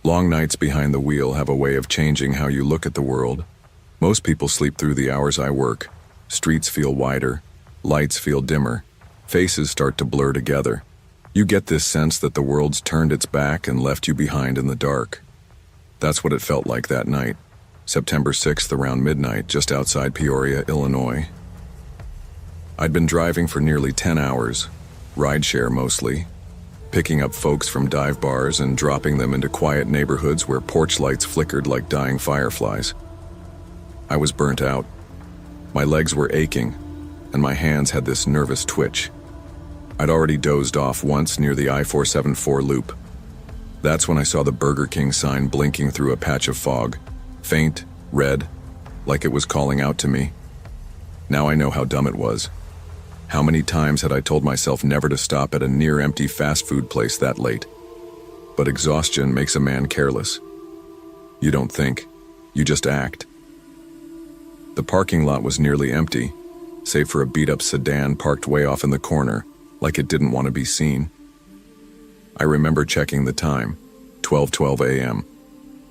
Long nights behind the wheel have a way of changing how you look at the world. Most people sleep through the hours I work. Streets feel wider, lights feel dimmer, faces start to blur together. You get this sense that the world's turned its back and left you behind in the dark. That's what it felt like that night, September 6th around midnight, just outside Peoria, Illinois. I'd been driving for nearly 10 hours, rideshare mostly, picking up folks from dive bars and dropping them into quiet neighborhoods where porch lights flickered like dying fireflies. I was burnt out. My legs were aching, and my hands had this nervous twitch. I'd already dozed off once near the I-474 loop. That's when I saw the Burger King sign blinking through a patch of fog, faint, red, like it was calling out to me. Now I know how dumb it was. How many times had I told myself never to stop at a near-empty fast food place that late? But exhaustion makes a man careless. You don't think, you just act. The parking lot was nearly empty, save for a beat-up sedan parked way off in the corner, like it didn't want to be seen. I remember checking the time, 12:12 a.m.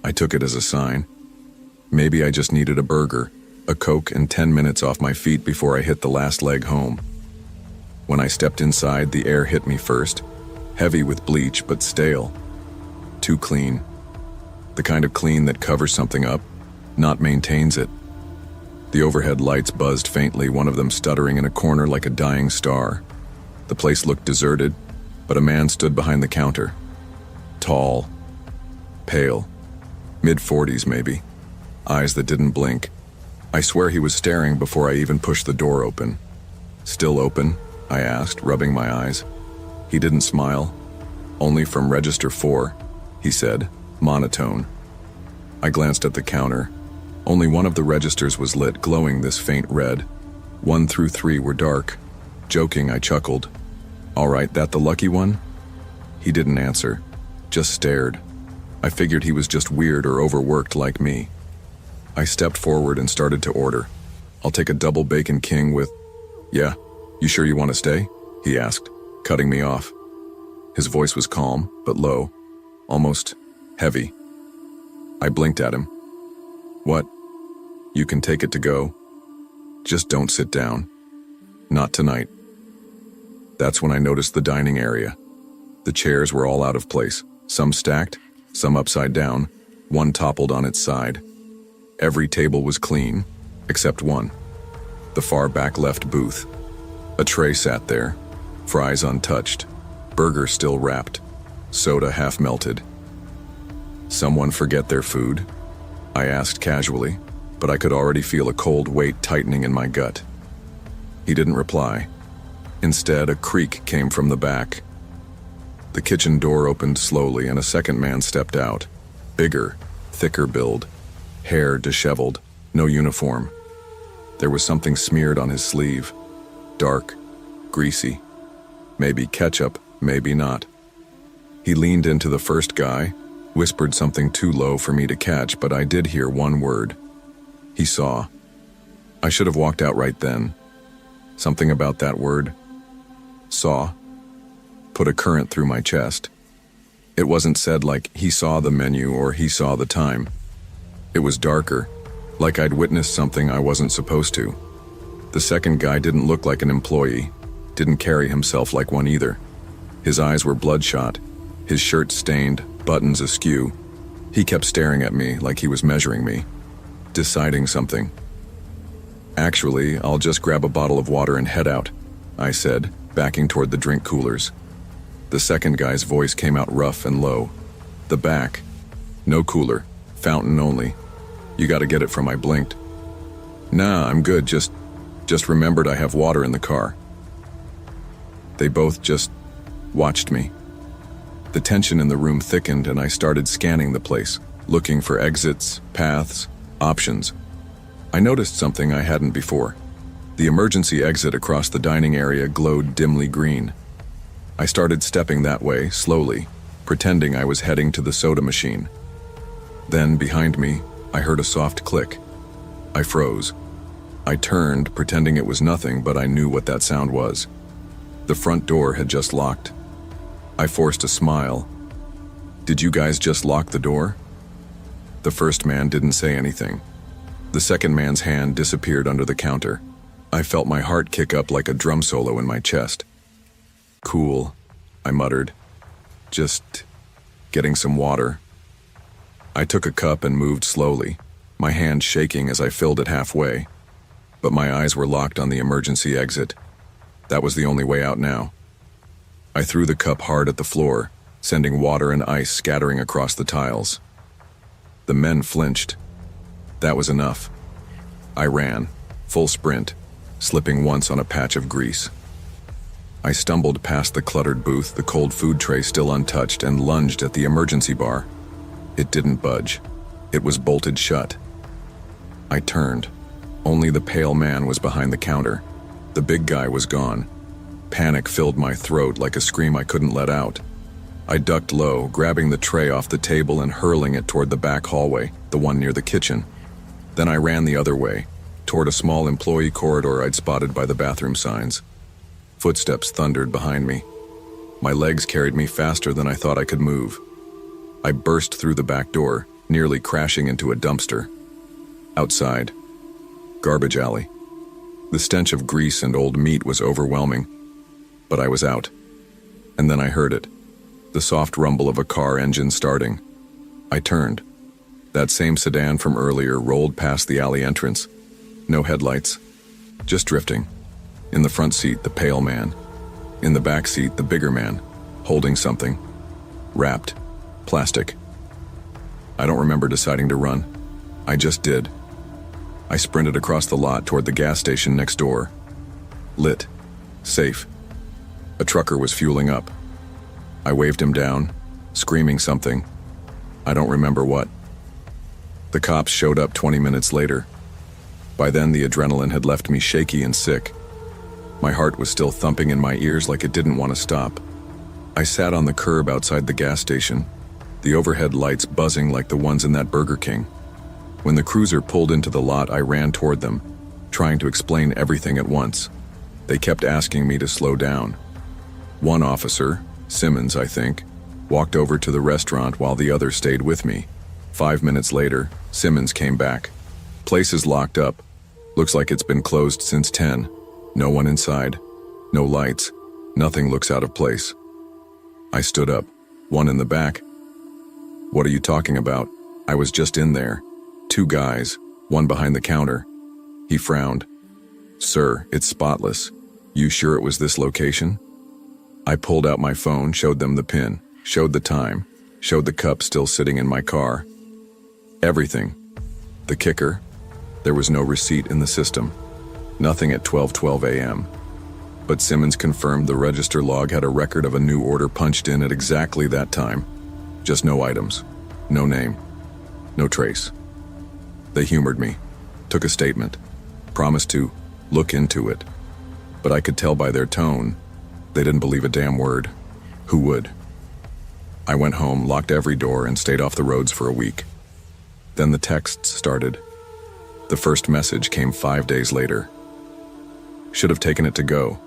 I took it as a sign. Maybe I just needed a burger, a Coke, and 10 minutes off my feet before I hit the last leg home. When I stepped inside, the air hit me first, heavy with bleach but stale. Too clean. The kind of clean that covers something up, not maintains it. The overhead lights buzzed faintly, one of them stuttering in a corner like a dying star. The place looked deserted, but a man stood behind the counter. Tall, pale, mid-40s maybe, eyes that didn't blink. I swear he was staring before I even pushed the door open. "Still open?" I asked, rubbing my eyes. He didn't smile. "Only from Register 4, he said, monotone. I glanced at the counter. Only one of the registers was lit, glowing this faint red. 1 through 3 were dark. Joking, I chuckled. "All right, that the lucky one?" He didn't answer, just stared. I figured he was just weird or overworked like me. I stepped forward and started to order. "I'll take a double bacon king with..." "Yeah, you sure you want to stay?" he asked, cutting me off. His voice was calm, but low, almost heavy. I blinked at him. "What? You can take it to go. Just don't sit down. Not tonight." That's when I noticed the dining area. The chairs were all out of place, some stacked, some upside down, one toppled on its side. Every table was clean, except one. The far back left booth. A tray sat there, fries untouched, burger still wrapped, soda half melted. "Someone forget their food?" I asked casually, but I could already feel a cold weight tightening in my gut. He didn't reply. Instead, a creak came from the back. The kitchen door opened slowly and a second man stepped out. Bigger, thicker build, hair disheveled, no uniform. There was something smeared on his sleeve. Dark, greasy. Maybe ketchup, maybe not. He leaned into the first guy, whispered something too low for me to catch, but I did hear one word. He saw. I should have walked out right then. Something about that word, saw, put a current through my chest. It wasn't said like he saw the menu or he saw the time. It was darker, like I'd witnessed something I wasn't supposed to. The second guy didn't look like an employee, didn't carry himself like one either. His eyes were bloodshot, his shirt stained, buttons askew. He kept staring at me like he was measuring me, deciding something. "Actually, I'll just grab a bottle of water and head out," I said, backing toward the drink coolers. The second guy's voice came out rough and low. "The back. No cooler. Fountain only. You gotta get it from," I blinked. "Nah, I'm good, just remembered I have water in the car." They both just watched me. The tension in the room thickened and I started scanning the place, looking for exits, paths, options. I noticed something I hadn't before. The emergency exit across the dining area glowed dimly green. I started stepping that way, slowly, pretending I was heading to the soda machine. Then, behind me, I heard a soft click. I froze. I turned, pretending it was nothing, but I knew what that sound was. The front door had just locked. I forced a smile. Did you guys just lock the door? The first man didn't say anything. The second man's hand disappeared under the counter. I felt my heart kick up like a drum solo in my chest. Cool, I muttered. Just getting some water. I took a cup and moved slowly, my hand shaking as I filled it halfway. But my eyes were locked on the emergency exit. That was the only way out now. I threw the cup hard at the floor, sending water and ice scattering across the tiles. The men flinched. That was enough. I ran, full sprint, slipping once on a patch of grease. I stumbled past the cluttered booth, the cold food tray still untouched, and lunged at the emergency bar. It didn't budge. It was bolted shut. I turned. Only the pale man was behind the counter. The big guy was gone. Panic filled my throat like a scream I couldn't let out. I ducked low, grabbing the tray off the table and hurling it toward the back hallway, the one near the kitchen. Then I ran the other way, toward a small employee corridor I'd spotted by the bathroom signs. Footsteps thundered behind me. My legs carried me faster than I thought I could move. I burst through the back door, nearly crashing into a dumpster. Outside, garbage alley. The stench of grease and old meat was overwhelming, but I was out. And then I heard it, the soft rumble of a car engine starting. I turned. That same sedan from earlier rolled past the alley entrance. No headlights, just drifting. In the front seat, the pale man. In the back seat, the bigger man, holding something. Wrapped. Plastic. I don't remember deciding to run. I just did. I sprinted across the lot toward the gas station next door. Lit. Safe. A trucker was fueling up. I waved him down, screaming something. I don't remember what. The cops showed up 20 minutes later. By then, the adrenaline had left me shaky and sick. My heart was still thumping in my ears like it didn't want to stop. I sat on the curb outside the gas station, the overhead lights buzzing like the ones in that Burger King. When the cruiser pulled into the lot, I ran toward them, trying to explain everything at once. They kept asking me to slow down. One officer, Simmons, I think, walked over to the restaurant while the other stayed with me. 5 minutes later, Simmons came back. Place is locked up. Looks like it's been closed since 10. No one inside. No lights. Nothing looks out of place. I stood up. One in the back. What are you talking about? I was just in there. 2 guys, one behind the counter. He frowned. Sir, it's spotless. You sure it was this location? I pulled out my phone, showed them the pin, showed the time, showed the cup still sitting in my car. Everything. The kicker, there was no receipt in the system. Nothing at 12:12 a.m. But Simmons confirmed the register log had a record of a new order punched in at exactly that time. Just no items, no name, no trace. They humored me, took a statement, promised to look into it. But I could tell by their tone, they didn't believe a damn word. Who would? I went home, locked every door, and stayed off the roads for a week. Then the texts started. The first message came 5 days later. Should have taken it to go.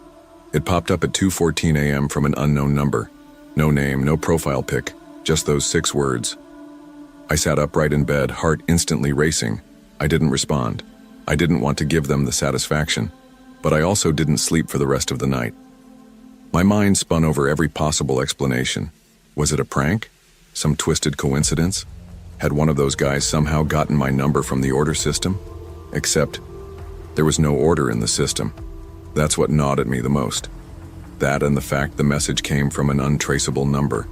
It popped up at 2:14 a.m. from an unknown number. No name, no profile pic, just those 6 words. I sat upright in bed, heart instantly racing. I didn't respond. I didn't want to give them the satisfaction, but I also didn't sleep for the rest of the night. My mind spun over every possible explanation. Was it a prank? Some twisted coincidence? Had one of those guys somehow gotten my number from the order system? Except, there was no order in the system. That's what gnawed at me the most. That and the fact the message came from an untraceable number.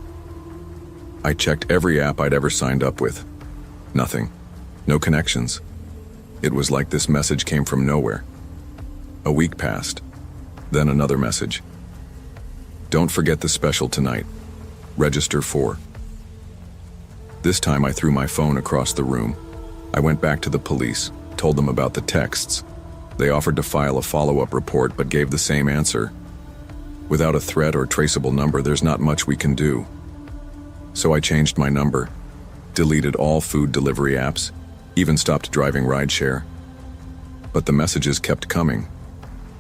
I checked every app I'd ever signed up with. Nothing. No connections. It was like this message came from nowhere. A week passed. Then another message. Don't forget the special tonight. Register 4. This time I threw my phone across the room. I went back to the police, told them about the texts. They offered to file a follow-up report but gave the same answer. Without a threat or traceable number, there's not much we can do. So I changed my number, deleted all food delivery apps, even stopped driving rideshare. But the messages kept coming.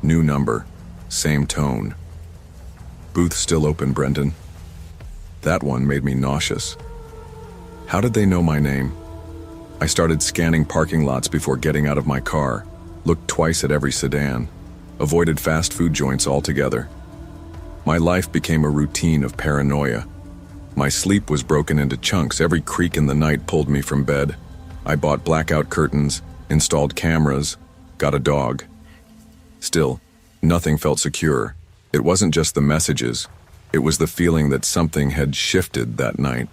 New number, same tone. Booth still open, Brendan. That one made me nauseous. How did they know my name? I started scanning parking lots before getting out of my car, looked twice at every sedan, avoided fast food joints altogether. My life became a routine of paranoia. My sleep was broken into chunks. Every creak in the night pulled me from bed. I bought blackout curtains, installed cameras, got a dog. Still, nothing felt secure. It wasn't just the messages. It was the feeling that something had shifted that night.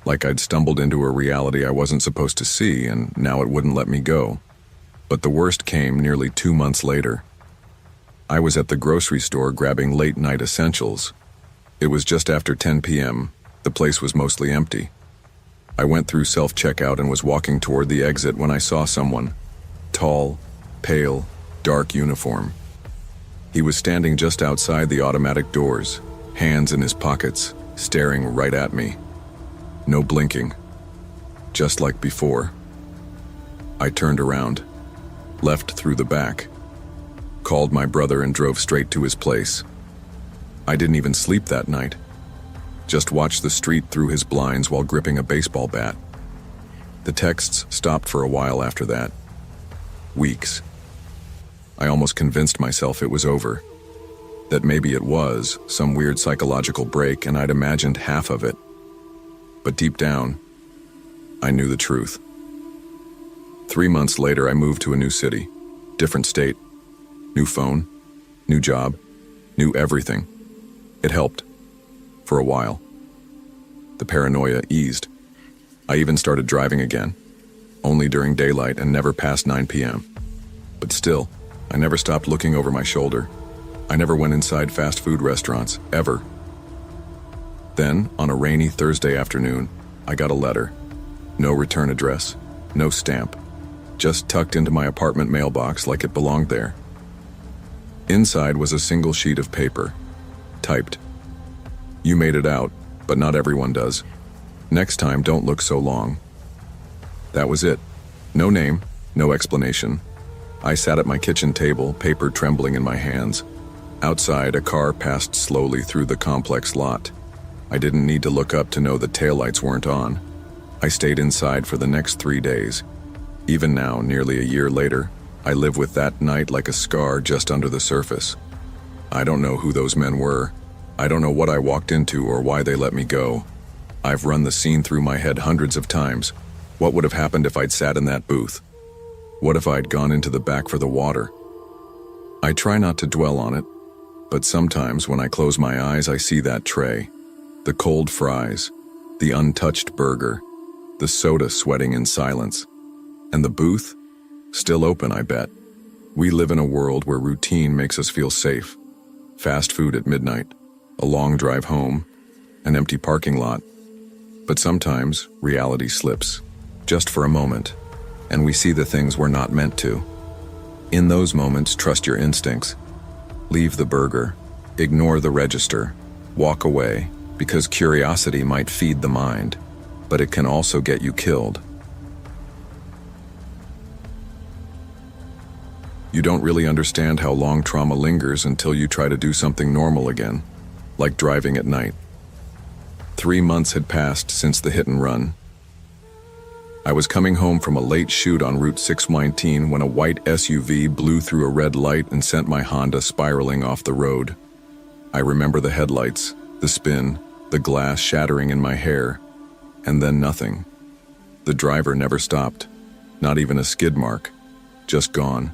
Like I'd stumbled into a reality I wasn't supposed to see, and now it wouldn't let me go. But the worst came nearly 2 months later. I was at the grocery store grabbing late-night essentials. It was just after 10 p.m. The place was mostly empty. I went through self-checkout and was walking toward the exit when I saw someone. Tall, pale, dark uniform. He was standing just outside the automatic doors, hands in his pockets, staring right at me. No blinking. Just like before. I turned around, left through the back, called my brother and drove straight to his place. I didn't even sleep that night. Just watched the street through his blinds while gripping a baseball bat. The texts stopped for a while after that. Weeks. I almost convinced myself it was over. That maybe it was some weird psychological break and I'd imagined half of it. But deep down, I knew the truth. 3 months later, I moved to a new city, different state, new phone, new job, new everything. It helped. For a while. The paranoia eased. I even started driving again, only during daylight and never past 9 p.m. But still, I never stopped looking over my shoulder. I never went inside fast food restaurants, ever. Then, on a rainy Thursday afternoon, I got a letter. No return address, no stamp, just tucked into my apartment mailbox like it belonged there. Inside was a single sheet of paper, typed. You made it out, but not everyone does. Next time, don't look so long. That was it. No name, no explanation. I sat at my kitchen table, paper trembling in my hands. Outside, a car passed slowly through the complex lot. I didn't need to look up to know the taillights weren't on. I stayed inside for the next 3 days. Even now, nearly a year later, I live with that night like a scar just under the surface. I don't know who those men were. I don't know what I walked into or why they let me go. I've run the scene through my head hundreds of times. What would have happened if I'd sat in that booth? What if I'd gone into the back for the water? I try not to dwell on it, but sometimes when I close my eyes I see that tray. The cold fries, the untouched burger, the soda sweating in silence. And the booth? Still open, I bet. We live in a world where routine makes us feel safe. Fast food at midnight, a long drive home, an empty parking lot. But sometimes reality slips, just for a moment, and we see the things we're not meant to. In those moments, trust your instincts. Leave the burger, ignore the register, walk away, because curiosity might feed the mind, but it can also get you killed. You don't really understand how long trauma lingers until you try to do something normal again, like driving at night. 3 months had passed since the hit and run. I was coming home from a late shoot on Route 619 when a white SUV blew through a red light and sent my Honda spiraling off the road. I remember the headlights, the spin, the glass shattering in my hair, and then nothing. The driver never stopped, not even a skid mark, just gone.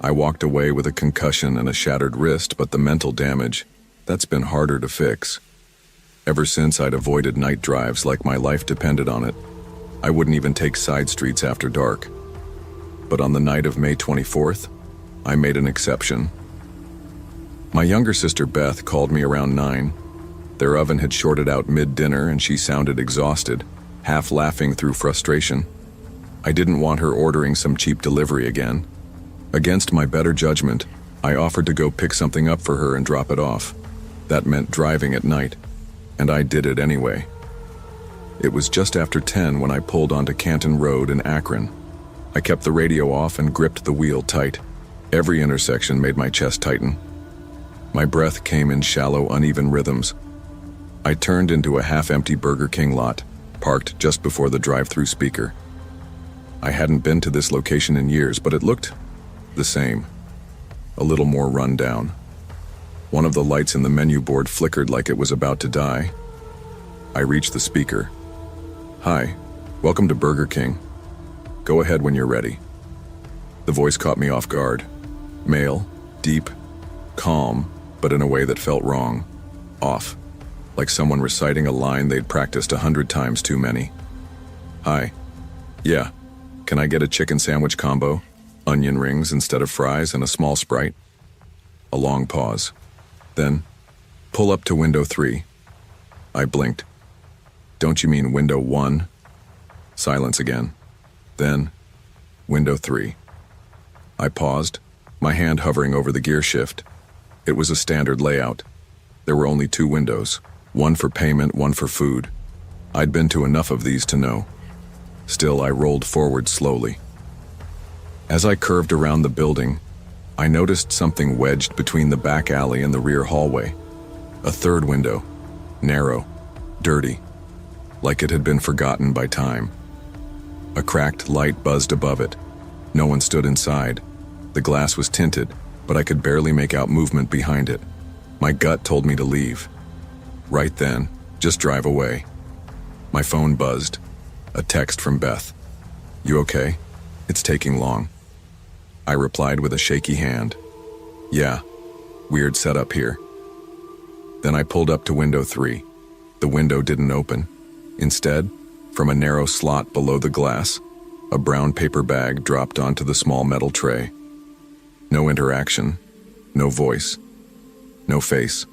I walked away with a concussion and a shattered wrist, but the mental damage, that's been harder to fix. Ever since, I'd avoided night drives like my life depended on it. I wouldn't even take side streets after dark. But on the night of May 24th, I made an exception. My younger sister Beth called me around 9. Their oven had shorted out mid-dinner and she sounded exhausted, half laughing through frustration. I didn't want her ordering some cheap delivery again. Against my better judgment, I offered to go pick something up for her and drop it off. That meant driving at night, and I did it anyway. It was just after 10 when I pulled onto Canton Road in Akron. I kept the radio off and gripped the wheel tight. Every intersection made my chest tighten. My breath came in shallow, uneven rhythms. I turned into a half-empty Burger King lot, parked just before the drive-through speaker. I hadn't been to this location in years, but it looked the same. A little more run down. One of the lights in the menu board flickered like it was about to die. I reached the speaker. "Hi, welcome to Burger King. Go ahead when you're ready." The voice caught me off guard. Male, deep, calm, but in a way that felt wrong. Off. Like someone reciting a line they'd practiced 100 times too many. "Hi. Yeah. Can I get a chicken sandwich combo? Onion rings instead of fries and a small Sprite?" A long pause. Then, "Pull up to window 3. I blinked. "Don't you mean window 1? Silence again. Then, window 3. I paused, my hand hovering over the gear shift. It was a standard layout. There were only 2 windows, one for payment, one for food. I'd been to enough of these to know. Still, I rolled forward slowly. As I curved around the building, I noticed something wedged between the back alley and the rear hallway. A third window, narrow, dirty, like it had been forgotten by time. A cracked light buzzed above it. No one stood inside. The glass was tinted, but I could barely make out movement behind it. My gut told me to leave. Right then, just drive away. My phone buzzed. A text from Beth. "You okay? It's taking long." I replied with a shaky hand. "Yeah, weird setup here." Then I pulled up to window 3. The window didn't open. Instead, from a narrow slot below the glass, a brown paper bag dropped onto the small metal tray. No interaction, no voice, no face.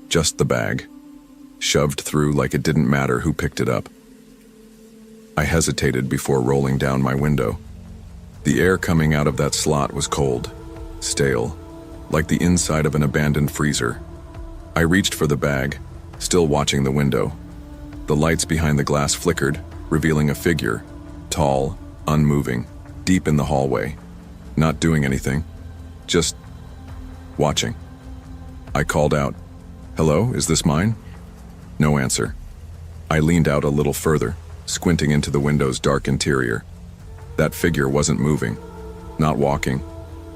Just the bag, shoved through like it didn't matter who picked it up. I hesitated before rolling down my window. The air coming out of that slot was cold, stale, like the inside of an abandoned freezer. I reached for the bag, still watching the window. The lights behind the glass flickered, revealing a figure, tall, unmoving, deep in the hallway. Not doing anything, just watching. I called out, "Hello, is this mine?" No answer. I leaned out a little further, squinting into the window's dark interior. That figure wasn't moving, not walking,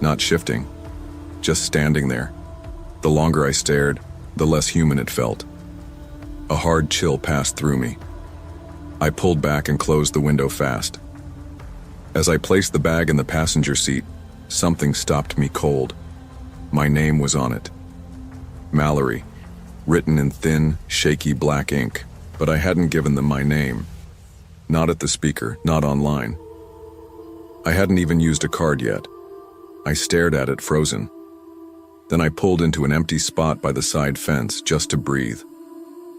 not shifting, just standing there. The longer I stared, the less human it felt. A hard chill passed through me. I pulled back and closed the window fast. As I placed the bag in the passenger seat, something stopped me cold. My name was on it. Mallory, written in thin, shaky black ink, but I hadn't given them my name. Not at the speaker, not online. I hadn't even used a card yet. I stared at it frozen. Then I pulled into an empty spot by the side fence just to breathe.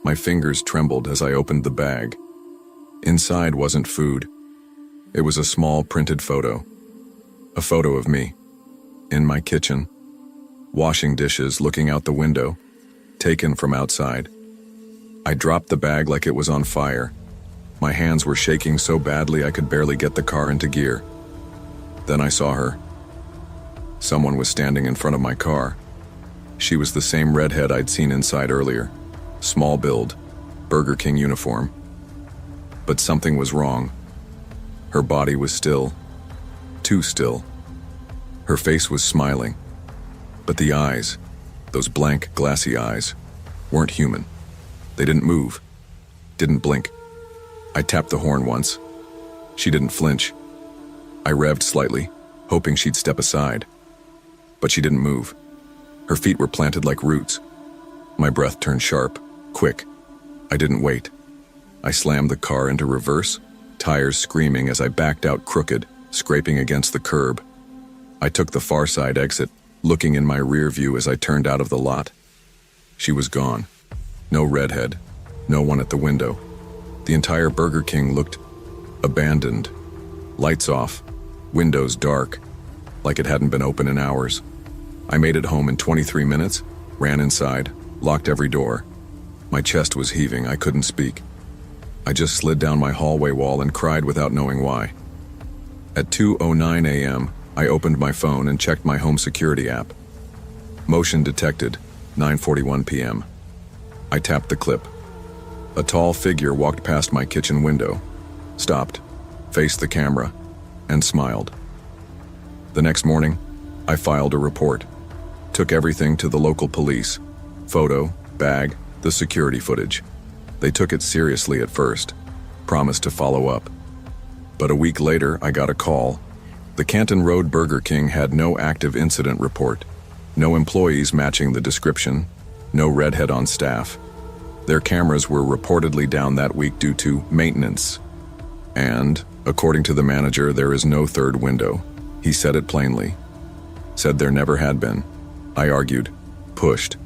My fingers trembled as I opened the bag. Inside wasn't food. It was a small printed photo. A photo of me, in my kitchen, washing dishes, looking out the window, taken from outside. I dropped the bag like it was on fire. My hands were shaking so badly I could barely get the car into gear. Then I saw her. Someone was standing in front of my car. She was the same redhead I'd seen inside earlier. Small build, Burger King uniform. But something was wrong. Her body was still. Too still. Her face was smiling. But the eyes, those blank, glassy eyes, weren't human. They didn't move. Didn't blink. I tapped the horn once. She didn't flinch. I revved slightly, hoping she'd step aside. But she didn't move. Her feet were planted like roots. My breath turned sharp, quick. I didn't wait. I slammed the car into reverse, tires screaming as I backed out crooked, scraping against the curb. I took the far side exit, looking in my rear view as I turned out of the lot. She was gone. No redhead, no one at the window. The entire Burger King looked abandoned. Lights off, windows dark, like it hadn't been open in hours. I made it home in 23 minutes, ran inside, locked every door. My chest was heaving, I couldn't speak. I just slid down my hallway wall and cried without knowing why. At 2:09 a.m., I opened my phone and checked my home security app. Motion detected, 9:41 p.m. I tapped the clip. A tall figure walked past my kitchen window, stopped, faced the camera, and smiled. The next morning, I filed a report, took everything to the local police, photo, bag, the security footage. They took it seriously at first, promised to follow up. But a week later, I got a call. The Canton Road Burger King had no active incident report, no employees matching the description, no redhead on staff. Their cameras were reportedly down that week due to maintenance. And, according to the manager, there is no third window. He said it plainly. Said there never had been. I argued, pushed.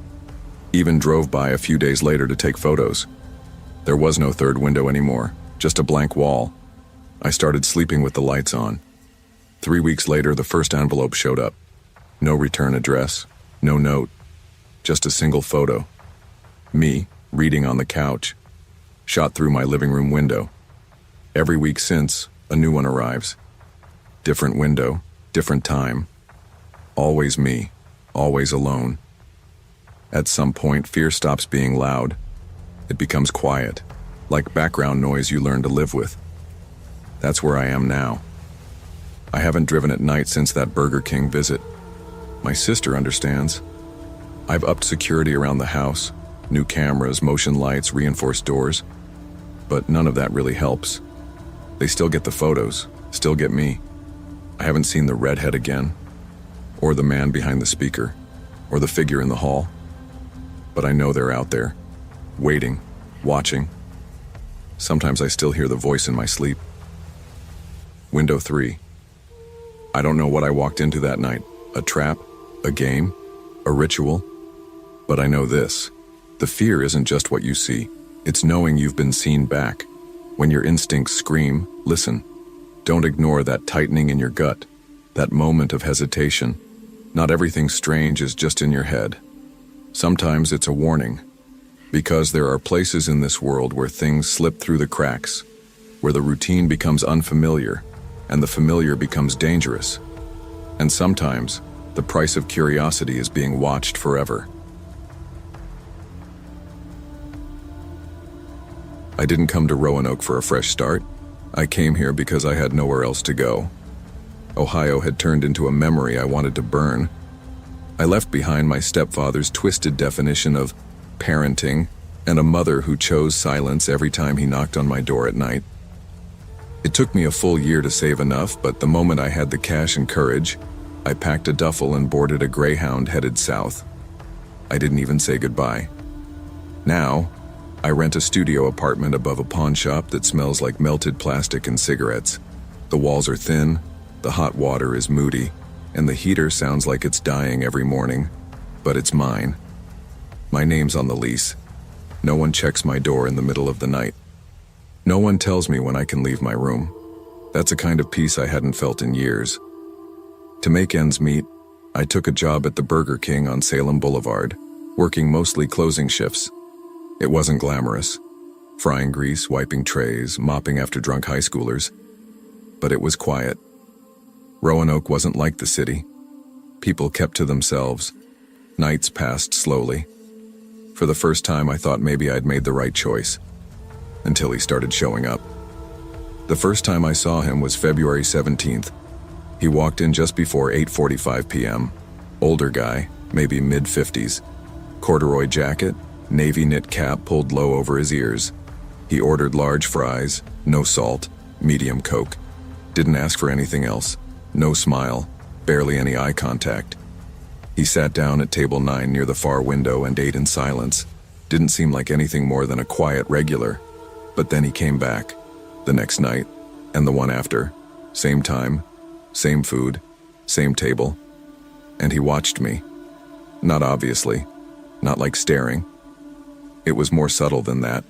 Even drove by a few days later to take photos. There was no third window anymore, just a blank wall. I started sleeping with the lights on. 3 weeks later, the first envelope showed up. No return address, no note, just a single photo. Me, reading on the couch, shot through my living room window. Every week since, a new one arrives. Different window, different time. Always me, always alone. At some point, fear stops being loud. It becomes quiet, like background noise you learn to live with. That's where I am now. I haven't driven at night since that Burger King visit. My sister understands. I've upped security around the house, new cameras, motion lights, reinforced doors. But none of that really helps. They still get the photos, still get me. I haven't seen the redhead again, or the man behind the speaker, or the figure in the hall. But I know they're out there, waiting, watching. Sometimes I still hear the voice in my sleep. Window 3. I don't know what I walked into that night. A trap? A game? A ritual? But I know this. The fear isn't just what you see. It's knowing you've been seen back. When your instincts scream, listen. Don't ignore that tightening in your gut, that moment of hesitation. Not everything strange is just in your head. Sometimes it's a warning, because there are places in this world where things slip through the cracks, where the routine becomes unfamiliar, and the familiar becomes dangerous. And sometimes, the price of curiosity is being watched forever. I didn't come to Roanoke for a fresh start. I came here because I had nowhere else to go. Ohio had turned into a memory I wanted to burn. I left behind my stepfather's twisted definition of parenting and a mother who chose silence every time he knocked on my door at night. It took me a full year to save enough, but the moment I had the cash and courage, I packed a duffel and boarded a Greyhound headed south. I didn't even say goodbye. Now, I rent a studio apartment above a pawn shop that smells like melted plastic and cigarettes. The walls are thin, the hot water is moody, and the heater sounds like it's dying every morning, but it's mine. My name's on the lease. No one checks my door in the middle of the night. No one tells me when I can leave my room. That's a kind of peace I hadn't felt in years. To make ends meet, I took a job at the Burger King on Salem Boulevard, working mostly closing shifts. It wasn't glamorous. Frying grease, wiping trays, mopping after drunk high schoolers. But it was quiet. Roanoke wasn't like the city. People kept to themselves. Nights passed slowly. For the first time, I thought maybe I'd made the right choice. Until he started showing up. The first time I saw him was February 17th. He walked in just before 8:45 p.m. Older guy, maybe mid-50s. Corduroy jacket, navy knit cap pulled low over his ears. He ordered large fries, no salt, medium Coke. Didn't ask for anything else. No smile, barely any eye contact. He sat down at table 9 near the far window and ate in silence. Didn't seem like anything more than a quiet regular. But then he came back, the next night, and the one after. Same time, same food, same table. And he watched me. Not obviously, not like staring. It was more subtle than that.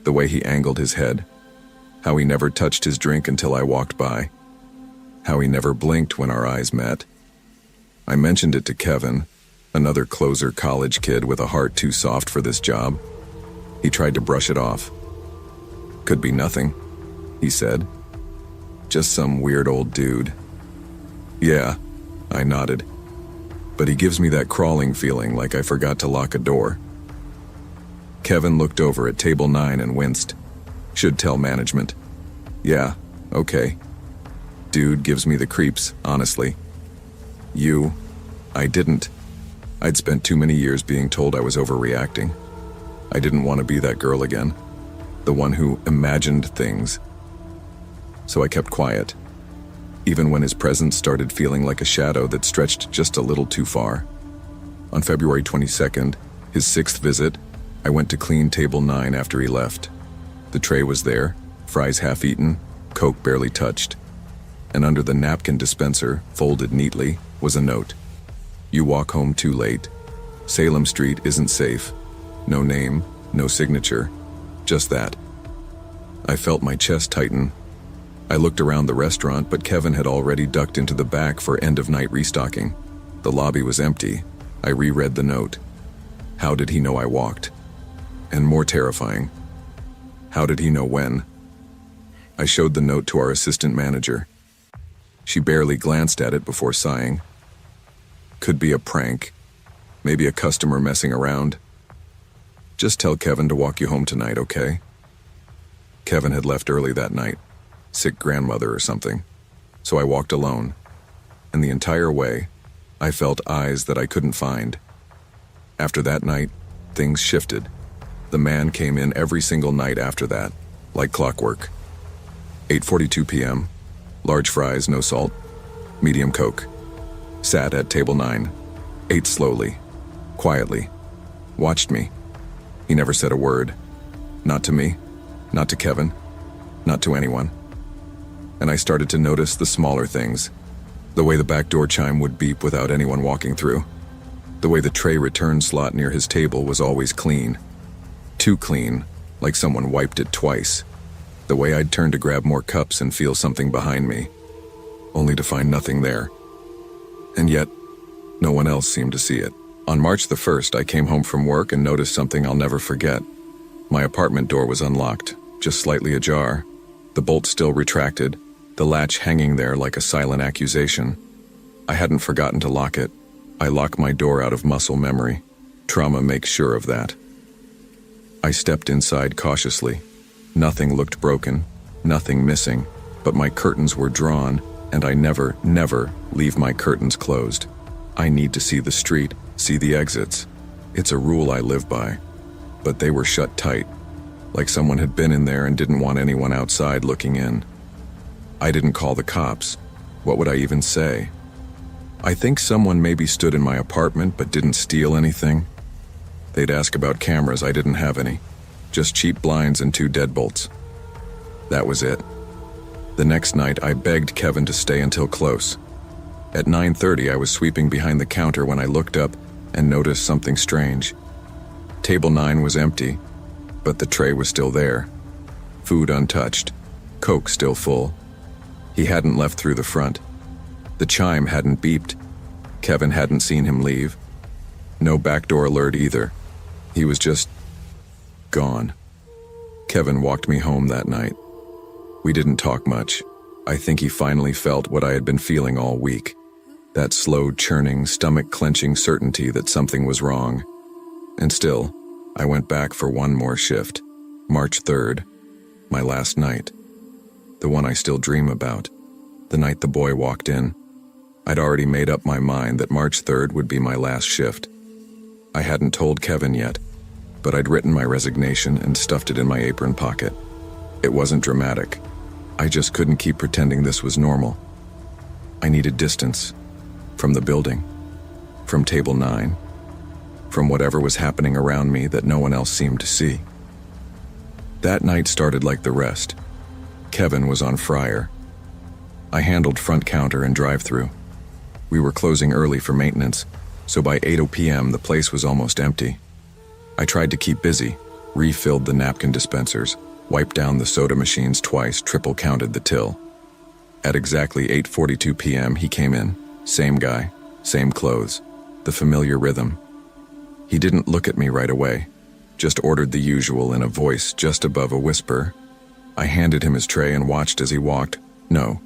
The way he angled his head, how he never touched his drink until I walked by, how he never blinked when our eyes met. I mentioned it to Kevin, another closer college kid with a heart too soft for this job. He tried to brush it off. Could be nothing, he said. Just some weird old dude. Yeah, I nodded. But he gives me that crawling feeling like I forgot to lock a door. Kevin looked over at table 9 and winced. Should tell management. Yeah, okay. Dude gives me the creeps, honestly. I didn't. I'd spent too many years being told I was overreacting. I didn't want to be that girl again. The one who imagined things. So I kept quiet. Even when his presence started feeling like a shadow that stretched just a little too far. On February 22nd, his 6th visit, I went to clean table 9 after he left. The tray was there, fries half-eaten, Coke barely touched. And under the napkin dispenser, folded neatly, was a note. You walk home too late. Salem Street isn't safe. No name, no signature, just that. I felt my chest tighten. I looked around the restaurant, but Kevin had already ducked into the back for end-of-night restocking. The lobby was empty. I reread the note. How did he know I walked? And more terrifying, how did he know when? I showed the note to our assistant manager. She barely glanced at it before sighing. Could be a prank. Maybe a customer messing around. Just tell Kevin to walk you home tonight, okay? Kevin had left early that night. Sick grandmother or something. So I walked alone. And the entire way, I felt eyes that I couldn't find. After that night, things shifted. The man came in every single night after that, like clockwork. 8:42 p.m., large fries, no salt, medium Coke. Sat at table 9, ate slowly, quietly, watched me. He never said a word. Not to me, not to Kevin, not to anyone. And I started to notice the smaller things. The way the back door chime would beep without anyone walking through. The way the tray return slot near his table was always clean. Too clean, like someone wiped it twice. The way I'd turn to grab more cups and feel something behind me, only to find nothing there. And yet, no one else seemed to see it. On March the 1st, I came home from work and noticed something I'll never forget. My apartment door was unlocked, just slightly ajar. The bolt still retracted, the latch hanging there like a silent accusation. I hadn't forgotten to lock it. I lock my door out of muscle memory. Trauma makes sure of that. I stepped inside cautiously. Nothing looked broken, nothing missing, but my curtains were drawn, and I never leave my curtains closed. I need to see the street, see the exits. It's a rule I live by. But they were shut tight, like someone had been in there and didn't want anyone outside looking in. I didn't call the cops. What would I even say? I think someone maybe stood in my apartment but didn't steal anything. They'd ask about cameras. I didn't have any. Just cheap blinds and 2 deadbolts. That was it. The next night, I begged Kevin to stay until close. At 9:30, I was sweeping behind the counter when I looked up and noticed something strange. Table 9 was empty, but the tray was still there. Food untouched. Coke still full. He hadn't left through the front. The chime hadn't beeped. Kevin hadn't seen him leave. No backdoor alert either. He was just gone. Kevin walked me home that night. We didn't talk much. I think he finally felt what I had been feeling all week. That slow churning, stomach-clenching certainty that something was wrong. And still, I went back for one more shift. March 3rd, my last night. The one I still dream about. The night the boy walked in. I'd already made up my mind that March 3rd would be my last shift. I hadn't told Kevin yet, but I'd written my resignation and stuffed it in my apron pocket. It wasn't dramatic. I just couldn't keep pretending this was normal. I needed distance. From the building. From table 9. From whatever was happening around me that no one else seemed to see. That night started like the rest. Kevin was on Friar. I handled front counter and drive-through. We were closing early for maintenance, so by 8 p.m. the place was almost empty. I tried to keep busy, refilled the napkin dispensers, wiped down the soda machines twice, triple counted the till. At exactly 8:42 p.m. he came in, same guy, same clothes, the familiar rhythm. He didn't look at me right away, just ordered the usual in a voice just above a whisper. I handed him his tray and watched as he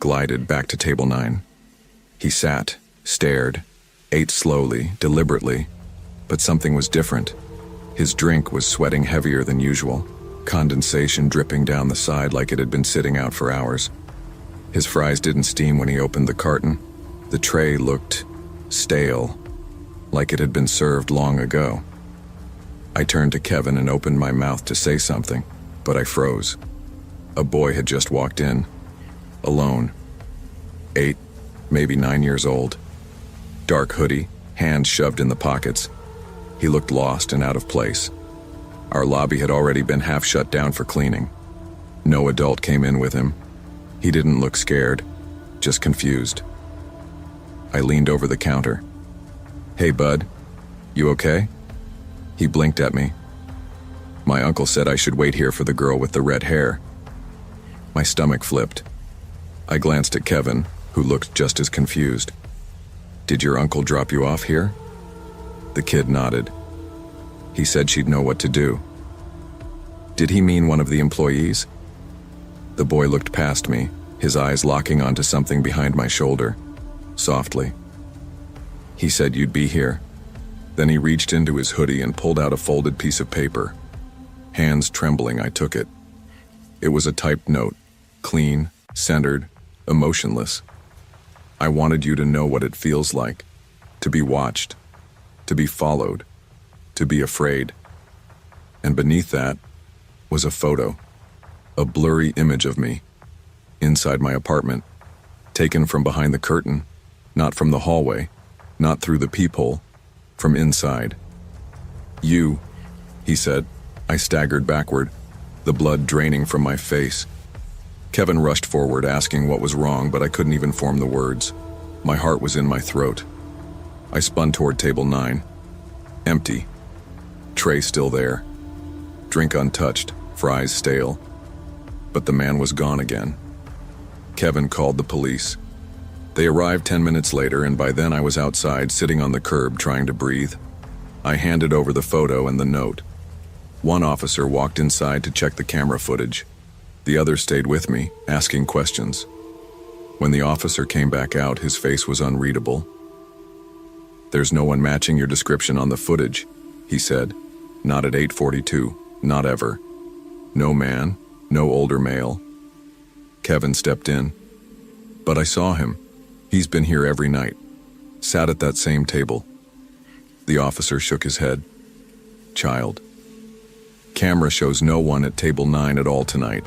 glided back to table 9. He sat, stared, ate slowly, deliberately, but something was different. His drink was sweating heavier than usual, condensation dripping down the side like it had been sitting out for hours. His fries didn't steam when he opened the carton. The tray looked stale, like it had been served long ago. I turned to Kevin and opened my mouth to say something, but I froze. A boy had just walked in, alone. 8, maybe 9 years old. Dark hoodie, hands shoved in the pockets. He looked lost and out of place. Our lobby had already been half shut down for cleaning. No adult came in with him. He didn't look scared, just confused. I leaned over the counter. "Hey, bud, you okay?" He blinked at me. "My uncle said I should wait here for the girl with the red hair." My stomach flipped. I glanced at Kevin, who looked just as confused. "Did your uncle drop you off here?" The kid nodded. "He said she'd know what to do." "Did he mean one of the employees?" The boy looked past me, his eyes locking onto something behind my shoulder, softly. "He said you'd be here." Then he reached into his hoodie and pulled out a folded piece of paper. Hands trembling, I took it. It was a typed note, clean, centered, emotionless. "I wanted you to know what it feels like, to be watched, to be followed, to be afraid." And beneath that was a photo, a blurry image of me, inside my apartment, taken from behind the curtain, not from the hallway, not through the peephole, from inside. "You," he said. I staggered backward, the blood draining from my face. Kevin rushed forward, asking what was wrong, but I couldn't even form the words. My heart was in my throat. I spun toward table 9. Empty. Tray still there. Drink untouched, fries stale. But the man was gone again. Kevin called the police. They arrived 10 minutes later, and by then I was outside, sitting on the curb, trying to breathe. I handed over the photo and the note. One officer walked inside to check the camera footage. The other stayed with me, asking questions. When the officer came back out, his face was unreadable. "There's no one matching your description on the footage," he said. "Not at 8:42, not ever. No man, no older male." Kevin stepped in. "But I saw him. He's been here every night. Sat at that same table." The officer shook his head. "Child. Camera shows no one at table 9 at all tonight.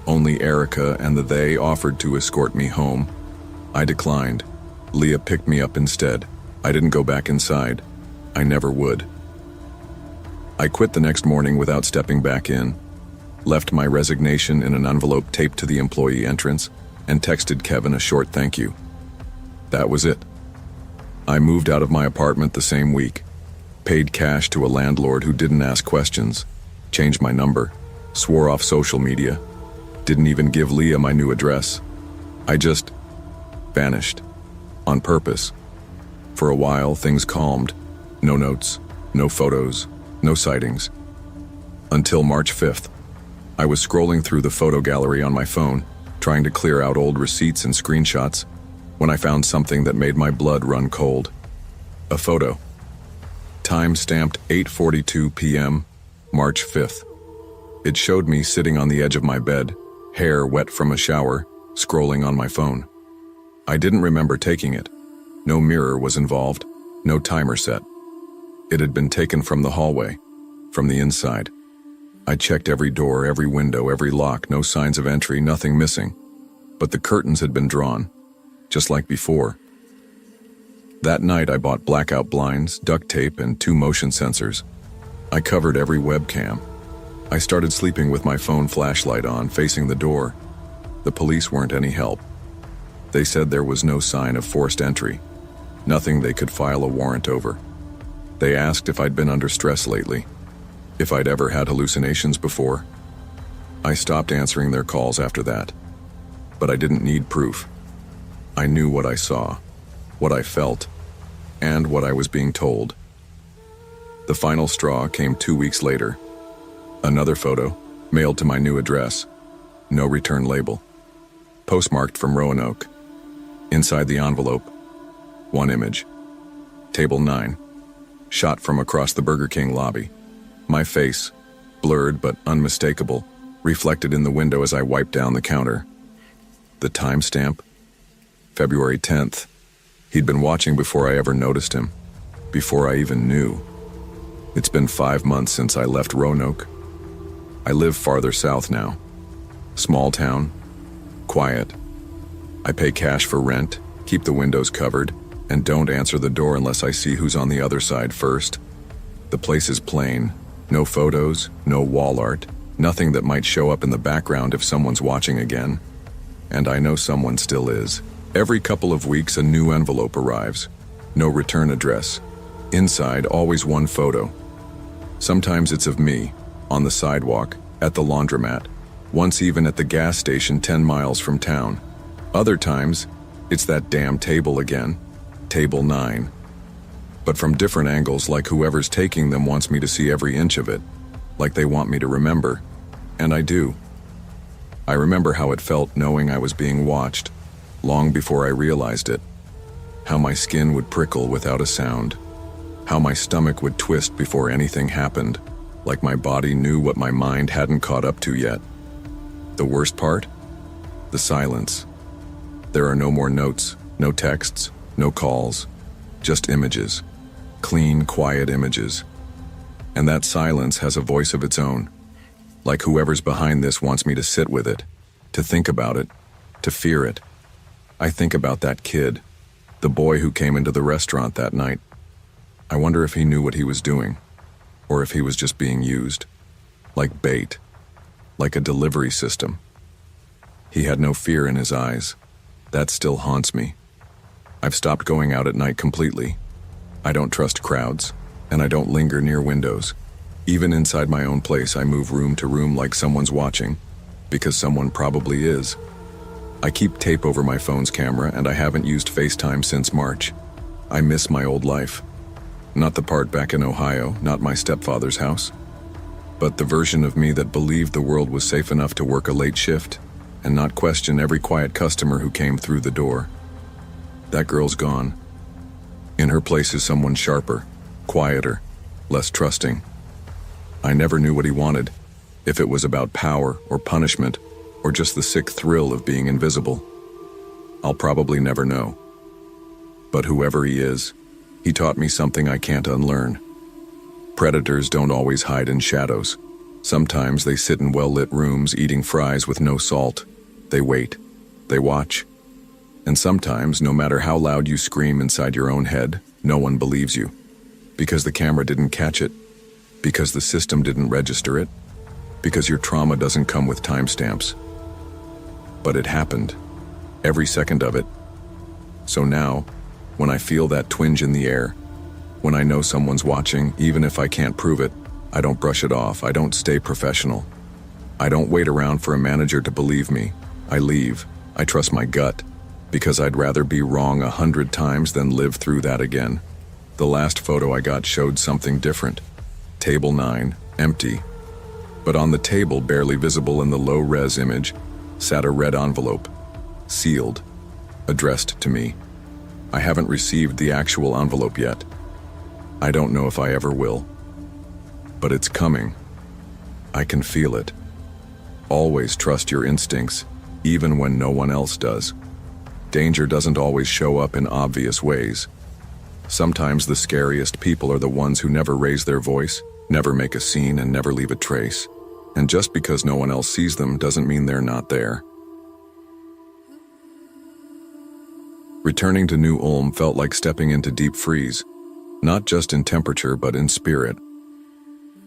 Only Erica and the they offered to escort me home. I declined. Leah picked me up instead. I didn't go back inside. I never would." I quit the next morning without stepping back in, left my resignation in an envelope taped to the employee entrance, and texted Kevin a short thank you. That was it. I moved out of my apartment the same week, paid cash to a landlord who didn't ask questions, changed my number, swore off social media, didn't even give Leah my new address. I just vanished, on purpose. For a while, things calmed. No notes, no photos, no sightings. Until March 5th. I was scrolling through the photo gallery on my phone, trying to clear out old receipts and screenshots, when I found something that made my blood run cold. A photo. Time stamped 8:42 p.m., March 5th. It showed me sitting on the edge of my bed, hair wet from a shower, scrolling on my phone. I didn't remember taking it. No mirror was involved, no timer set. It had been taken from the hallway, from the inside. I checked every door, every window, every lock, no signs of entry, nothing missing. But the curtains had been drawn, just like before. That night I bought blackout blinds, duct tape, and 2 motion sensors. I covered every webcam. I started sleeping with my phone flashlight on, facing the door. The police weren't any help. They said there was no sign of forced entry, nothing they could file a warrant over. They asked if I'd been under stress lately, if I'd ever had hallucinations before. I stopped answering their calls after that, but I didn't need proof. I knew what I saw, what I felt, and what I was being told. The final straw came 2 weeks later. Another photo, mailed to my new address. No return label. Postmarked from Roanoke. Inside the envelope, one image. Table 9. Shot from across the Burger King lobby. My face, blurred but unmistakable, reflected in the window as I wiped down the counter. The timestamp? February 10th. He'd been watching before I ever noticed him, before I even knew. It's been 5 months since I left Roanoke. I live farther south now. Small town, quiet. I pay cash for rent, keep the windows covered, and don't answer the door unless I see who's on the other side first. The place is plain. No photos, no wall art, nothing that might show up in the background if someone's watching again. And I know someone still is. Every couple of weeks a new envelope arrives. No return address. Inside, always one photo. Sometimes it's of me, on the sidewalk, at the laundromat, once even at the gas station 10 miles from town. Other times, it's that damn table again, table 9. But from different angles, like whoever's taking them wants me to see every inch of it, like they want me to remember. And I do. I remember how it felt knowing I was being watched, long before I realized it. How my skin would prickle without a sound. How my stomach would twist before anything happened, like my body knew what my mind hadn't caught up to yet. The worst part? The silence. There are no more notes, no texts, no calls, just images. Clean, quiet images. And that silence has a voice of its own. Like whoever's behind this wants me to sit with it, to think about it, to fear it. I think about that kid, the boy who came into the restaurant that night. I wonder if he knew what he was doing, or if he was just being used. Like bait, like a delivery system. He had no fear in his eyes. That still haunts me. I've stopped going out at night completely. I don't trust crowds, and I don't linger near windows. Even inside my own place, I move room to room like someone's watching, because someone probably is. I keep tape over my phone's camera, and I haven't used FaceTime since March. I miss my old life. Not the part back in Ohio, not my stepfather's house, but the version of me that believed the world was safe enough to work a late shift and not question every quiet customer who came through the door. That girl's gone. In her place is someone sharper, quieter, less trusting. I never knew what he wanted, if it was about power or punishment or just the sick thrill of being invisible. I'll probably never know. But whoever he is, he taught me something I can't unlearn. Predators don't always hide in shadows. Sometimes they sit in well-lit rooms eating fries with no salt. They wait. They watch. And sometimes, no matter how loud you scream inside your own head, no one believes you. Because the camera didn't catch it. Because the system didn't register it. Because your trauma doesn't come with timestamps. But it happened. Every second of it. So now, when I feel that twinge in the air, when I know someone's watching, even if I can't prove it, I don't brush it off. I don't stay professional. I don't wait around for a manager to believe me. I leave. I trust my gut. Because I'd rather be wrong 100 times than live through that again. The last photo I got showed something different. Table 9, empty. But on the table, barely visible in the low-res image, sat a red envelope, sealed, addressed to me. I haven't received the actual envelope yet. I don't know if I ever will. But it's coming. I can feel it. Always trust your instincts, even when no one else does. Danger doesn't always show up in obvious ways. Sometimes the scariest people are the ones who never raise their voice, never make a scene, and never leave a trace. And just because no one else sees them doesn't mean they're not there. Returning to New Ulm felt like stepping into deep freeze, not just in temperature but in spirit.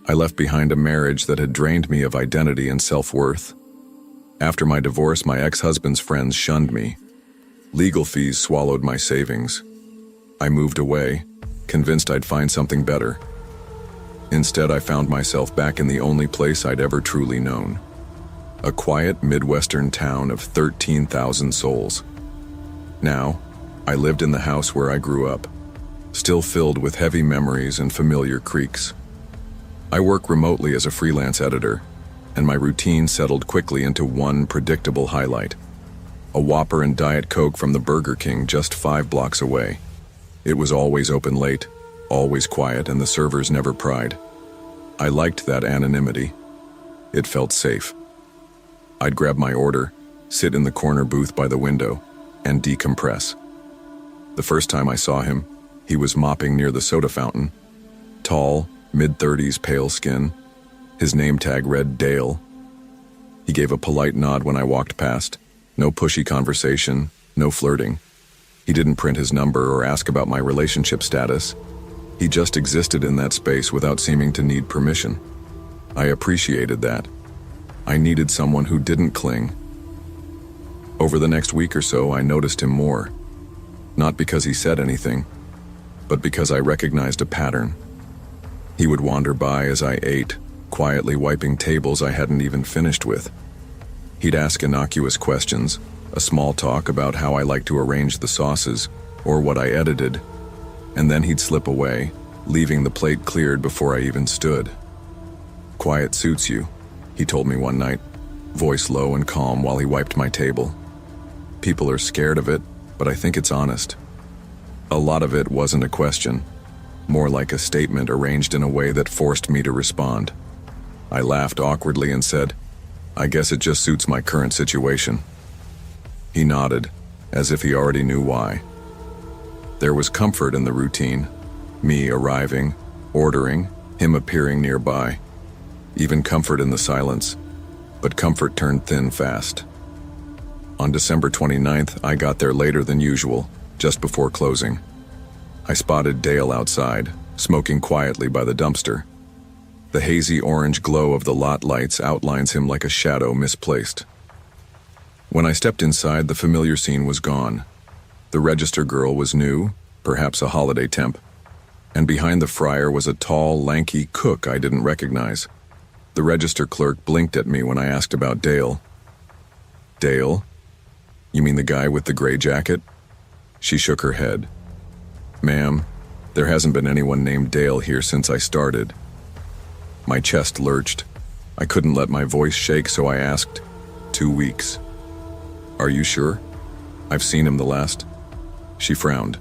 I left behind a marriage that had drained me of identity and self-worth. After my divorce, my ex-husband's friends shunned me. Legal fees swallowed my savings. I moved away, convinced I'd find something better. Instead, I found myself back in the only place I'd ever truly known. A quiet Midwestern town of 13,000 souls. Now, I lived in the house where I grew up, still filled with heavy memories and familiar creaks. I work remotely as a freelance editor, and my routine settled quickly into one predictable highlight: a Whopper and Diet Coke from the Burger King just 5 blocks away. It was always open late, always quiet, and the servers never pried. I liked that anonymity. It felt safe. I'd grab my order, sit in the corner booth by the window, and decompress. The first time I saw him, he was mopping near the soda fountain. Tall, mid-30s, pale skin. His name tag read Dale. He gave a polite nod when I walked past. No pushy conversation, no flirting. He didn't print his number or ask about my relationship status. He just existed in that space without seeming to need permission. I appreciated that. I needed someone who didn't cling. Over the next week or so, I noticed him more. Not because he said anything, but because I recognized a pattern. He would wander by as I ate, quietly wiping tables I hadn't even finished with. He'd ask innocuous questions, a small talk about how I like to arrange the sauces, or what I edited, and then he'd slip away, leaving the plate cleared before I even stood. "Quiet suits you," he told me one night, voice low and calm while he wiped my table. People are scared of it, but I think it's honest. A lot of it wasn't a question, more like a statement arranged in a way that forced me to respond. I laughed awkwardly and said, "I guess it just suits my current situation." He nodded, as if he already knew why. There was comfort in the routine, me arriving, ordering, him appearing nearby. Even comfort in the silence, but comfort turned thin fast. On December 29th, I got there later than usual, just before closing. I spotted Dale outside, smoking quietly by the dumpster. The hazy orange glow of the lot lights outlines him like a shadow misplaced. When I stepped inside, the familiar scene was gone. The register girl was new, perhaps a holiday temp, and behind the fryer was a tall, lanky cook I didn't recognize. The register clerk blinked at me when I asked about Dale. "Dale? You mean the guy with the gray jacket?" She shook her head. "Ma'am, there hasn't been anyone named Dale here since I started." My chest lurched. I couldn't let my voice shake, so I asked, 2 weeks. "Are you sure? I've seen him the last." She frowned.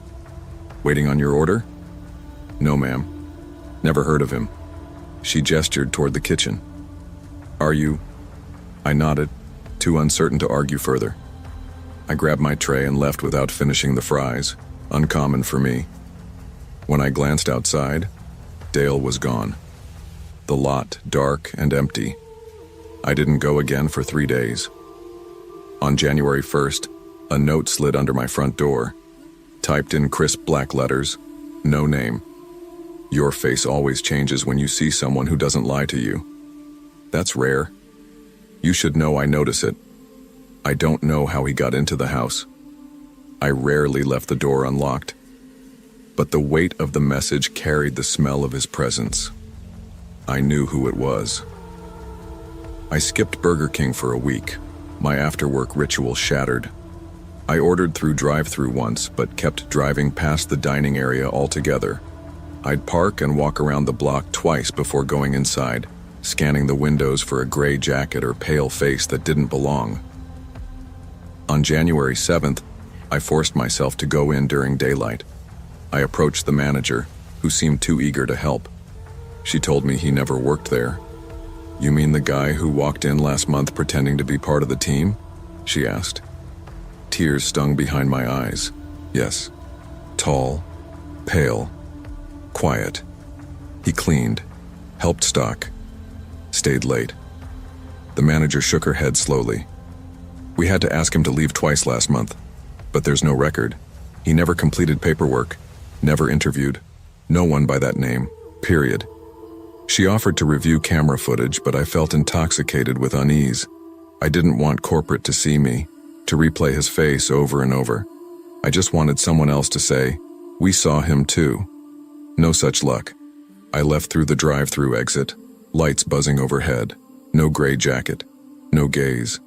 "Waiting on your order?" "No, ma'am. Never heard of him." She gestured toward the kitchen. "Are you?" I nodded, too uncertain to argue further. I grabbed my tray and left without finishing the fries, uncommon for me. When I glanced outside, Dale was gone. The lot dark and empty. I didn't go again for 3 days. On January 1st, a note slid under my front door. Typed in crisp black letters, no name. "Your face always changes when you see someone who doesn't lie to you. That's rare. You should know I notice it. I don't know how he got into the house. I rarely left the door unlocked. But the weight of the message carried the smell of his presence. I knew who it was. I skipped Burger King for a week, my after-work ritual shattered. I ordered through drive-thru once, but kept driving past the dining area altogether. I'd park and walk around the block twice before going inside, scanning the windows for a gray jacket or pale face that didn't belong. On January 7th, I forced myself to go in during daylight. I approached the manager, who seemed too eager to help. She told me he never worked there. "You mean the guy who walked in last month pretending to be part of the team?" she asked. Tears stung behind my eyes. Yes. Tall, pale, quiet. He cleaned, helped stock, stayed late. The manager shook her head slowly. "We had to ask him to leave twice last month, but there's no record. He never completed paperwork, never interviewed. No one by that name, period." She offered to review camera footage, but I felt intoxicated with unease. I didn't want corporate to see me, to replay his face over and over. I just wanted someone else to say, "We saw him too." No such luck. I left through the drive-thru exit, lights buzzing overhead, no gray jacket, no gaze.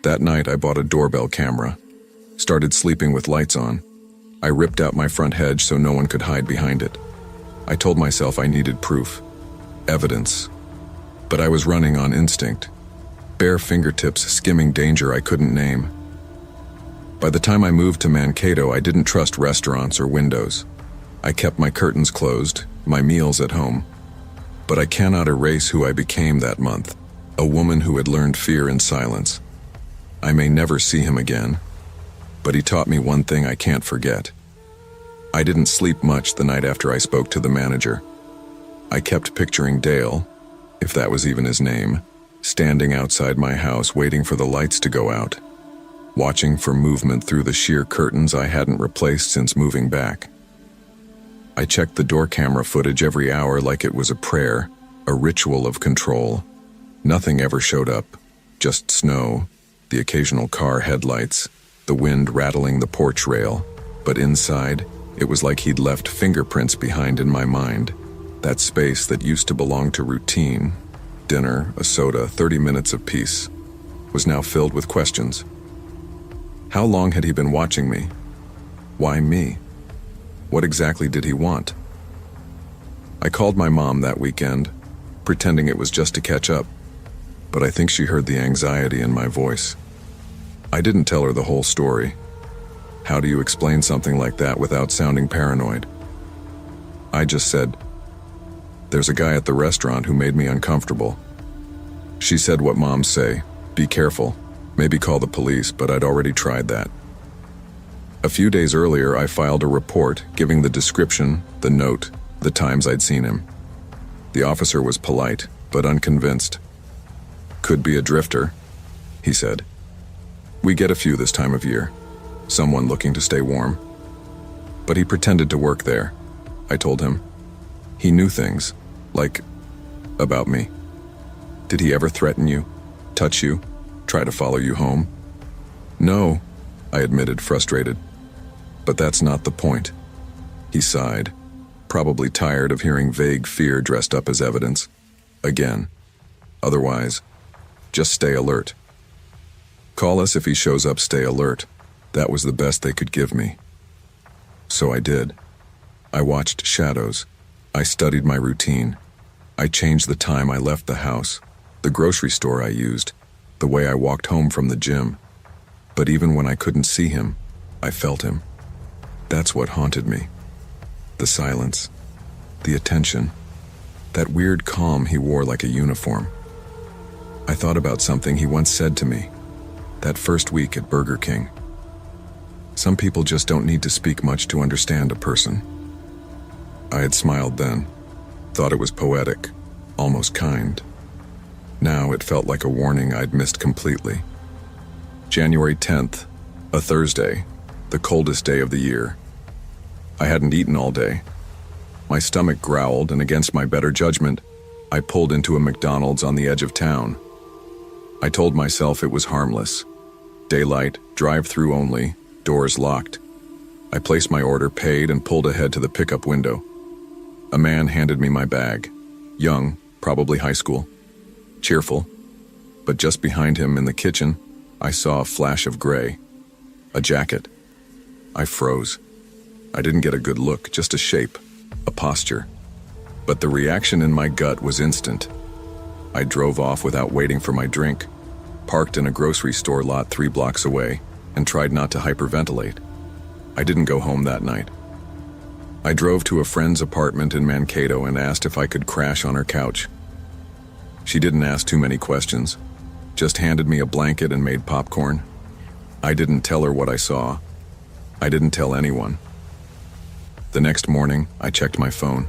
That night I bought a doorbell camera, started sleeping with lights on. I ripped out my front hedge so no one could hide behind it. I told myself I needed proof, evidence. But I was running on instinct, bare fingertips skimming danger I couldn't name. By the time I moved to Mankato, I didn't trust restaurants or windows. I kept my curtains closed, my meals at home. But I cannot erase who I became that month, a woman who had learned fear in silence. I may never see him again, but he taught me one thing I can't forget. I didn't sleep much the night after I spoke to the manager. I kept picturing Dale, if that was even his name, standing outside my house waiting for the lights to go out, watching for movement through the sheer curtains I hadn't replaced since moving back. I checked the door camera footage every hour like it was a prayer, a ritual of control. Nothing ever showed up, just snow, the occasional car headlights, the wind rattling the porch rail, but inside, it was like he'd left fingerprints behind in my mind. That space that used to belong to routine, dinner, a soda, 30 minutes of peace, was now filled with questions. How long had he been watching me? Why me? What exactly did he want? I called my mom that weekend, pretending it was just to catch up, but I think she heard the anxiety in my voice. I didn't tell her the whole story. How do you explain something like that without sounding paranoid? I just said, "There's a guy at the restaurant who made me uncomfortable." She said what moms say, "Be careful, maybe call the police," but I'd already tried that. A few days earlier, I filed a report giving the description, the note, the times I'd seen him. The officer was polite, but unconvinced. "Could be a drifter," he said. "We get a few this time of year. Someone looking to stay warm." But he pretended to work there, I told him. He knew things, like, about me. Did he ever threaten you, touch you, try to follow you home? No, I admitted, frustrated. But that's not the point. He sighed, probably tired of hearing vague fear dressed up as evidence. Again. Otherwise, just stay alert. Call us if he shows up, stay alert. That was the best they could give me. So I did. I watched shadows. I studied my routine. I changed the time I left the house, the grocery store I used, the way I walked home from the gym. But even when I couldn't see him, I felt him. That's what haunted me. The silence, the attention, that weird calm he wore like a uniform. I thought about something he once said to me, that first week at Burger King. Some people just don't need to speak much to understand a person. I had smiled then, thought it was poetic, almost kind. Now it felt like a warning I'd missed completely. January 10th, a Thursday, the coldest day of the year. I hadn't eaten all day. My stomach growled, and against my better judgment, I pulled into a McDonald's on the edge of town. I told myself it was harmless. Daylight, drive-through only, doors locked. I placed my order, paid, and pulled ahead to the pickup window. A man handed me my bag. Young, probably high school. Cheerful. But just behind him in the kitchen, I saw a flash of gray. A jacket. I froze. I didn't get a good look, just a shape, a posture. But the reaction in my gut was instant. I drove off without waiting for my drink, parked in a grocery store lot 3 blocks away, and tried not to hyperventilate. I didn't go home that night. I drove to a friend's apartment in Mankato and asked if I could crash on her couch. She didn't ask too many questions, just handed me a blanket and made popcorn. I didn't tell her what I saw. I didn't tell anyone. The next morning, I checked my phone.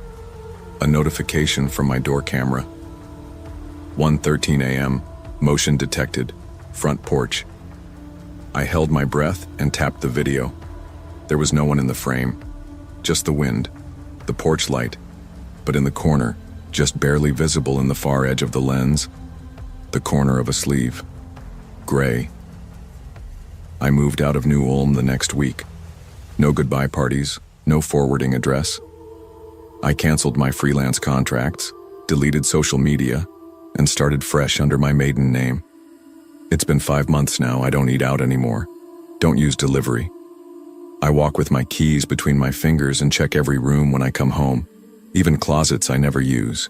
A notification from my door camera. 1:13 a.m., motion detected, front porch. I held my breath and tapped the video. There was no one in the frame, just the wind, the porch light, but in the corner, just barely visible in the far edge of the lens, the corner of a sleeve. Gray. I moved out of New Ulm the next week. No goodbye parties, no forwarding address. I canceled my freelance contracts, deleted social media, and started fresh under my maiden name. It's been 5 months now. I don't eat out anymore. Don't use delivery. I walk with my keys between my fingers and check every room when I come home, even closets I never use.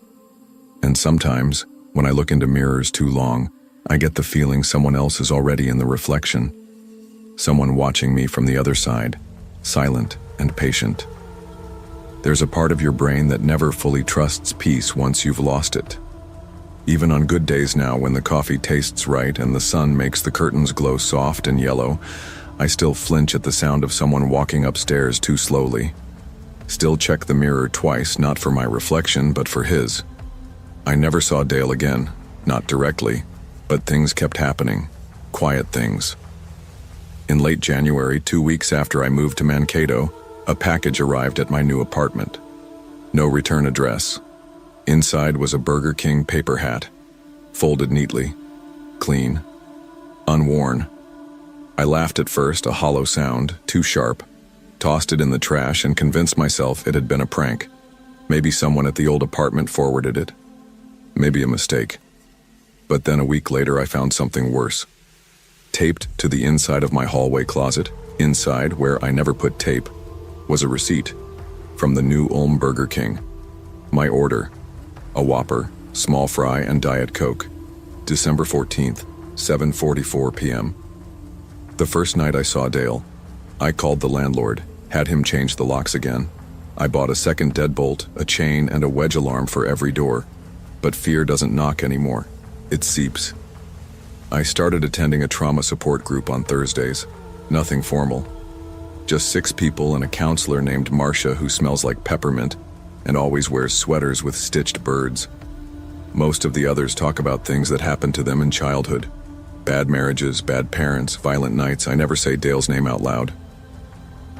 And sometimes, when I look into mirrors too long, I get the feeling someone else is already in the reflection. Someone watching me from the other side, silent and patient. There's a part of your brain that never fully trusts peace once you've lost it. Even on good days now, when the coffee tastes right and the sun makes the curtains glow soft and yellow, I still flinch at the sound of someone walking upstairs too slowly. Still check the mirror twice, not for my reflection, but for his. I never saw Dale again, not directly, but things kept happening. Quiet things. In late January, 2 weeks after I moved to Mankato, a package arrived at my new apartment. No return address. Inside was a Burger King paper hat, folded neatly, clean, unworn. I laughed at first, a hollow sound, too sharp, tossed it in the trash and convinced myself it had been a prank. Maybe someone at the old apartment forwarded it. Maybe a mistake. But then a week later I found something worse. Taped to the inside of my hallway closet, inside, where I never put tape, was a receipt from the new Ulm Burger King. My order: a Whopper, small fry, and Diet Coke. December 14th, 7:44 p.m. The first night I saw Dale, I called the landlord, had him change the locks again. I bought a second deadbolt, a chain, and a wedge alarm for every door. But fear doesn't knock anymore. It seeps. I started attending a trauma support group on Thursdays. Nothing formal. Just 6 people and a counselor named Marcia who smells like peppermint and always wears sweaters with stitched birds. Most of the others talk about things that happened to them in childhood. Bad marriages, bad parents, violent nights. I never say Dale's name out loud.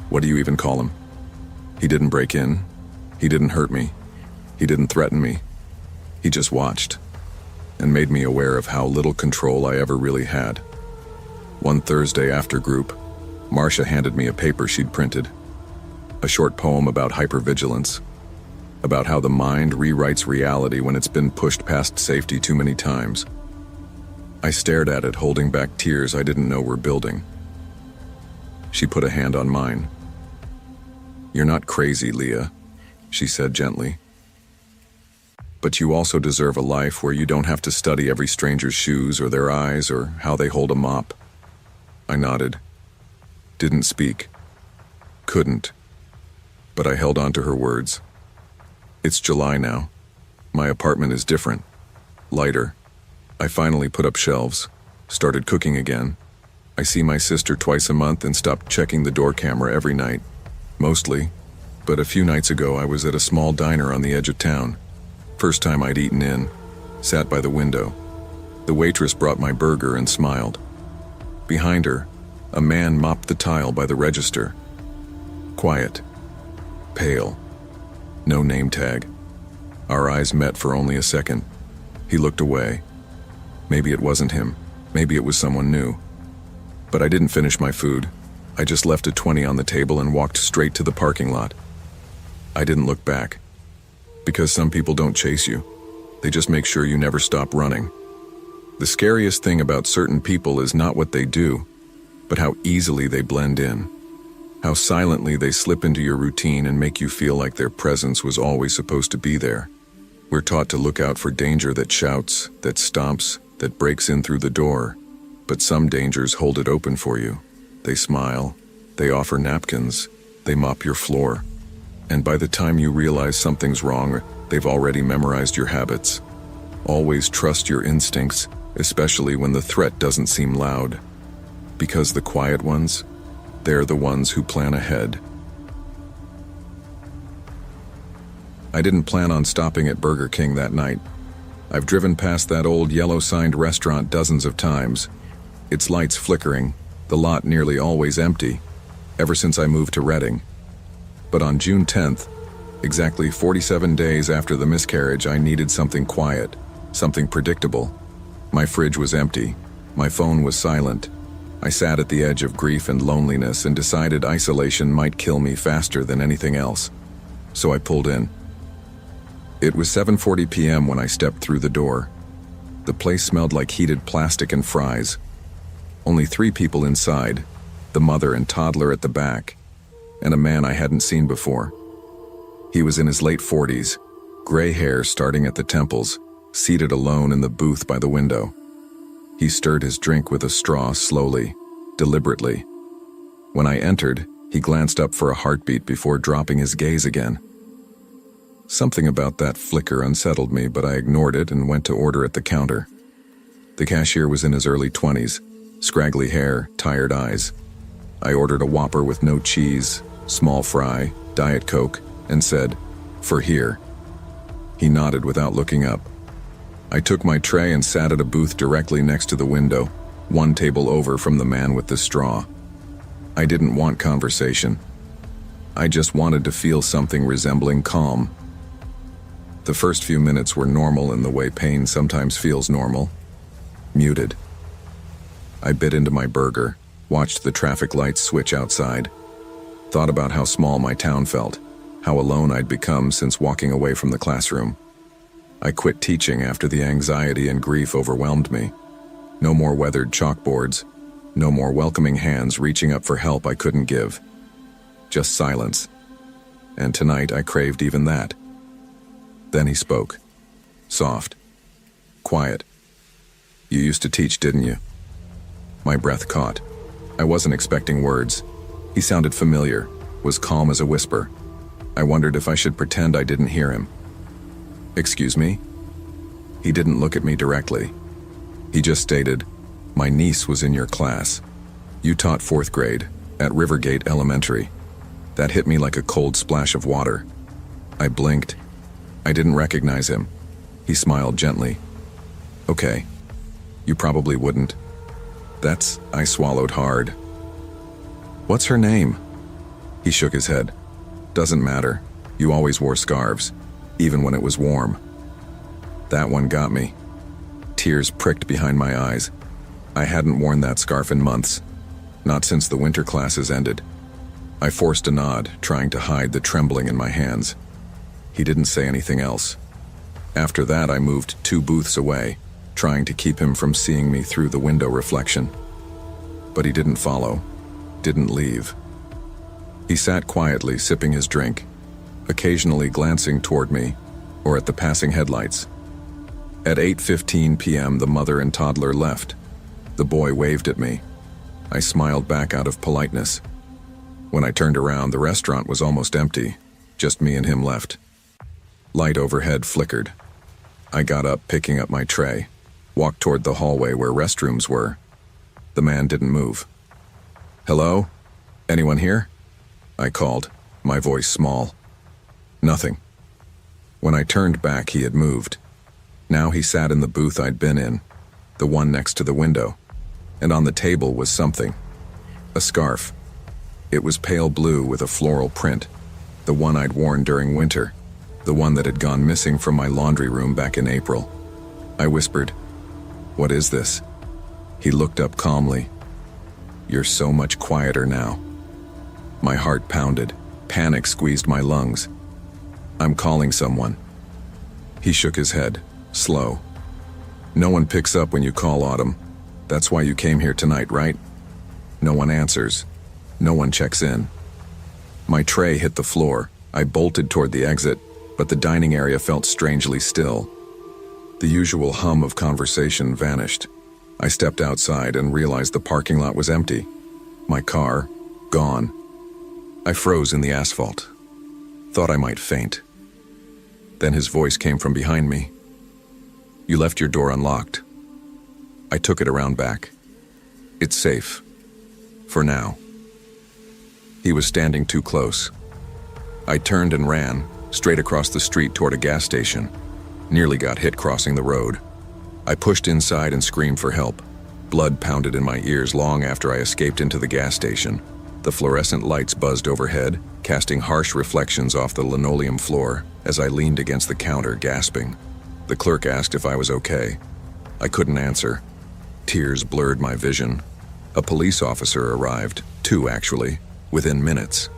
What do you even call him? He didn't break in. He didn't hurt me. He didn't threaten me. He just watched and made me aware of how little control I ever really had. One Thursday after group, Marcia handed me a paper she'd printed. A short poem about hypervigilance. About how the mind rewrites reality when it's been pushed past safety too many times. I stared at it, holding back tears I didn't know were building. She put a hand on mine. "You're not crazy, Leah," she said gently. "But you also deserve a life where you don't have to study every stranger's shoes or their eyes or how they hold a mop." I nodded. Didn't speak. Couldn't. But I held on to her words. It's July now. My apartment is different. Lighter. I finally put up shelves. Started cooking again. I see my sister twice a month and stopped checking the door camera every night. Mostly. But a few nights ago I was at a small diner on the edge of town. First time I'd eaten in. Sat by the window. The waitress brought my burger and smiled. Behind her, a man mopped the tile by the register. Quiet. Pale. No name tag. Our eyes met for only a second. He looked away. Maybe it wasn't him. Maybe it was someone new. But I didn't finish my food. I just left a 20 on the table and walked straight to the parking lot. I didn't look back. Because some people don't chase you. They just make sure you never stop running. The scariest thing about certain people is not what they do, but how easily they blend in. How silently they slip into your routine and make you feel like their presence was always supposed to be there. We're taught to look out for danger that shouts, that stomps, that breaks in through the door. But some dangers hold it open for you. They smile, they offer napkins, they mop your floor. And by the time you realize something's wrong, they've already memorized your habits. Always trust your instincts, especially when the threat doesn't seem loud. Because the quiet ones, they're the ones who plan ahead. I didn't plan on stopping at Burger King that night. I've driven past that old yellow-signed restaurant dozens of times. Its lights flickering, the lot nearly always empty, ever since I moved to Reading. But on June 10th, exactly 47 days after the miscarriage, I needed something quiet, something predictable. My fridge was empty. My phone was silent. I sat at the edge of grief and loneliness and decided isolation might kill me faster than anything else. So I pulled in. It was 7:40 p.m. when I stepped through the door. The place smelled like heated plastic and fries. Only 3 people inside, the mother and toddler at the back, and a man I hadn't seen before. He was in his late 40s, gray hair starting at the temples, seated alone in the booth by the window. He stirred his drink with a straw slowly, deliberately. When I entered, he glanced up for a heartbeat before dropping his gaze again. Something about that flicker unsettled me, but I ignored it and went to order at the counter. The cashier was in his early 20s, scraggly hair, tired eyes. I ordered a Whopper with no cheese, small fry, Diet Coke, and said, "For here." He nodded without looking up. I took my tray and sat at a booth directly next to the window, one table over from the man with the straw. I didn't want conversation. I just wanted to feel something resembling calm. The first few minutes were normal in the way pain sometimes feels normal. Muted. I bit into my burger, watched the traffic lights switch outside, thought about how small my town felt, how alone I'd become since walking away from the classroom. I quit teaching after the anxiety and grief overwhelmed me. No more weathered chalkboards, no more welcoming hands reaching up for help I couldn't give. Just silence. And tonight I craved even that. Then he spoke. Soft. Quiet. "You used to teach, didn't you?" My breath caught. I wasn't expecting words. He sounded familiar, was calm as a whisper. I wondered if I should pretend I didn't hear him. "Excuse me?" He didn't look at me directly. He just stated, "My niece was in your class. You taught 4th grade, at Rivergate Elementary." That hit me like a cold splash of water. I blinked. I didn't recognize him. He smiled gently. "Okay. You probably wouldn't." I swallowed hard. "What's her name?" He shook his head. "Doesn't matter. You always wore scarves, even when it was warm." That one got me. Tears pricked behind my eyes. I hadn't worn that scarf in months, not since the winter classes ended. I forced a nod, trying to hide the trembling in my hands. He didn't say anything else. After that, I moved 2 booths away, trying to keep him from seeing me through the window reflection. But he didn't follow, didn't leave. He sat quietly, sipping his drink, occasionally glancing toward me or at the passing headlights. At 8:15 p.m., the mother and toddler left. The boy waved at me. I smiled back out of politeness. When I turned around, the restaurant was almost empty, just me and him left. Light overhead flickered. I got up, picking up my tray, walked toward the hallway where restrooms were. The man didn't move. "Hello? Anyone here?" I called, my voice small. Nothing. When I turned back, he had moved. Now he sat in the booth I'd been in, the one next to the window, and on the table was something. A scarf. It was pale blue with a floral print, the one I'd worn during winter, the one that had gone missing from my laundry room back in April. I whispered, "What is this?" He looked up calmly. "You're so much quieter now." My heart pounded. Panic squeezed my lungs. "I'm calling someone." He shook his head, slow. "No one picks up when you call, Autumn. That's why you came here tonight, right? No one answers. No one checks in." My tray hit the floor. I bolted toward the exit, but the dining area felt strangely still. The usual hum of conversation vanished. I stepped outside and realized the parking lot was empty. My car, gone. I froze in the asphalt. Thought I might faint. Then his voice came from behind me. "You left your door unlocked." I took it around back. "It's safe. For now." He was standing too close. I turned and ran, straight across the street toward a gas station. Nearly got hit crossing the road. I pushed inside and screamed for help. Blood pounded in my ears long after I escaped into the gas station. The fluorescent lights buzzed overhead, casting harsh reflections off the linoleum floor as I leaned against the counter, gasping. The clerk asked if I was okay. I couldn't answer. Tears blurred my vision. A police officer arrived, 2 actually, within minutes.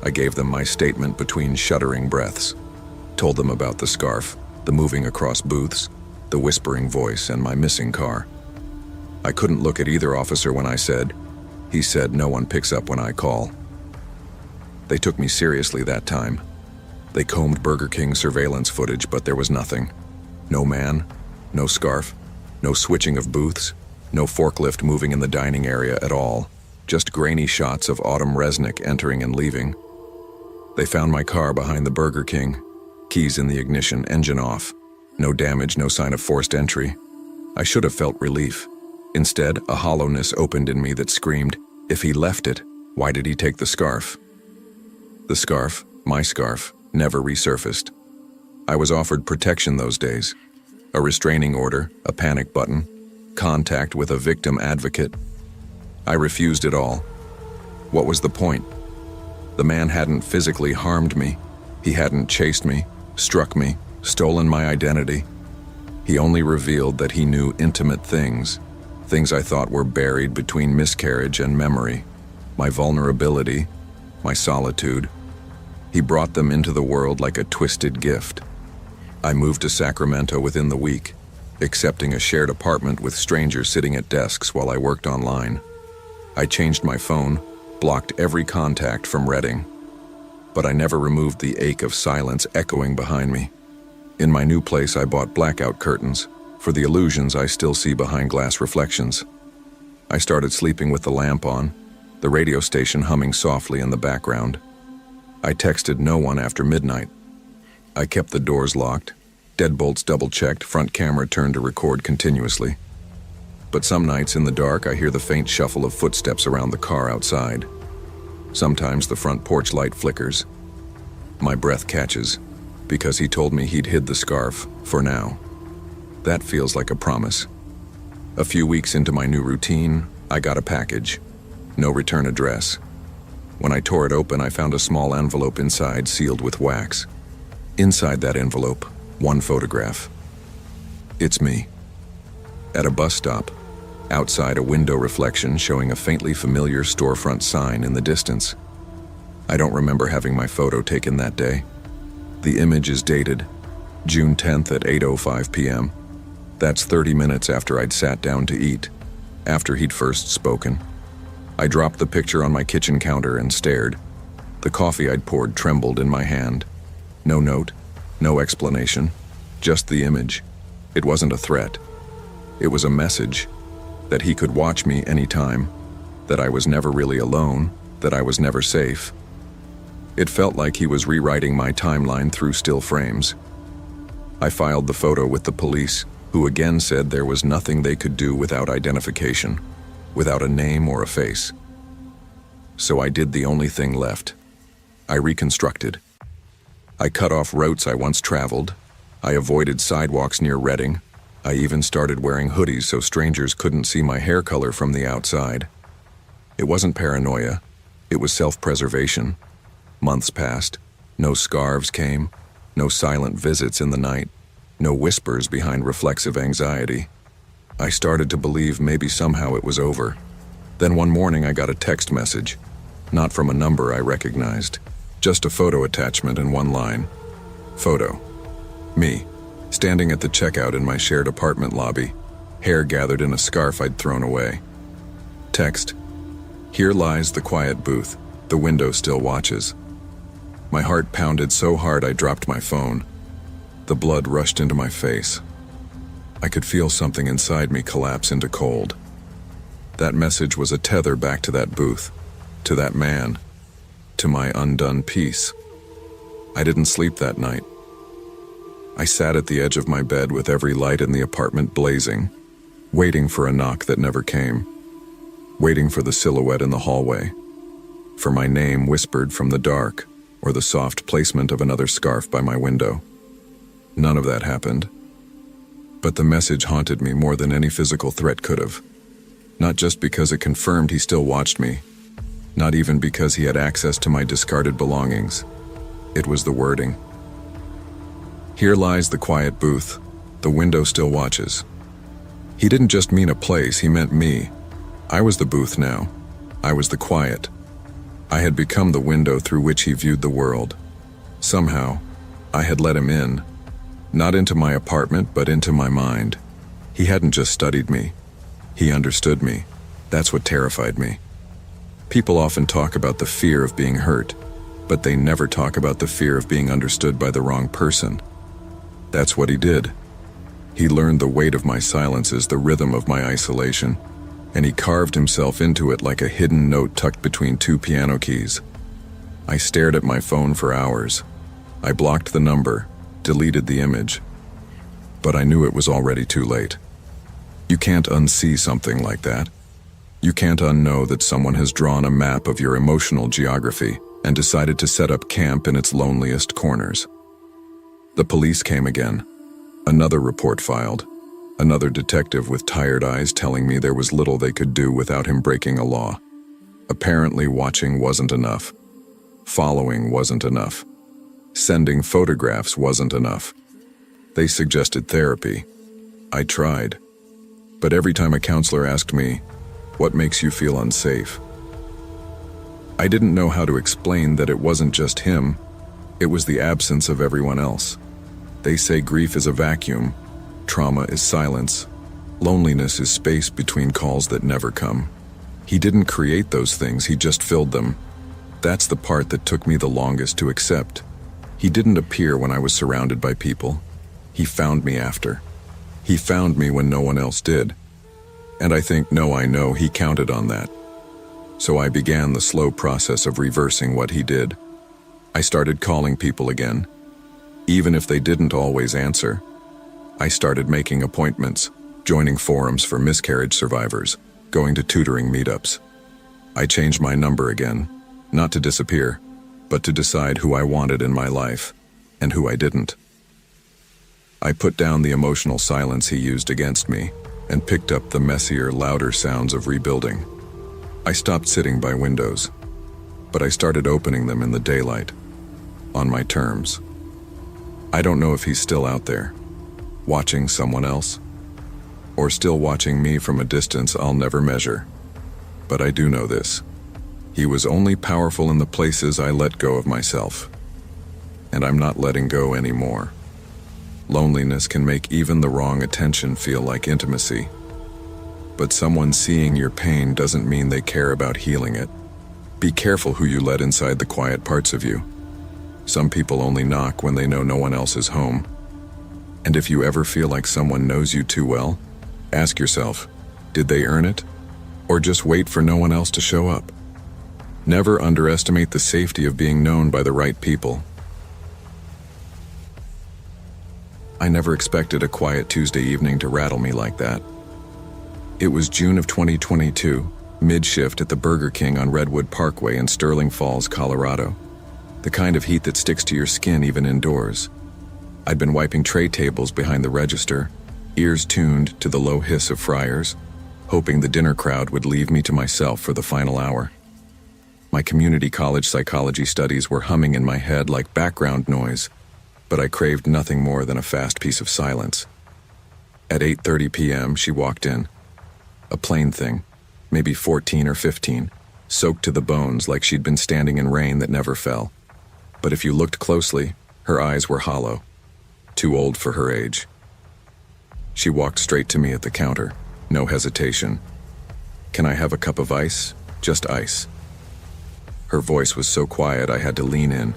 I gave them my statement between shuddering breaths. Told them about the scarf, the moving across booths, the whispering voice, and my missing car. I couldn't look at either officer when I said, "He said no one picks up when I call." They took me seriously that time. They combed Burger King surveillance footage, but there was nothing. No man, no scarf, no switching of booths, no forklift moving in the dining area at all. Just grainy shots of Autumn Resnick entering and leaving. They found my car behind the Burger King, Keys in the ignition, engine off. No damage, no sign of forced entry. I should have felt relief. Instead, a hollowness opened in me that screamed, if he left it, why did he take the scarf? The scarf, my scarf, never resurfaced. I was offered protection those days. A restraining order, a panic button, contact with a victim advocate. I refused it all. What was the point? The man hadn't physically harmed me. He hadn't chased me, struck me, stolen my identity. He only revealed that he knew intimate things I thought were buried between miscarriage and memory, my vulnerability, my solitude. He brought them into the world like a twisted gift. I moved to Sacramento within the week, accepting a shared apartment with strangers sitting at desks while I worked online. I changed my phone, blocked every contact from Redding. But I never removed the ache of silence echoing behind me. In my new place, I bought blackout curtains for the illusions I still see behind glass reflections. I started sleeping with the lamp on, the radio station humming softly in the background. I texted no one after midnight. I kept the doors locked, deadbolts double-checked, front camera turned to record continuously. But some nights in the dark, I hear the faint shuffle of footsteps around the car outside. Sometimes the front porch light flickers. My breath catches, because he told me he'd hid the scarf, for now. That feels like a promise. A few weeks into my new routine, I got a package. No return address. When I tore it open, I found a small envelope inside, sealed with wax. Inside that envelope, one photograph. It's me. At a bus stop, outside a window reflection showing a faintly familiar storefront sign in the distance. I don't remember having my photo taken that day. The image is dated June 10th at 8:05 p.m. That's 30 minutes after I'd sat down to eat, after he'd first spoken. I dropped the picture on my kitchen counter and stared. The coffee I'd poured trembled in my hand. No note, no explanation, just the image. It wasn't a threat. It was a message that he could watch me anytime, that I was never really alone, that I was never safe. It felt like he was rewriting my timeline through still frames. I filed the photo with the police, who again said there was nothing they could do without identification, without a name or a face. So I did the only thing left. I reconstructed. I cut off routes I once traveled. I avoided sidewalks near Redding. I even started wearing hoodies so strangers couldn't see my hair color from the outside. It wasn't paranoia. It was self-preservation. Months passed. No scarves came. No silent visits in the night. No whispers behind reflexive anxiety. I started to believe maybe somehow it was over. Then one morning I got a text message. Not from a number I recognized. Just a photo attachment and one line. Photo. Me. Standing at the checkout in my shared apartment lobby, hair gathered in a scarf I'd thrown away. Text. Here lies the quiet booth. The window still watches. My heart pounded so hard I dropped my phone. The blood rushed into my face. I could feel something inside me collapse into cold. That message was a tether back to that booth, to that man, to my undone peace. I didn't sleep that night. I sat at the edge of my bed with every light in the apartment blazing, waiting for a knock that never came, waiting for the silhouette in the hallway, for my name whispered from the dark, or the soft placement of another scarf by my window. None of that happened. But the message haunted me more than any physical threat could have. Not just because it confirmed he still watched me, not even because he had access to my discarded belongings. It was the wording. Here lies the quiet booth. The window still watches. He didn't just mean a place, he meant me. I was the booth now. I was the quiet. I had become the window through which he viewed the world. Somehow, I had let him in. Not into my apartment, but into my mind. He hadn't just studied me. He understood me. That's what terrified me. People often talk about the fear of being hurt, but they never talk about the fear of being understood by the wrong person. That's what he did. He learned the weight of my silences, the rhythm of my isolation, and he carved himself into it like a hidden note tucked between two piano keys. I stared at my phone for hours. I blocked the number, deleted the image. But I knew it was already too late. You can't unsee something like that. You can't unknow that someone has drawn a map of your emotional geography and decided to set up camp in its loneliest corners. The police came again. Another report filed. Another detective with tired eyes telling me there was little they could do without him breaking a law. Apparently watching wasn't enough. Following wasn't enough. Sending photographs wasn't enough. They suggested therapy. I tried. But every time a counselor asked me, "What makes you feel unsafe?" I didn't know how to explain that it wasn't just him, it was the absence of everyone else. They say grief is a vacuum, trauma is silence, loneliness is space between calls that never come. He didn't create those things, he just filled them. That's the part that took me the longest to accept. He didn't appear when I was surrounded by people. He found me after. He found me when no one else did. And I know he counted on that. So I began the slow process of reversing what he did. I started calling people again. Even if they didn't always answer. I started making appointments, joining forums for miscarriage survivors, going to tutoring meetups. I changed my number again, not to disappear, but to decide who I wanted in my life, and who I didn't. I put down the emotional silence he used against me, and picked up the messier, louder sounds of rebuilding. I stopped sitting by windows, but I started opening them in the daylight, on my terms. I don't know if he's still out there, watching someone else, or still watching me from a distance I'll never measure. But I do know this. He was only powerful in the places I let go of myself. And I'm not letting go anymore. Loneliness can make even the wrong attention feel like intimacy. But someone seeing your pain doesn't mean they care about healing it. Be careful who you let inside the quiet parts of you. Some people only knock when they know no one else is home. And if you ever feel like someone knows you too well, ask yourself, did they earn it? Or just wait for no one else to show up? Never underestimate the safety of being known by the right people. I never expected a quiet Tuesday evening to rattle me like that. It was June of 2022, mid-shift at the Burger King on Redwood Parkway in Sterling Falls, Colorado. The kind of heat that sticks to your skin even indoors. I'd been wiping tray tables behind the register, ears tuned to the low hiss of fryers, hoping the dinner crowd would leave me to myself for the final hour. My community college psychology studies were humming in my head like background noise, but I craved nothing more than a fast piece of silence. At 8:30 p.m., she walked in. A plain thing, maybe 14 or 15, soaked to the bones like she'd been standing in rain that never fell. But if you looked closely, her eyes were hollow, too old for her age. She walked straight to me at the counter, no hesitation. "Can I have a cup of ice? Just ice." Her voice was so quiet I had to lean in,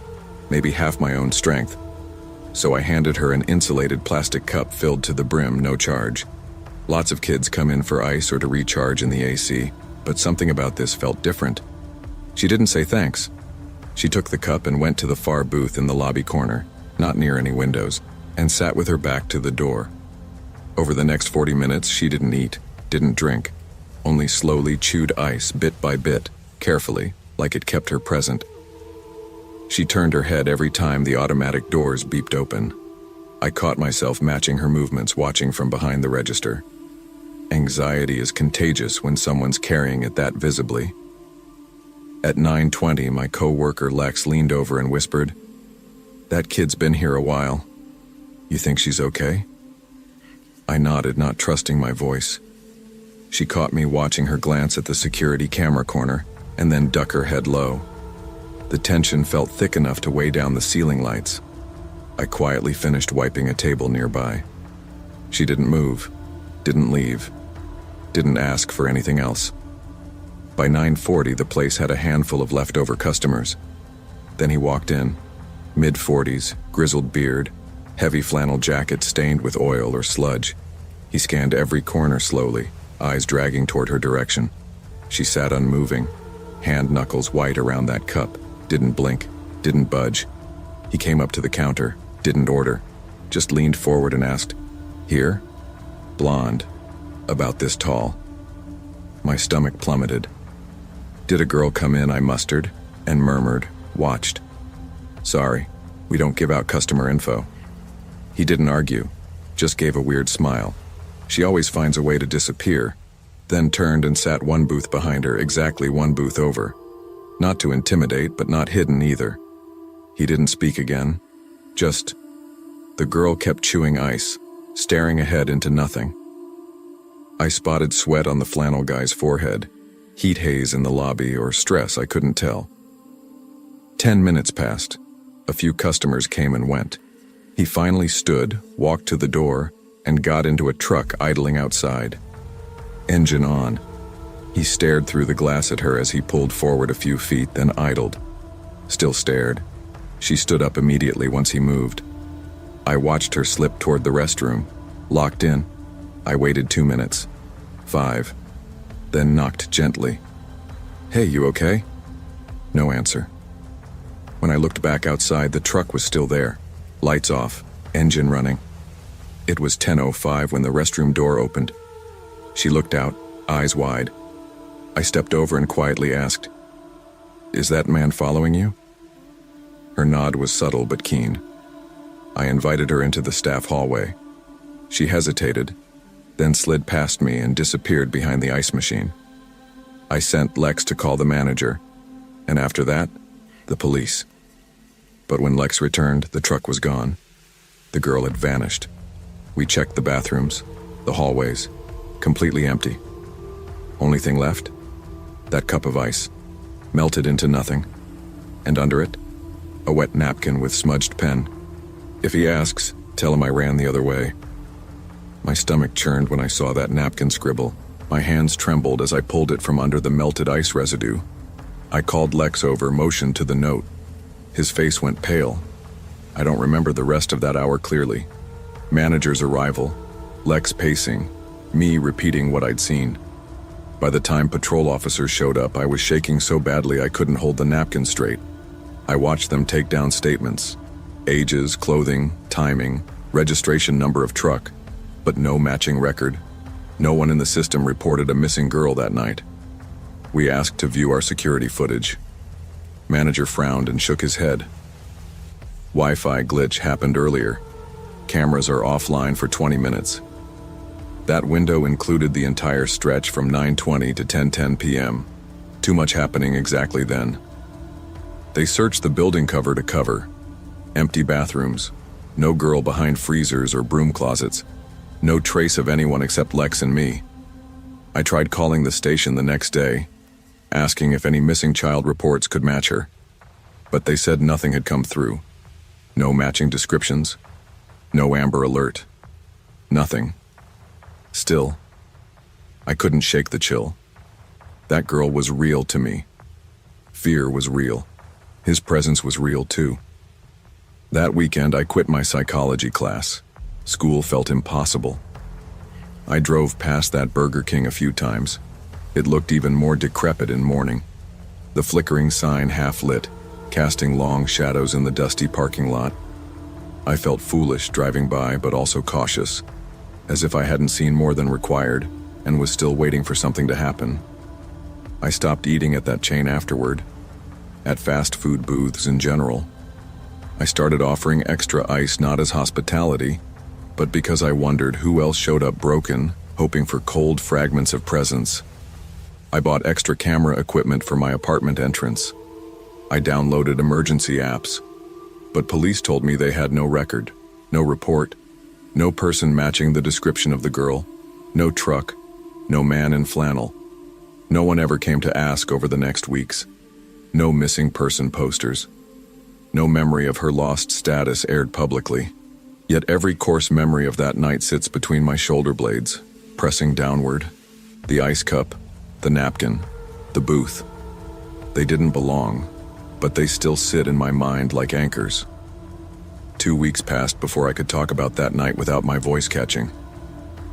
maybe half my own strength. So I handed her an insulated plastic cup filled to the brim, no charge. Lots of kids come in for ice or to recharge in the AC, but something about this felt different. She didn't say thanks. She took the cup and went to the far booth in the lobby corner, not near any windows, and sat with her back to the door. Over the next 40 minutes, she didn't eat, didn't drink, only slowly chewed ice bit by bit, carefully, like it kept her present. She turned her head every time the automatic doors beeped open. I caught myself matching her movements, watching from behind the register. Anxiety is contagious when someone's carrying it that visibly. At 9:20, my co-worker Lex leaned over and whispered, "That kid's been here a while. You think she's okay?" I nodded, not trusting my voice. She caught me watching her glance at the security camera corner and then duck her head low. The tension felt thick enough to weigh down the ceiling lights. I quietly finished wiping a table nearby. She didn't move, didn't leave, didn't ask for anything else. By 9:40, the place had a handful of leftover customers. Then he walked in, mid-40s, grizzled beard, heavy flannel jacket stained with oil or sludge. He scanned every corner slowly, eyes dragging toward her direction. She sat unmoving, hand knuckles white around that cup, didn't blink, didn't budge. He came up to the counter, didn't order, just leaned forward and asked, "Here?" Blonde, about this tall. My stomach plummeted. "Did a girl come in?" I mustered, and murmured, "Watched." "Sorry, we don't give out customer info." He didn't argue, just gave a weird smile. She always finds a way to disappear, then turned and sat one booth behind her, exactly one booth over. Not to intimidate, but not hidden either. He didn't speak again, just... The girl kept chewing ice, staring ahead into nothing. I spotted sweat on the flannel guy's forehead, heat haze in the lobby, or stress, I couldn't tell. 10 minutes passed. A few customers came and went. He finally stood, walked to the door, and got into a truck idling outside. Engine on. He stared through the glass at her as he pulled forward a few feet, then idled. Still stared. She stood up immediately once he moved. I watched her slip toward the restroom, locked in. I waited 2 minutes. 5. Then knocked gently. "Hey, you okay?" No answer. When I looked back outside, the truck was still there. Lights off, engine running. It was 10:05 when the restroom door opened. She looked out, eyes wide. I stepped over and quietly asked, "Is that man following you?" Her nod was subtle but keen. I invited her into the staff hallway. She hesitated, then slid past me and disappeared behind the ice machine. I sent Lex to call the manager, and after that, the police. But when Lex returned, the truck was gone. The girl had vanished. We checked the bathrooms, the hallways, completely empty. Only thing left? That cup of ice, melted into nothing. And under it, a wet napkin with smudged pen. If he asks, tell him I ran the other way. My stomach churned when I saw that napkin scribble. My hands trembled as I pulled it from under the melted ice residue. I called Lex over, motioned to the note. His face went pale. I don't remember the rest of that hour clearly. Manager's arrival, Lex pacing, me repeating what I'd seen. By the time patrol officers showed up, I was shaking so badly I couldn't hold the napkin straight. I watched them take down statements. Ages, clothing, timing, registration number of truck, but no matching record. No one in the system reported a missing girl that night. We asked to view our security footage. Manager frowned and shook his head. Wi-Fi glitch happened earlier. Cameras are offline for 20 minutes. That window included the entire stretch from 9:20 to 10:10 p.m. Too much happening exactly then. They searched the building cover to cover. Empty bathrooms. No girl behind freezers or broom closets. No trace of anyone except Lex and me. I tried calling the station the next day, asking if any missing child reports could match her. But they said nothing had come through. No matching descriptions. No Amber Alert. Nothing. Still, I couldn't shake the chill. That girl was real to me. Fear was real. His presence was real too. That weekend, I quit my psychology class. School felt impossible. I drove past that Burger King a few times. It looked even more decrepit in morning. The flickering sign half lit, casting long shadows in the dusty parking lot. I felt foolish driving by, but also cautious, as if I hadn't seen more than required and was still waiting for something to happen. I stopped eating at that chain afterward, at fast food booths in general. I started offering extra ice not as hospitality, but because I wondered who else showed up broken, hoping for cold fragments of presence. I bought extra camera equipment for my apartment entrance. I downloaded emergency apps, but police told me they had no record, no report, no person matching the description of the girl, no truck, no man in flannel. No one ever came to ask over the next weeks. No missing person posters. No memory of her lost status aired publicly. Yet every coarse memory of that night sits between my shoulder blades, pressing downward. The ice cup, the napkin, the booth. They didn't belong, but they still sit in my mind like anchors. 2 weeks passed before I could talk about that night without my voice catching.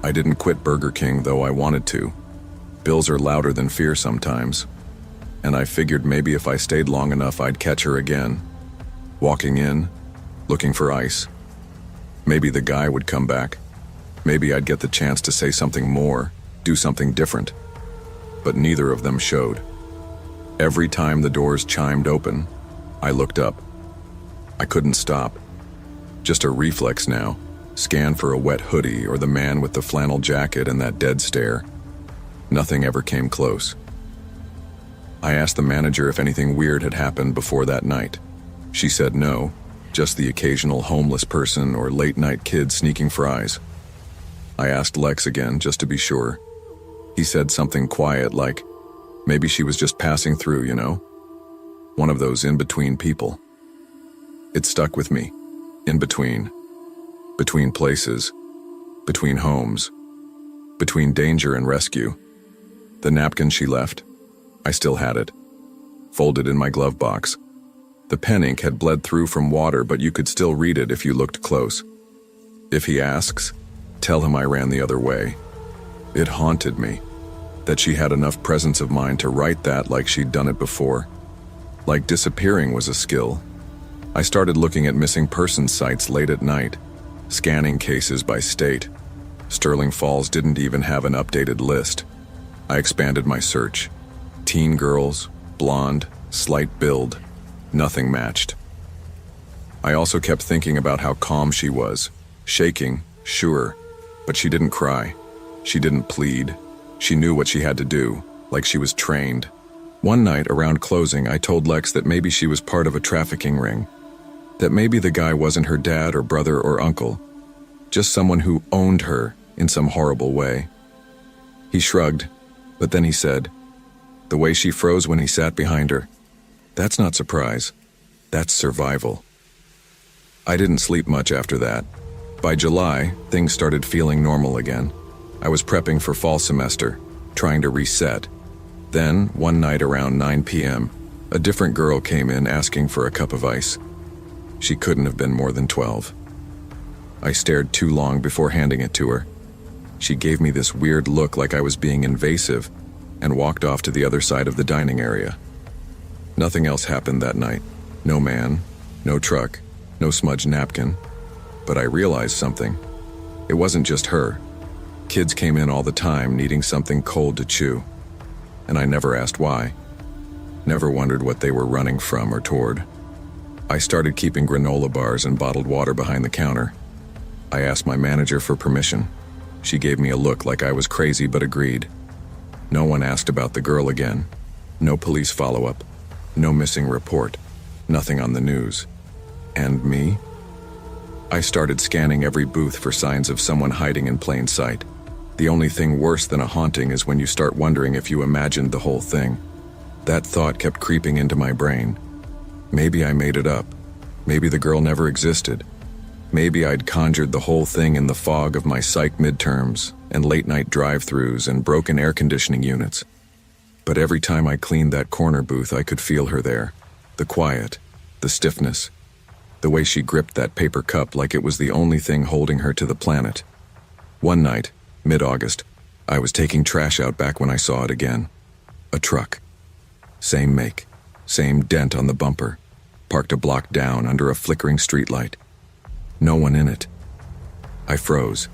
I didn't quit Burger King, though I wanted to. Bills are louder than fear sometimes, and I figured maybe if I stayed long enough I'd catch her again. Walking in, looking for ice. Maybe the guy would come back. Maybe I'd get the chance to say something more, do something different. But neither of them showed. Every time the doors chimed open, I looked up. I couldn't stop. Just a reflex now. Scan for a wet hoodie or the man with the flannel jacket and that dead stare. Nothing ever came close. I asked the manager if anything weird had happened before that night. She said no, just the occasional homeless person or late-night kid sneaking fries. I asked Lex again just to be sure. He said something quiet like, maybe she was just passing through, you know? One of those in-between people. It stuck with me. In between. Between places. Between homes. Between danger and rescue. The napkin she left, I still had it. Folded in my glove box. The pen ink had bled through from water, but you could still read it if you looked close. If he asks, tell him I ran the other way. It haunted me. That she had enough presence of mind to write that like she'd done it before. Like disappearing was a skill. I started looking at missing persons sites late at night, scanning cases by state. Sterling Falls didn't even have an updated list. I expanded my search. Teen girls, blonde, slight build, nothing matched. I also kept thinking about how calm she was. Shaking, sure, but she didn't cry. She didn't plead. She knew what she had to do, like she was trained. One night around closing, I told Lex that maybe she was part of a trafficking ring. That maybe the guy wasn't her dad or brother or uncle. Just someone who owned her in some horrible way. He shrugged, but then he said, the way she froze when he sat behind her, that's not surprise. That's survival. I didn't sleep much after that. By July, things started feeling normal again. I was prepping for fall semester, trying to reset. Then, one night around 9 p.m., a different girl came in asking for a cup of ice. She couldn't have been more than 12. I stared too long before handing it to her. She gave me this weird look like I was being invasive and walked off to the other side of the dining area. Nothing else happened that night. No man, no truck, no smudged napkin. But I realized something. It wasn't just her. Kids came in all the time needing something cold to chew. And I never asked why. Never wondered what they were running from or toward. I started keeping granola bars and bottled water behind the counter. I asked my manager for permission. She gave me a look like I was crazy but agreed. No one asked about the girl again. No police follow-up. No missing report. Nothing on the news. And me? I started scanning every booth for signs of someone hiding in plain sight. The only thing worse than a haunting is when you start wondering if you imagined the whole thing. That thought kept creeping into my brain. Maybe I made it up. Maybe the girl never existed. Maybe I'd conjured the whole thing in the fog of my psych midterms and late-night drive-thrus and broken air conditioning units. But every time I cleaned that corner booth, I could feel her there. The quiet, the stiffness, the way she gripped that paper cup like it was the only thing holding her to the planet. One night, mid-August, I was taking trash out back when I saw it again. A truck. Same make, same dent on the bumper, parked a block down under a flickering streetlight. No one in it. I froze.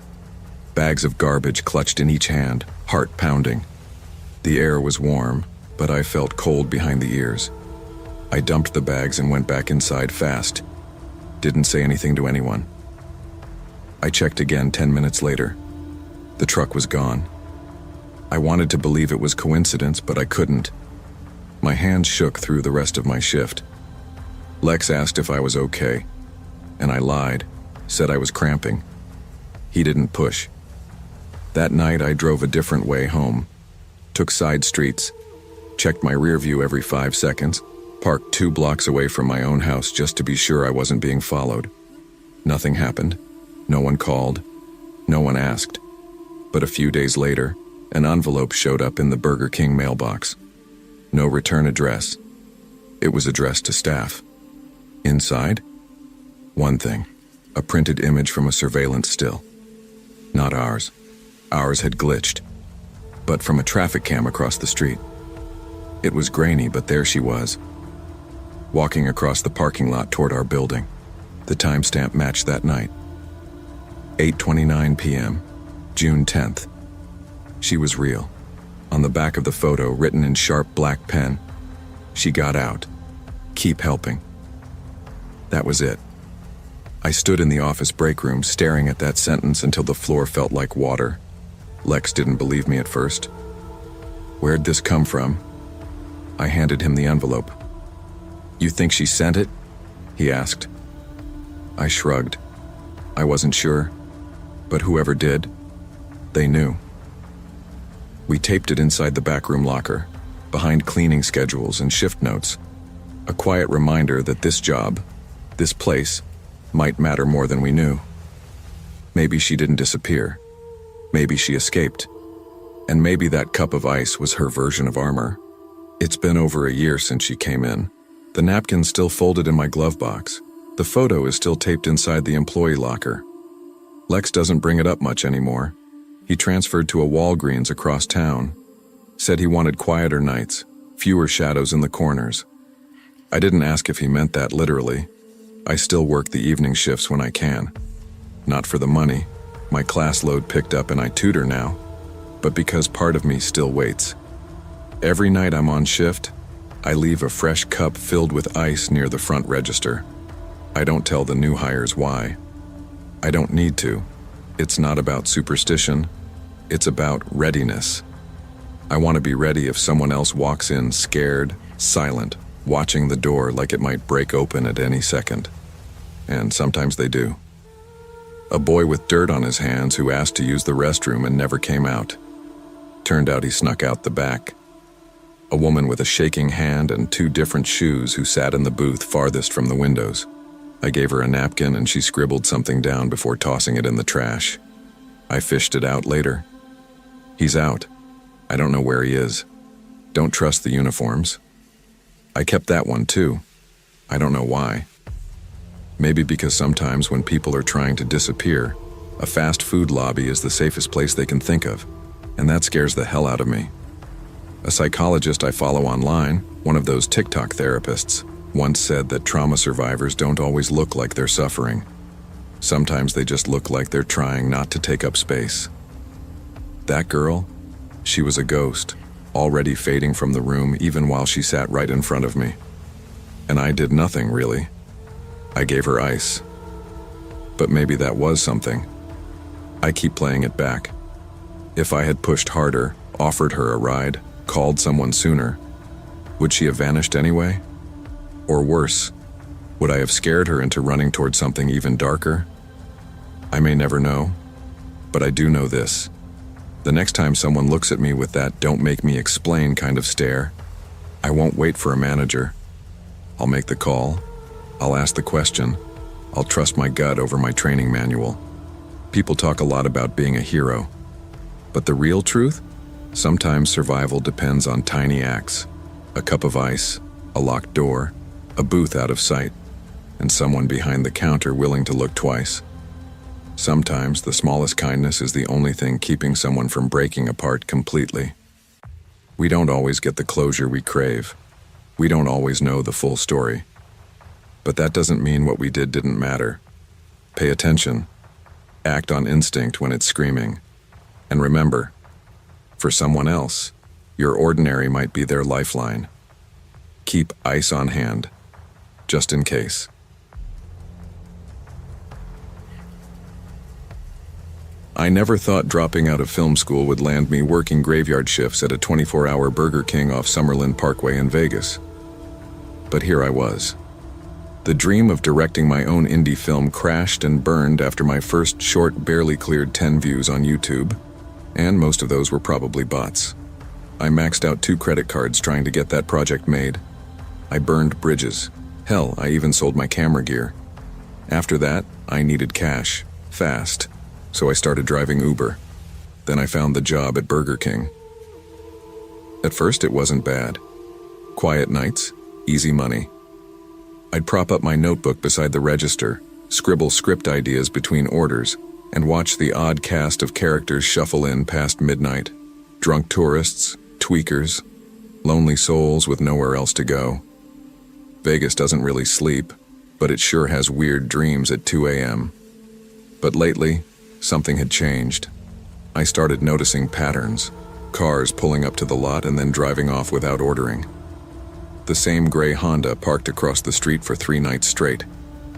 Bags of garbage clutched in each hand, heart pounding. The air was warm, but I felt cold behind the ears. I dumped the bags and went back inside fast. Didn't say anything to anyone. I checked again 10 minutes later. The truck was gone. I wanted to believe it was coincidence, but I couldn't. My hands shook through the rest of my shift. Lex asked if I was okay, and I lied, said I was cramping. He didn't push. That night I drove a different way home. Took side streets, checked my rear view every 5 seconds, parked 2 blocks away from my own house just to be sure I wasn't being followed. Nothing happened. No one called. No one asked. But a few days later, an envelope showed up in the Burger King mailbox. No return address. It was addressed to staff. Inside? One thing. A printed image from a surveillance still. Not ours. Ours had glitched. But from a traffic cam across the street. It was grainy, but there she was. Walking across the parking lot toward our building. The timestamp matched that night. 8:29 p.m., June 10th. She was real. On the back of the photo, written in sharp black pen, she got out. Keep helping. That was it. I stood in the office break room staring at that sentence until the floor felt like water. Lex didn't believe me at first. Where'd this come from? I handed him the envelope. You think she sent it? He asked. I shrugged. I wasn't sure, but whoever did, they knew. We taped it inside the backroom locker, behind cleaning schedules and shift notes. A quiet reminder that this job, this place, might matter more than we knew. Maybe she didn't disappear. Maybe she escaped. And maybe that cup of ice was her version of armor. It's been over a year since she came in. The napkin's still folded in my glove box. The photo is still taped inside the employee locker. Lex doesn't bring it up much anymore. He transferred to a Walgreens across town. Said he wanted quieter nights, fewer shadows in the corners. I didn't ask if he meant that literally. I still work the evening shifts when I can. Not for the money. My class load picked up and I tutor now. But because part of me still waits. Every night I'm on shift, I leave a fresh cup filled with ice near the front register. I don't tell the new hires why. I don't need to. It's not about superstition. It's about readiness. I want to be ready if someone else walks in scared, silent, watching the door like it might break open at any second. And sometimes they do. A boy with dirt on his hands who asked to use the restroom and never came out. Turned out he snuck out the back. A woman with a shaking hand and 2 different shoes who sat in the booth farthest from the windows. I gave her a napkin and she scribbled something down before tossing it in the trash. I fished it out later. He's out. I don't know where he is. Don't trust the uniforms. I kept that one too. I don't know why. Maybe because sometimes when people are trying to disappear, a fast food lobby is the safest place they can think of, and that scares the hell out of me. A psychologist I follow online, one of those TikTok therapists, once said that trauma survivors don't always look like they're suffering. Sometimes they just look like they're trying not to take up space. That girl, she was a ghost, already fading from the room even while she sat right in front of me. And I did nothing, really. I gave her ice. But maybe that was something. I keep playing it back. If I had pushed harder, offered her a ride, called someone sooner, would she have vanished anyway? Or worse, would I have scared her into running toward something even darker? I may never know, but I do know this. The next time someone looks at me with that "don't make me explain" kind of stare, I won't wait for a manager. I'll make the call. I'll ask the question. I'll trust my gut over my training manual. People talk a lot about being a hero. But the real truth? Sometimes survival depends on tiny acts. A cup of ice, a locked door, a booth out of sight, and someone behind the counter willing to look twice. Sometimes the smallest kindness is the only thing keeping someone from breaking apart completely. We don't always get the closure we crave. We don't always know the full story. But that doesn't mean what we did didn't matter. Pay attention. Act on instinct when it's screaming. And remember, for someone else, your ordinary might be their lifeline. Keep ice on hand, just in case. I never thought dropping out of film school would land me working graveyard shifts at a 24-hour Burger King off Summerlin Parkway in Vegas. But here I was. The dream of directing my own indie film crashed and burned after my first short barely cleared 10 views on YouTube, and most of those were probably bots. I maxed out 2 credit cards trying to get that project made. I burned bridges. Hell, I even sold my camera gear. After that, I needed cash, fast. So I started driving Uber. Then I found the job at Burger King. At first it wasn't bad. Quiet nights, easy money. I'd prop up my notebook beside the register, scribble script ideas between orders, and watch the odd cast of characters shuffle in past midnight. Drunk tourists, tweakers, lonely souls with nowhere else to go. Vegas doesn't really sleep, but it sure has weird dreams at 2 a.m. But lately, Something had changed. I started noticing patterns. Cars pulling up to the lot and then driving off without ordering. The same gray Honda parked across the street for 3 nights straight.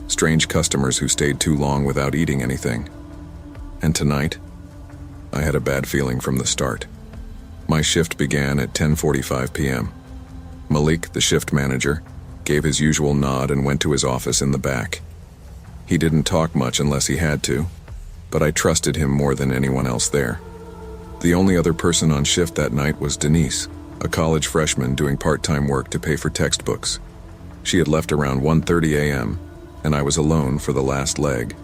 Strange customers who stayed too long without eating anything. And tonight, I had a bad feeling from the start. My shift began at 10:45 p.m. Malik, the shift manager, gave his usual nod and went to his office in the back. He didn't talk much unless he had to, but I trusted him more than anyone else there. The only other person on shift that night was Denise, a college freshman doing part-time work to pay for textbooks. She had left around 1:30 a.m., and I was alone for the last leg.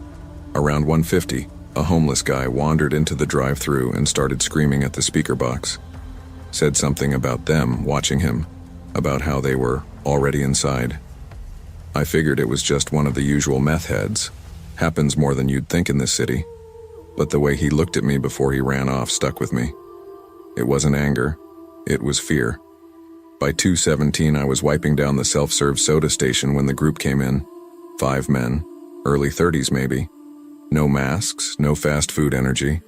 Around 1:50, a homeless guy wandered into the drive-thru and started screaming at the speaker box. Said something about them watching him, about how they were already inside. I figured it was just one of the usual meth heads. Happens more than you'd think in this city. But the way he looked at me before he ran off stuck with me. It wasn't anger, it was fear. By 2:17, I was wiping down the self-serve soda station when the group came in. 5 men, early 30s maybe. No masks, no fast food energy.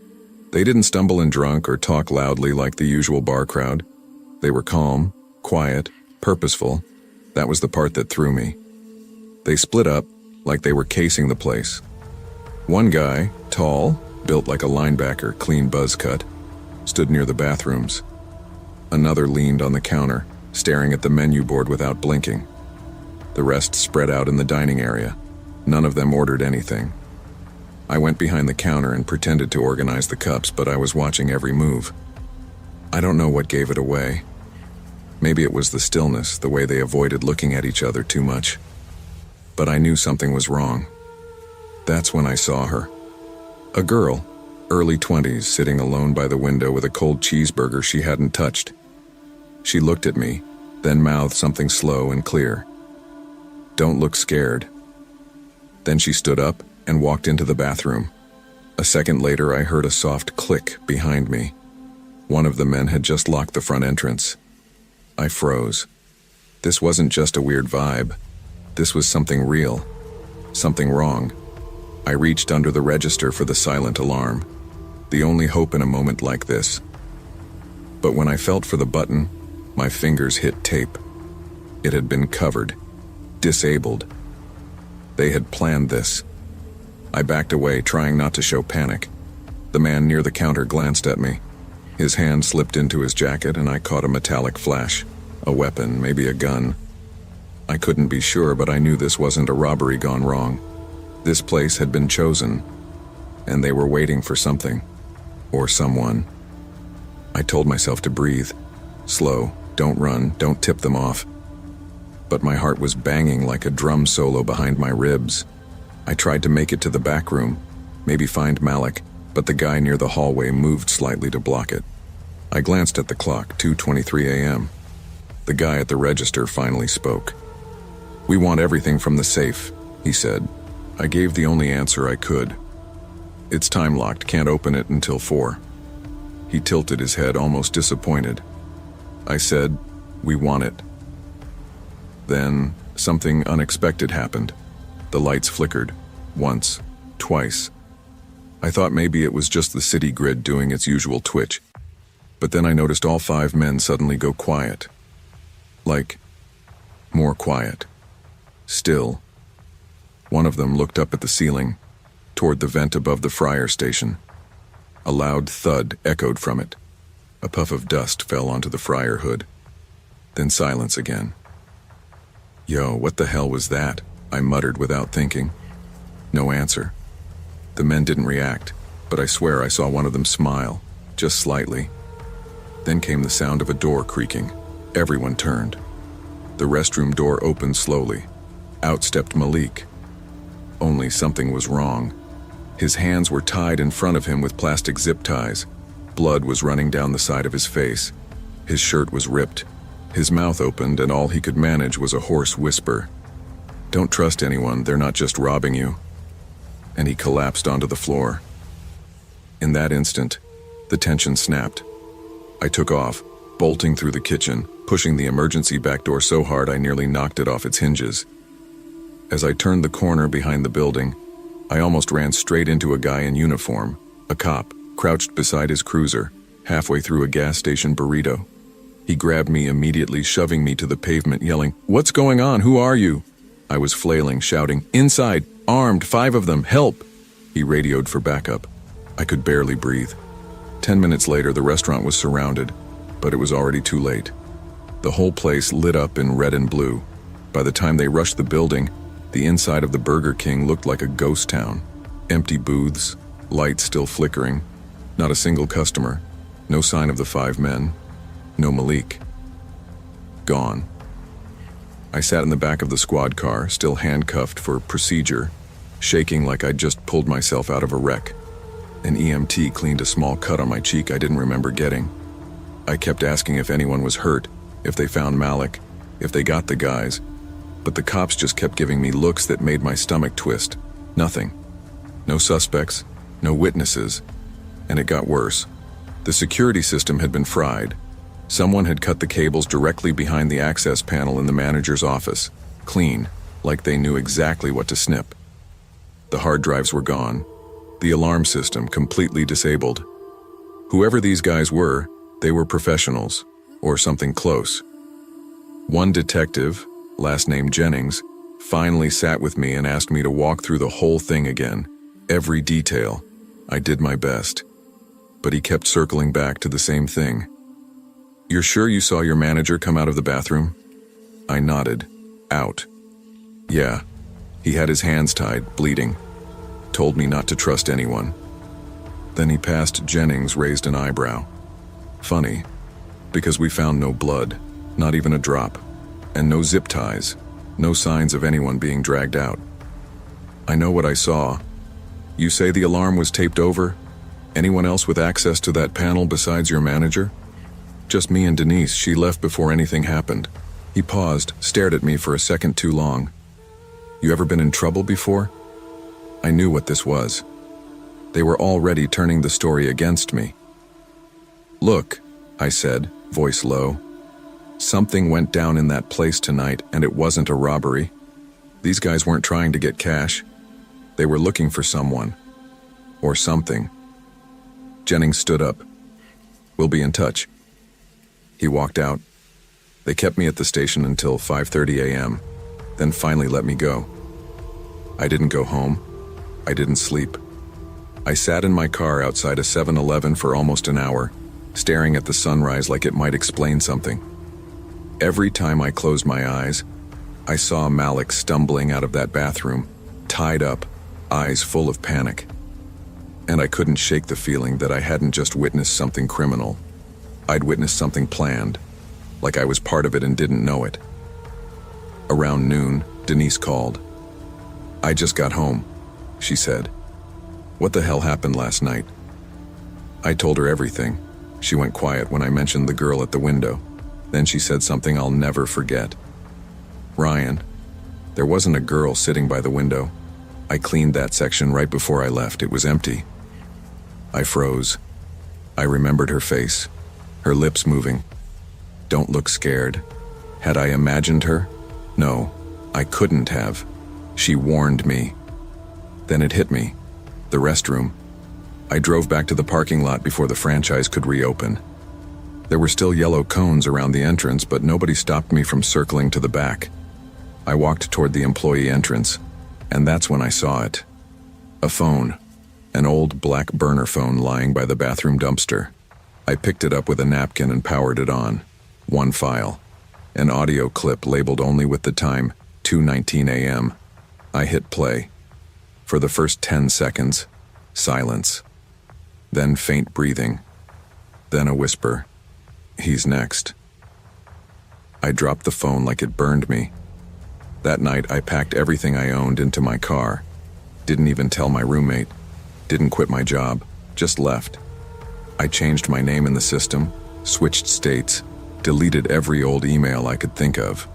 They didn't stumble and drunk or talk loudly like the usual bar crowd. They were calm, quiet, purposeful. That was the part that threw me. They split up like they were casing the place. One guy, tall, built like a linebacker, clean buzz cut, stood near the bathrooms. Another leaned on the counter, staring at the menu board without blinking. The rest spread out in the dining area. None of them ordered anything. I went behind the counter and pretended to organize the cups, but I was watching every move. I don't know what gave it away. Maybe it was the stillness, the way they avoided looking at each other too much. But I knew something was wrong. That's when I saw her. A girl, early 20s, sitting alone by the window with a cold cheeseburger she hadn't touched. She looked at me, then mouthed something slow and clear. "Don't look scared." Then she stood up and walked into the bathroom. A second later, I heard a soft click behind me. One of the men had just locked the front entrance. I froze. This wasn't just a weird vibe. This was something real. Something wrong. I reached under the register for the silent alarm. The only hope in a moment like this. But when I felt for the button, my fingers hit tape. It had been covered. Disabled. They had planned this. I backed away, trying not to show panic. The man near the counter glanced at me. His hand slipped into his jacket and I caught a metallic flash. A weapon, maybe a gun. I couldn't be sure, but I knew this wasn't a robbery gone wrong. This place had been chosen, and they were waiting for something. Or someone. I told myself to breathe. Slow, don't run, don't tip them off. But my heart was banging like a drum solo behind my ribs. I tried to make it to the back room, maybe find Malik, but the guy near the hallway moved slightly to block it. I glanced at the clock, 2:23 a.m. The guy at the register finally spoke. "We want everything from the safe," he said. I gave the only answer I could. "It's time-locked, can't open it until 4. He tilted his head, almost disappointed. I said, "We want it." Then, something unexpected happened. The lights flickered. Once. Twice. I thought maybe it was just the city grid doing its usual twitch. But then I noticed all 5 men suddenly go quiet. Like, more quiet. Still. One of them looked up at the ceiling, toward the vent above the fryer station. A loud thud echoed from it. A puff of dust fell onto the fryer hood. Then silence again. "Yo, what the hell was that?" I muttered without thinking. No answer. The men didn't react, but I swear I saw one of them smile, just slightly. Then came the sound of a door creaking. Everyone turned. The restroom door opened slowly. Out stepped Malik. Only something was wrong. His hands were tied in front of him with plastic zip ties. Blood was running down the side of his face. His shirt was ripped. His mouth opened, and all he could manage was a hoarse whisper. "Don't trust anyone, they're not just robbing you." And he collapsed onto the floor. In that instant, the tension snapped. I took off, bolting through the kitchen, pushing the emergency back door so hard I nearly knocked it off its hinges. As I turned the corner behind the building, I almost ran straight into a guy in uniform, a cop, crouched beside his cruiser, halfway through a gas station burrito. He grabbed me immediately, shoving me to the pavement, yelling, "What's going on? Who are you?" I was flailing, shouting, "Inside! Armed! 5 of them! Help!" He radioed for backup. I could barely breathe. 10 minutes later, the restaurant was surrounded, but it was already too late. The whole place lit up in red and blue. By the time they rushed the building, the inside of the Burger King looked like a ghost town. Empty booths, lights still flickering, not a single customer, no sign of the 5 men, no Malik. Gone. I sat in the back of the squad car, still handcuffed for procedure, shaking like I'd just pulled myself out of a wreck. An EMT cleaned a small cut on my cheek I didn't remember getting. I kept asking if anyone was hurt, if they found Malik, if they got the guys, but the cops just kept giving me looks that made my stomach twist. Nothing. No suspects, no witnesses, and it got worse. The security system had been fried. Someone had cut the cables directly behind the access panel in the manager's office, clean, like they knew exactly what to snip. The hard drives were gone. The alarm system completely disabled. Whoever these guys were, they were professionals, or something close. One detective, last name Jennings, finally sat with me and asked me to walk through the whole thing again, every detail. I did my best. But he kept circling back to the same thing. "You're sure you saw your manager come out of the bathroom?" I nodded. Out. "Yeah." He had his hands tied, bleeding. Told me not to trust anyone. Then he passed Jennings, raised an eyebrow. "Funny, because we found no blood, not even a drop, and no zip ties, no signs of anyone being dragged out." "I know what I saw. You say the alarm was taped over? Anyone else with access to that panel besides your manager?" "Just me and Denise. She left before anything happened." He paused, stared at me for a second too long. "You ever been in trouble before?" I knew what this was. They were already turning the story against me. "Look," I said, voice low. "Something went down in that place tonight, and it wasn't a robbery. These guys weren't trying to get cash. They were looking for someone. Or something." Jennings stood up. "We'll be in touch." He walked out. They kept me at the station until 5:30 a.m., then finally let me go. I didn't go home. I didn't sleep. I sat in my car outside a 7-Eleven for almost an hour, staring at the sunrise like it might explain something. Every time I closed my eyes, I saw Malik stumbling out of that bathroom, tied up, eyes full of panic. And I couldn't shake the feeling that I hadn't just witnessed something criminal. I'd witnessed something planned, like I was part of it and didn't know it. Around noon, Denise called. "I just got home," she said. "What the hell happened last night?" I told her everything. She went quiet when I mentioned the girl at the window. Then she said something I'll never forget. "Ryan, there wasn't a girl sitting by the window. I cleaned that section right before I left. It was empty." I froze. I remembered her face, her lips moving. "Don't look scared." Had I imagined her? No, I couldn't have. She warned me. Then it hit me. The restroom. I drove back to the parking lot before the franchise could reopen. There were still yellow cones around the entrance, but nobody stopped me from circling to the back. I walked toward the employee entrance, and that's when I saw it. A phone. An old black burner phone lying by the bathroom dumpster. I picked it up with a napkin and powered it on. One file. An audio clip labeled only with the time, 2:19 a.m. I hit play. For the first 10 seconds, silence. Then faint breathing. Then a whisper. "He's next." I dropped the phone like it burned me. That night, I packed everything I owned into my car. Didn't even tell my roommate. Didn't quit my job. Just left. I changed my name in the system, switched states, deleted every old email I could think of.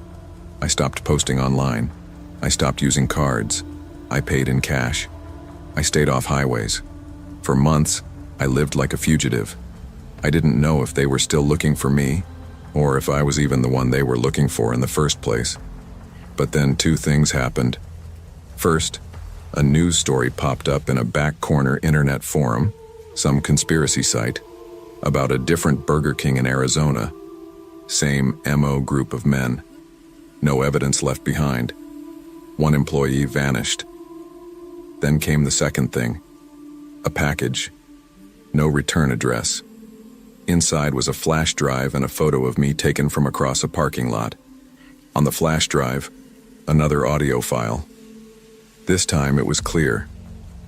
I stopped posting online. I stopped using cards. I paid in cash. I stayed off highways. For months, I lived like a fugitive. I didn't know if they were still looking for me, or if I was even the one they were looking for in the first place. But then 2 things happened. First, A news story popped up in a back corner internet forum, some conspiracy site, about a different Burger King in Arizona. Same MO group of men. No evidence left behind. One employee vanished. Then came the second thing. A package. No return address. Inside was a flash drive and a photo of me taken from across a parking lot. On the flash drive, another audio file. This time it was clear.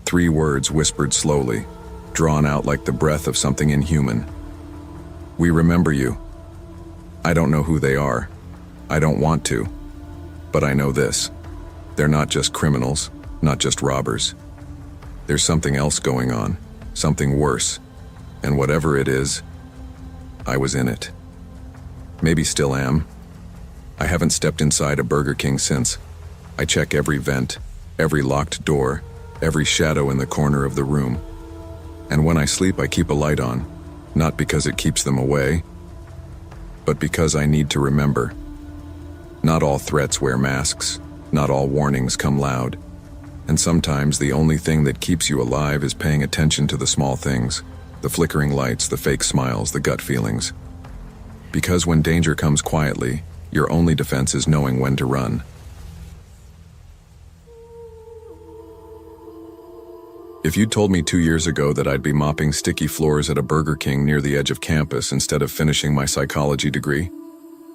3 words whispered slowly, drawn out like the breath of something inhuman. "We remember you. I don't know who they are. I don't want to. But I know this. They're not just criminals, not just robbers. There's something else going on, something worse. And whatever it is, I was in it. Maybe still am. I haven't stepped inside a Burger King since. I check every vent, every locked door, every shadow in the corner of the room. And when I sleep, I keep a light on, not because it keeps them away, but because I need to remember. Not all threats wear masks, not all warnings come loud. And sometimes the only thing that keeps you alive is paying attention to the small things, the flickering lights, the fake smiles, the gut feelings. Because when danger comes quietly, your only defense is knowing when to run. If you'd told me 2 years ago that I'd be mopping sticky floors at a Burger King near the edge of campus instead of finishing my psychology degree,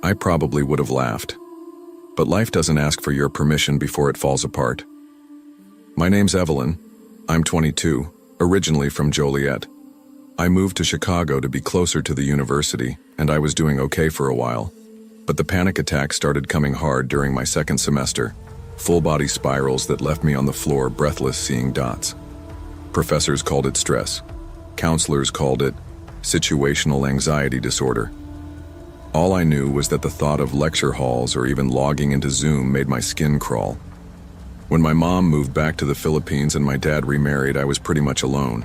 I probably would have laughed. But life doesn't ask for your permission before it falls apart. My name's Evelyn. I'm 22, originally from Joliet. I moved to Chicago to be closer to the university, and I was doing okay for a while. But the panic attacks started coming hard during my second semester, full-body spirals that left me on the floor breathless, seeing dots. Professors called it stress. Counselors called it situational anxiety disorder. All I knew was that the thought of lecture halls or even logging into Zoom made my skin crawl. When my mom moved back to the Philippines and my dad remarried, I was pretty much alone.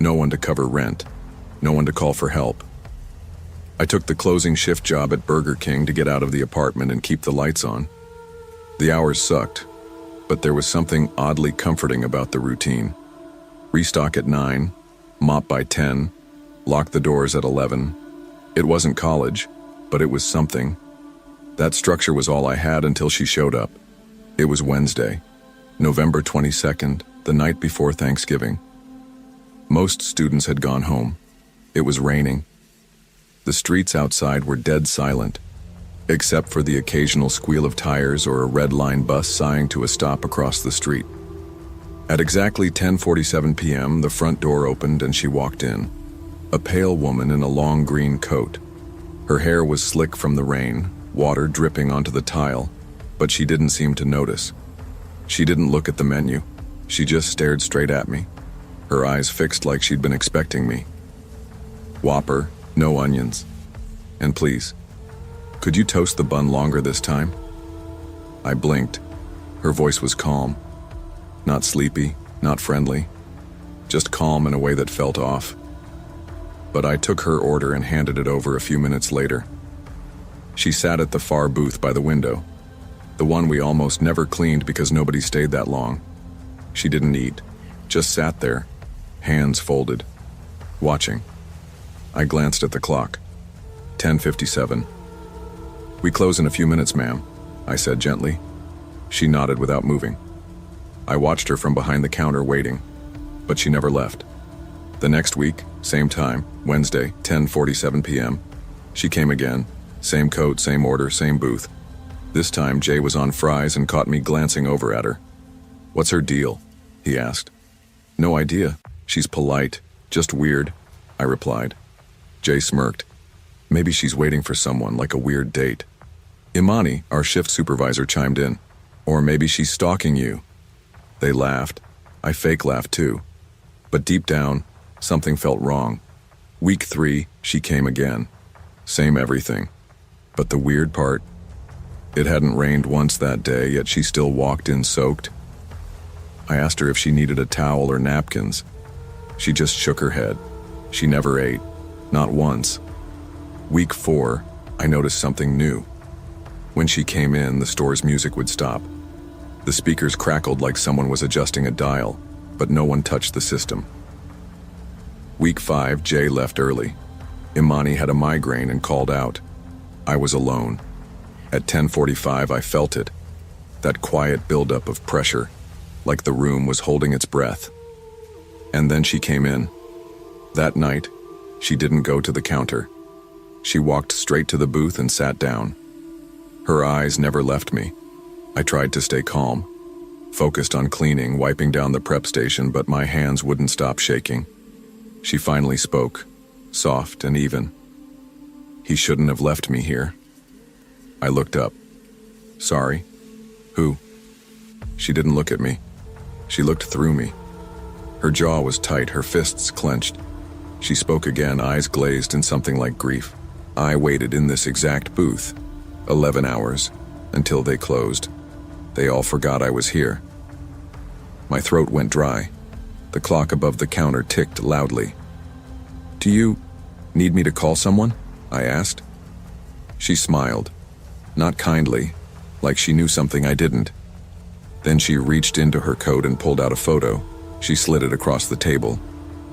No one to cover rent. No one to call for help. I took the closing shift job at Burger King to get out of the apartment and keep the lights on. The hours sucked, but there was something oddly comforting about the routine. Restock at 9, mop by 10, lock the doors at 11. It wasn't college, but it was something. That structure was all I had until she showed up. It was Wednesday, November 22nd, the night before Thanksgiving. Most students had gone home. It was raining. The streets outside were dead silent, except for the occasional squeal of tires or a red line bus sighing to a stop across the street. At exactly 10:47 p.m., the front door opened and she walked in. A pale woman in a long green coat. Her hair was slick from the rain, water dripping onto the tile, but she didn't seem to notice. She didn't look at the menu. She just stared straight at me, her eyes fixed like she'd been expecting me. "Whopper, no onions. And please, could you toast the bun longer this time?" I blinked. Her voice was calm. Not sleepy, not friendly, just calm in a way that felt off. But I took her order and handed it over a few minutes later. She sat at the far booth by the window, the one we almost never cleaned because nobody stayed that long. She didn't eat, just sat there, hands folded, watching. I glanced at the clock. 10:57. "We close in a few minutes, ma'am," I said gently. She nodded without moving. I watched her from behind the counter waiting, but she never left. The next week, same time, Wednesday, 10:47 p.m., she came again, same coat, same order, same booth. This time, Jay was on fries and caught me glancing over at her. "What's her deal?" he asked. "No idea. She's polite, just weird," I replied. Jay smirked. "Maybe she's waiting for someone, like a weird date." Imani, our shift supervisor, chimed in. "Or maybe she's stalking you." They laughed. I fake laughed too. But deep down, something felt wrong. Week 3, she came again. Same everything. But the weird part, it hadn't rained once that day, yet she still walked in soaked. I asked her if she needed a towel or napkins. She just shook her head. She never ate. Not once. Week 4, I noticed something new. When she came in, the store's music would stop. The speakers crackled like someone was adjusting a dial, but no one touched the system. Week 5, Jay left early. Imani had a migraine and called out. I was alone. At 10:45, I felt it. That quiet buildup of pressure, like the room was holding its breath. And then she came in. That night, she didn't go to the counter. She walked straight to the booth and sat down. Her eyes never left me. I tried to stay calm, focused on cleaning, wiping down the prep station, but my hands wouldn't stop shaking. She finally spoke, soft and even. He shouldn't have left me here. I looked up. Sorry? Who? She didn't look at me. She looked through me. Her jaw was tight, her fists clenched. She spoke again, eyes glazed in something like grief. I waited in this exact booth, 11 hours, until they closed. They all forgot I was here. My throat went dry. The clock above the counter ticked loudly. Do you need me to call someone? I asked. She smiled, not kindly, like she knew something I didn't. Then she reached into her coat and pulled out a photo. She slid it across the table.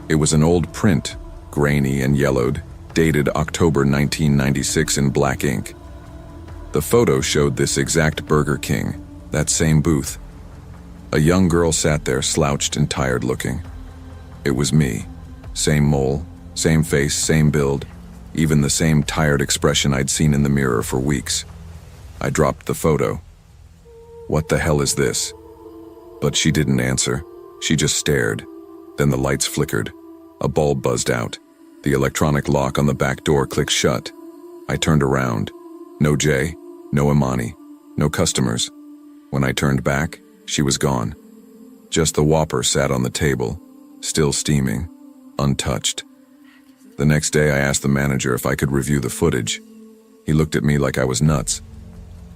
It was an old print, grainy and yellowed, dated October 1996 in black ink. The photo showed this exact Burger King, that same booth. A young girl sat there, slouched and tired looking. It was me. Same mole, same face, same build, even the same tired expression I'd seen in the mirror for weeks. I dropped the photo. What the hell is this? But she didn't answer. She just stared. Then the lights flickered. A bulb buzzed out. The electronic lock on the back door clicked shut. I turned around. No Jay, no Imani, no customers. When I turned back, she was gone. Just the Whopper sat on the table, still steaming, untouched. The next day I asked the manager if I could review the footage. He looked at me like I was nuts.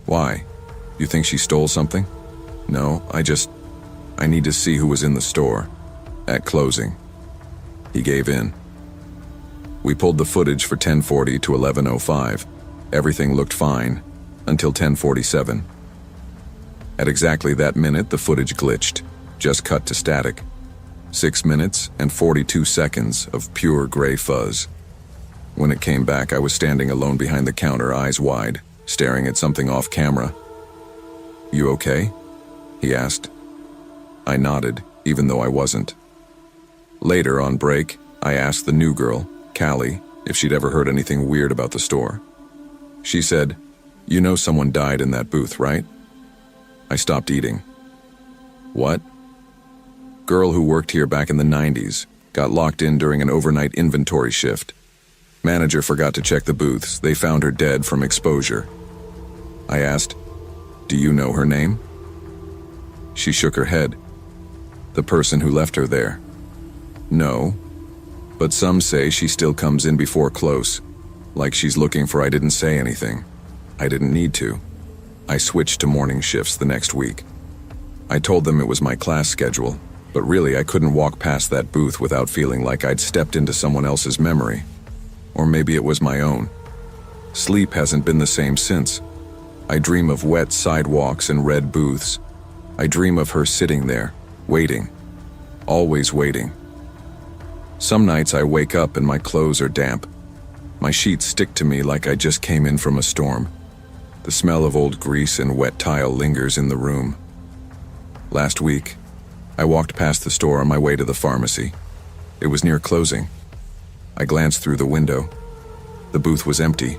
Why? You think she stole something? No, I need to see who was in the store. At closing. He gave in. We pulled the footage for 10:40 to 11:05. Everything looked fine, until 10:47. At exactly that minute, the footage glitched, just cut to static. 6 minutes and 42 seconds of pure gray fuzz. When it came back, I was standing alone behind the counter, eyes wide, staring at something off camera. You okay? He asked. I nodded, even though I wasn't. Later, on break, I asked the new girl, Callie, if she'd ever heard anything weird about the store. She said, You know someone died in that booth, right? I stopped eating. What? Girl who worked here back in the 90s, got locked in during an overnight inventory shift. Manager forgot to check the booths. They found her dead from exposure. I asked, Do you know her name? She shook her head. The person who left her there. No, but some say she still comes in before close, like she's looking for I didn't say anything. I didn't need to. I switched to morning shifts the next week. I told them it was my class schedule, but really I couldn't walk past that booth without feeling like I'd stepped into someone else's memory. Or maybe it was my own. Sleep hasn't been the same since. I dream of wet sidewalks and red booths. I dream of her sitting there, waiting. Always waiting. Some nights I wake up and my clothes are damp. My sheets stick to me like I just came in from a storm. The smell of old grease and wet tile lingers in the room. Last week, I walked past the store on my way to the pharmacy. It was near closing. I glanced through the window. The booth was empty,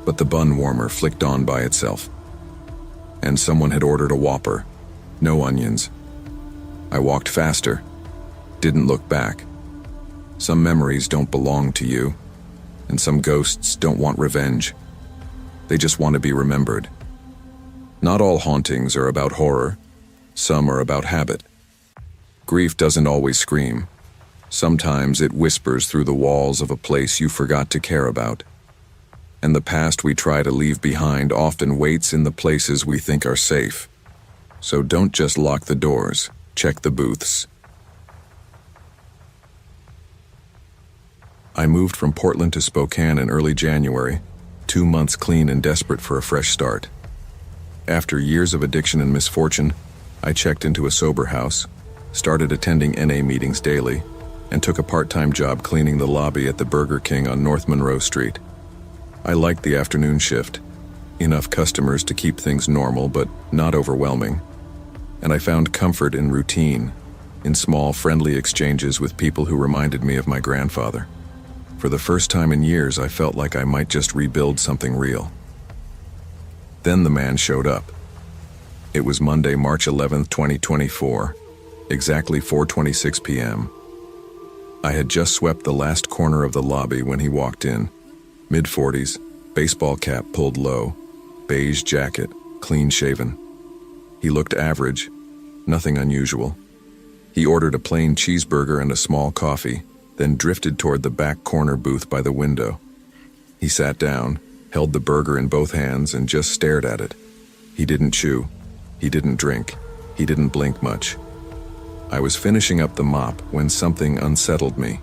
but the bun warmer flicked on by itself. And someone had ordered a Whopper, no onions. I walked faster, didn't look back. Some memories don't belong to you, and some ghosts don't want revenge. They just want to be remembered. Not all hauntings are about horror. Some are about habit. Grief doesn't always scream. Sometimes it whispers through the walls of a place you forgot to care about. And the past we try to leave behind often waits in the places we think are safe. So don't just lock the doors, check the booths. I moved from Portland to Spokane in early January, 2 months clean and desperate for a fresh start. After years of addiction and misfortune, I checked into a sober house, started attending NA meetings daily, and took a part-time job cleaning the lobby at the Burger King on North Monroe Street. I liked the afternoon shift. Enough customers to keep things normal, but not overwhelming. And I found comfort in routine, in small, friendly exchanges with people who reminded me of my grandfather. For the first time in years, I felt like I might just rebuild something real. Then the man showed up. It was Monday, March 11th, 2024, exactly 4:26 p.m. I had just swept the last corner of the lobby when he walked in. Mid-40s, baseball cap pulled low, beige jacket, clean-shaven. He looked average, nothing unusual. He ordered a plain cheeseburger and a small coffee, then drifted toward the back corner booth by the window. He sat down, held the burger in both hands, and just stared at it. He didn't chew. He didn't drink. He didn't blink much. I was finishing up the mop when something unsettled me.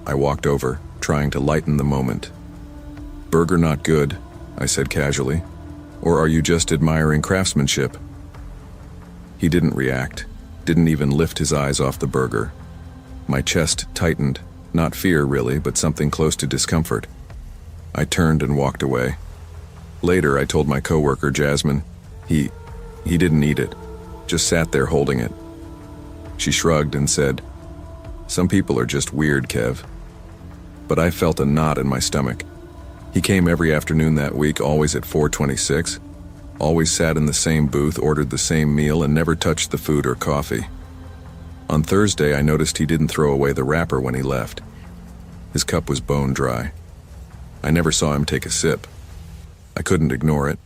I walked over, trying to lighten the moment. "Burger not good," I said casually. "Or are you just admiring craftsmanship?" He didn't react, didn't even lift his eyes off the burger. My chest tightened, not fear really, but something close to discomfort. I turned and walked away. Later, I told my coworker, Jasmine, he didn't eat it, just sat there holding it. She shrugged and said, "Some people are just weird, Kev." But I felt a knot in my stomach. He came every afternoon that week, always at 4:26, always sat in the same booth, ordered the same meal, and never touched the food or coffee. On Thursday, I noticed he didn't throw away the wrapper when he left. His cup was bone dry. I never saw him take a sip. I couldn't ignore it.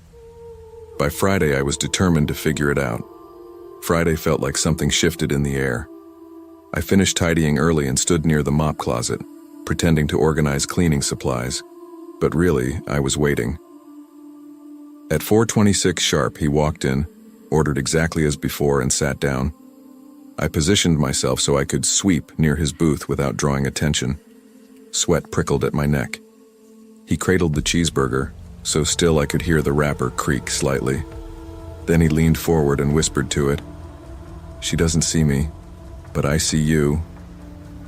By Friday, I was determined to figure it out. Friday felt like something shifted in the air. I finished tidying early and stood near the mop closet, pretending to organize cleaning supplies. But really, I was waiting. At 4:26 sharp, he walked in, ordered exactly as before, and sat down. I positioned myself so I could sweep near his booth without drawing attention. Sweat prickled at my neck. He cradled the cheeseburger, so still I could hear the wrapper creak slightly. Then he leaned forward and whispered to it, "She doesn't see me, but I see you.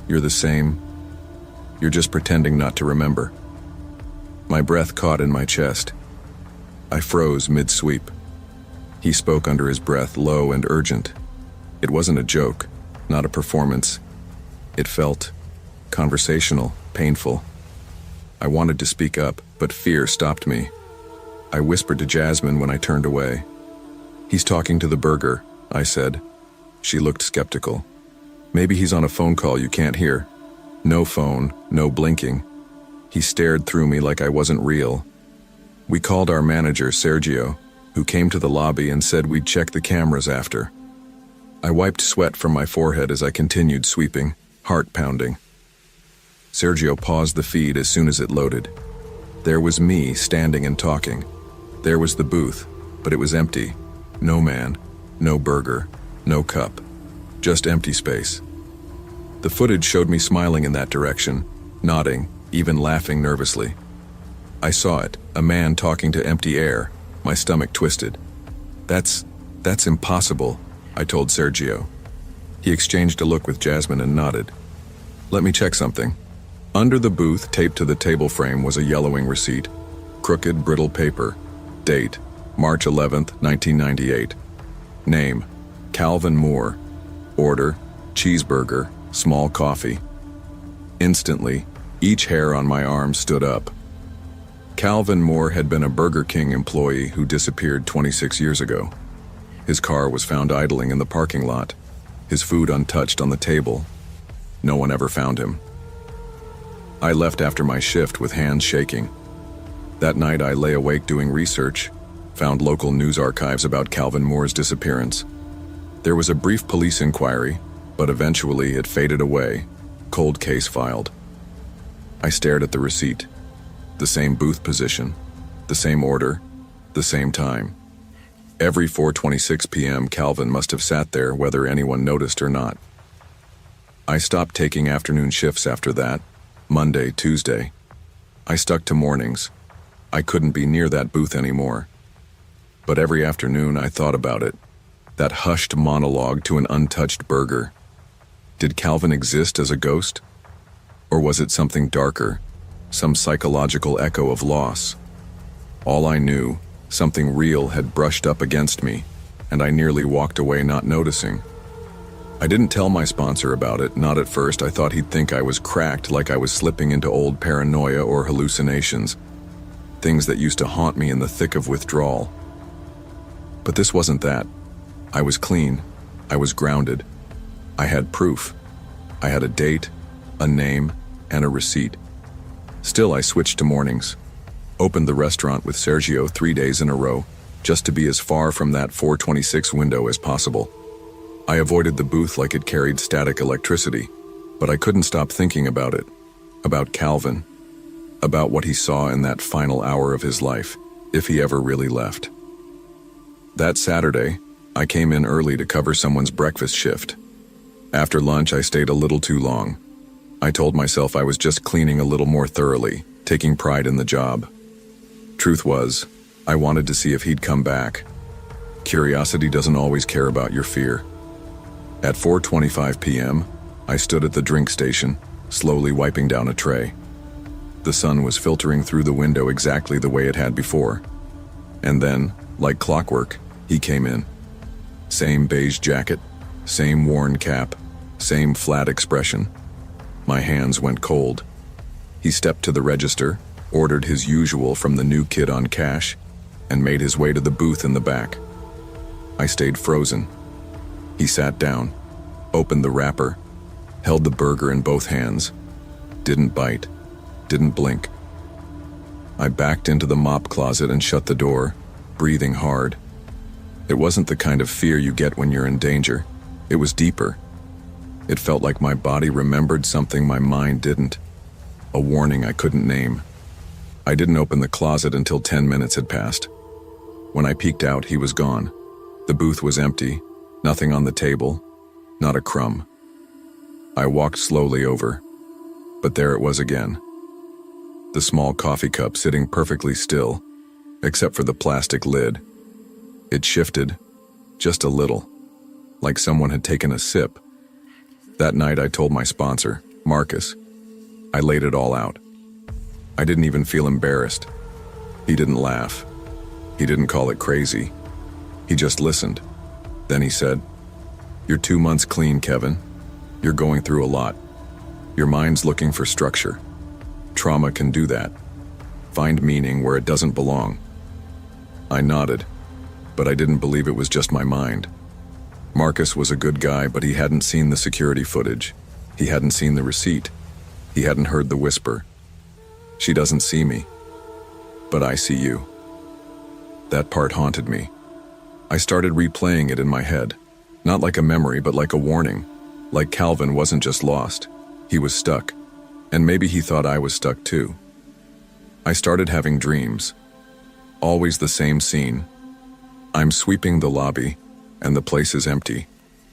You're the same. You're just pretending not to remember." My breath caught in my chest. I froze mid-sweep. He spoke under his breath, low and urgent. It wasn't a joke, not a performance. It felt conversational, painful. I wanted to speak up, but fear stopped me. I whispered to Jasmine when I turned away. "He's talking to the burger," I said. She looked skeptical. "Maybe he's on a phone call you can't hear." No phone, no blinking. He stared through me like I wasn't real. We called our manager, Sergio, who came to the lobby and said we'd check the cameras after. I wiped sweat from my forehead as I continued sweeping, heart pounding. Sergio paused the feed as soon as it loaded. There was me standing and talking. There was the booth, but it was empty. No man, no burger, no cup. Just empty space. The footage showed me smiling in that direction, nodding, even laughing nervously. I saw it, a man talking to empty air. My stomach twisted. That's impossible," I told Sergio. He exchanged a look with Jasmine and nodded. "Let me check something." Under the booth, taped to the table frame, was a yellowing receipt. Crooked, brittle paper. Date, March 11th, 1998. Name, Calvin Moore. Order, cheeseburger, small coffee. Instantly, each hair on my arm stood up. Calvin Moore had been a Burger King employee who disappeared 26 years ago. His car was found idling in the parking lot, his food untouched on the table. No one ever found him. I left after my shift with hands shaking. That night I lay awake doing research, found local news archives about Calvin Moore's disappearance. There was a brief police inquiry, but eventually it faded away, cold case filed. I stared at the receipt. The same booth position, the same order, the same time. Every 4:26 p.m. Calvin must have sat there whether anyone noticed or not. I stopped taking afternoon shifts after that, Monday, Tuesday. I stuck to mornings. I couldn't be near that booth anymore. But every afternoon I thought about it. That hushed monologue to an untouched burger. Did Calvin exist as a ghost? Or was it something darker, some psychological echo of loss? All I knew, something real had brushed up against me, and I nearly walked away not noticing. I didn't tell my sponsor about it, not at first. I thought he'd think I was cracked, like I was slipping into old paranoia or hallucinations, things that used to haunt me in the thick of withdrawal. But this wasn't that. I was clean. I was grounded. I had proof. I had a date, a name, and a receipt. Still, I switched to mornings. Opened the restaurant with Sergio 3 days in a row, just to be as far from that 426 window as possible. I avoided the booth like it carried static electricity, but I couldn't stop thinking about it, about Calvin, about what he saw in that final hour of his life, if he ever really left. That Saturday, I came in early to cover someone's breakfast shift. After lunch, I stayed a little too long. I told myself I was just cleaning a little more thoroughly, taking pride in the job. Truth was, I wanted to see if he'd come back. Curiosity doesn't always care about your fear. At 4:25 p.m., I stood at the drink station, slowly wiping down a tray. The sun was filtering through the window exactly the way it had before. And then, like clockwork, he came in. Same beige jacket, same worn cap, same flat expression. My hands went cold. He stepped to the register, ordered his usual from the new kid on cash, and made his way to the booth in the back. I stayed frozen. He sat down, opened the wrapper, held the burger in both hands, didn't bite, didn't blink. I backed into the mop closet and shut the door, breathing hard. It wasn't the kind of fear you get when you're in danger. It was deeper. It felt like my body remembered something my mind didn't. A warning I couldn't name. I didn't open the closet until 10 minutes had passed. When I peeked out, he was gone. The booth was empty, nothing on the table, not a crumb. I walked slowly over, but there it was again. The small coffee cup sitting perfectly still, except for the plastic lid. It shifted, just a little, like someone had taken a sip. That night I told my sponsor, Marcus. I laid it all out. I didn't even feel embarrassed. He didn't laugh. He didn't call it crazy. He just listened. Then he said, "You're 2 months clean, Kevin. You're going through a lot. Your mind's looking for structure. Trauma can do that. Find meaning where it doesn't belong." I nodded, but I didn't believe it was just my mind. Marcus was a good guy, but he hadn't seen the security footage. He hadn't seen the receipt. He hadn't heard the whisper. "She doesn't see me, but I see you." That part haunted me. I started replaying it in my head, not like a memory, but like a warning. Like Calvin wasn't just lost, he was stuck, and maybe he thought I was stuck too. I started having dreams. Always the same scene. I'm sweeping the lobby, and the place is empty.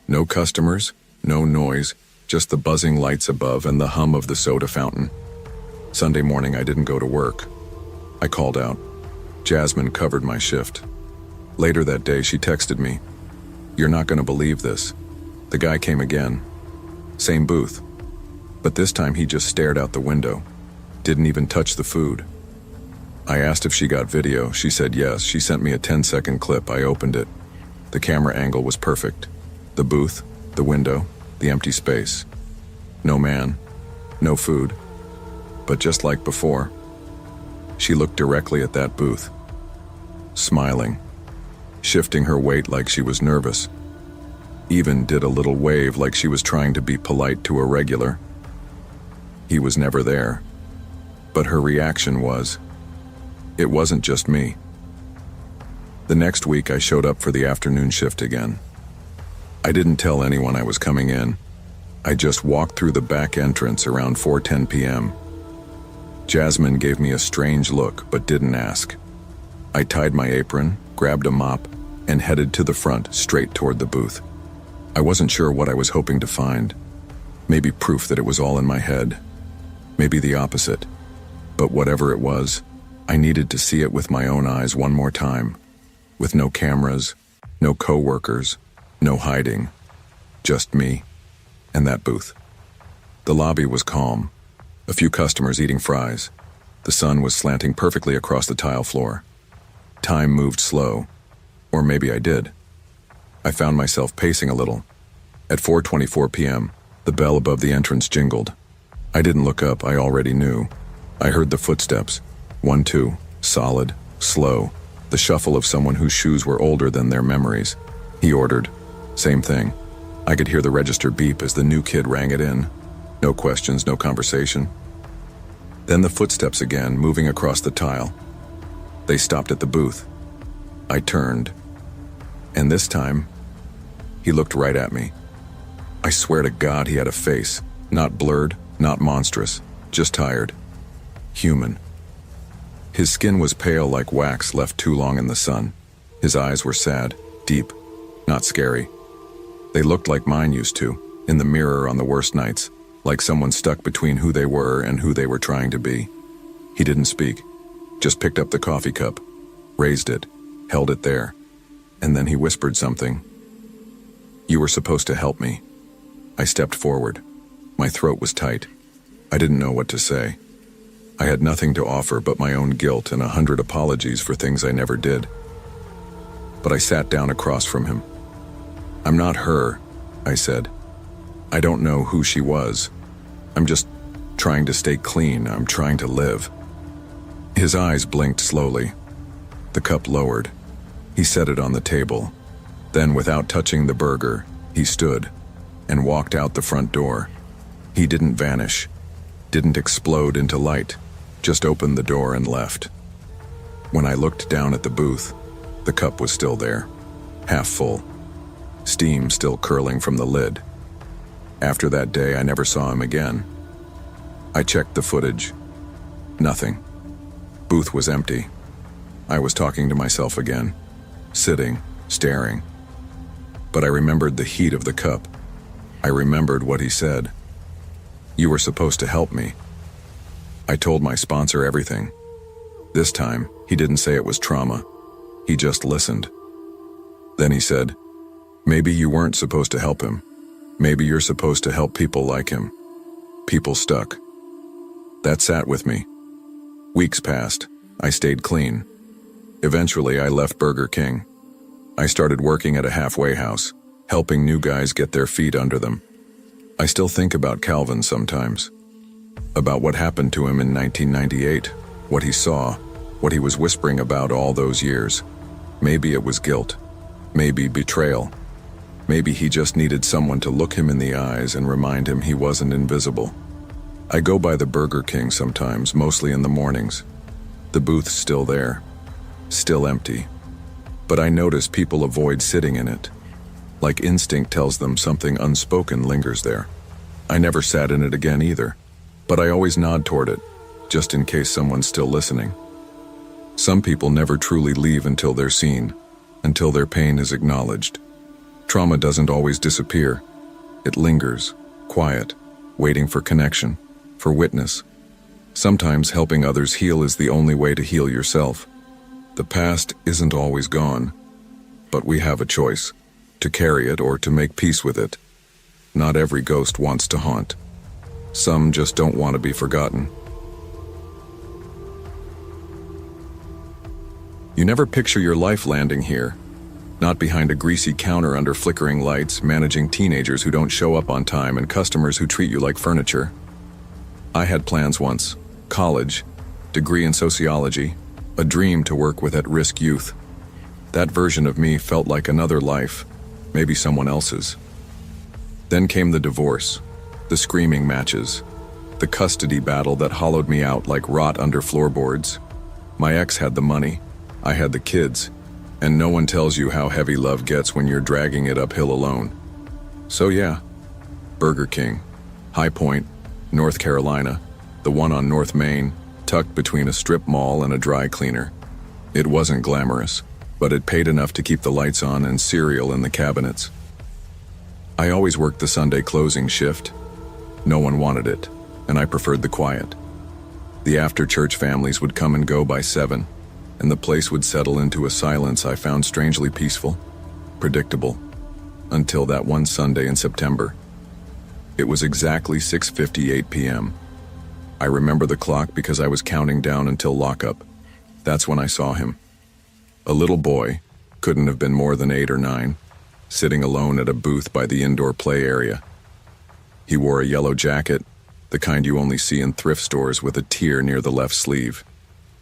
No customers, no noise, just the buzzing lights above and the hum of the soda fountain. Sunday morning I didn't go to work. I called out. Jasmine covered my shift. Later that day she texted me, "You're not going to believe this. The guy came again. Same booth. But this time he just stared out the window. Didn't even touch the food." I asked if she got video. She said yes. She sent me a 10-second clip. I opened it. The camera angle was perfect. The booth, the window, the empty space. No man, no food. But just like before, she looked directly at that booth, smiling, shifting her weight like she was nervous. Even did a little wave like she was trying to be polite to a regular. He was never there. But her reaction was, it wasn't just me. The next week I showed up for the afternoon shift again. I didn't tell anyone I was coming in. I just walked through the back entrance around 4:10 p.m. Jasmine gave me a strange look, but didn't ask. I tied my apron, grabbed a mop, and headed to the front, straight toward the booth. I wasn't sure what I was hoping to find. Maybe proof that it was all in my head. Maybe the opposite. But whatever it was, I needed to see it with my own eyes one more time. with no cameras, no coworkers, no hiding, just me and that booth. The lobby was calm, a few customers eating fries. The sun was slanting perfectly across the tile floor. Time moved slow, or maybe I did. I found myself pacing a little. At 4:24 p.m., the bell above the entrance jingled. I didn't look up, I already knew. I heard the footsteps. 1, 2, solid, slow, the shuffle of someone whose shoes were older than their memories. He ordered. Same thing. I could hear the register beep as the new kid rang it in. No questions, no conversation. Then the footsteps again, moving across the tile. They stopped at the booth. I turned. And this time, he looked right at me. I swear to God he had a face, not blurred, not monstrous, just tired. Human. His skin was pale like wax left too long in the sun. His eyes were sad, deep, not scary. They looked like mine used to, in the mirror on the worst nights, like someone stuck between who they were and who they were trying to be. He didn't speak, just picked up the coffee cup, raised it, held it there, and then he whispered something. "You were supposed to help me." I stepped forward. My throat was tight. I didn't know what to say. I had nothing to offer but my own guilt and 100 apologies for things I never did. But I sat down across from him. "I'm not her," I said. "I don't know who she was. I'm just trying to stay clean. I'm trying to live." His eyes blinked slowly. The cup lowered. He set it on the table. Then, without touching the burger, he stood and walked out the front door. He didn't vanish, didn't explode into light, just opened the door and left. When I looked down at the booth, the cup was still there, half full, steam still curling from the lid. After that day, I never saw him again. I checked the footage. Nothing. Booth was empty. I was talking to myself again, sitting, staring. But I remembered the heat of the cup. I remembered what he said. "You were supposed to help me." I told my sponsor everything. This time, he didn't say it was trauma. He just listened. Then he said, "Maybe you weren't supposed to help him. Maybe you're supposed to help people like him." People stuck. That sat with me. Weeks passed. I stayed clean. Eventually, I left Burger King. I started working at a halfway house, helping new guys get their feet under them. I still think about Calvin sometimes. About what happened to him in 1998, what he saw, what he was whispering about all those years. Maybe it was guilt. Maybe betrayal. Maybe he just needed someone to look him in the eyes and remind him he wasn't invisible. I go by the Burger King sometimes, mostly in the mornings. The booth's still there, still empty. But I notice people avoid sitting in it. Like instinct tells them something unspoken lingers there. I never sat in it again either, but I always nod toward it, just in case someone's still listening. Some people never truly leave until they're seen, until their pain is acknowledged. Trauma doesn't always disappear. It lingers, quiet, waiting for connection, for witness. Sometimes helping others heal is the only way to heal yourself. The past isn't always gone, but we have a choice, to carry it or to make peace with it. Not every ghost wants to haunt. Some just don't want to be forgotten. You never picture your life landing here. Not behind a greasy counter under flickering lights, managing teenagers who don't show up on time and customers who treat you like furniture. I had plans once. College, degree in sociology, a dream to work with at-risk youth. That version of me felt like another life, maybe someone else's. Then came the divorce, the screaming matches, the custody battle that hollowed me out like rot under floorboards. My ex had the money, I had the kids, and no one tells you how heavy love gets when you're dragging it uphill alone. So yeah, Burger King, High Point, North Carolina, the one on North Main, tucked between a strip mall and a dry cleaner. It wasn't glamorous, but it paid enough to keep the lights on and cereal in the cabinets. I always worked the Sunday closing shift. No one wanted it, and I preferred the quiet. The after-church families would come and go by 7. and the place would settle into a silence I found strangely peaceful, predictable, until that one Sunday in September. It was exactly 6:58 p.m. I remember the clock because I was counting down until lockup. That's when I saw him. A little boy, couldn't have been more than 8 or 9, sitting alone at a booth by the indoor play area. He wore a yellow jacket, the kind you only see in thrift stores, with a tear near the left sleeve.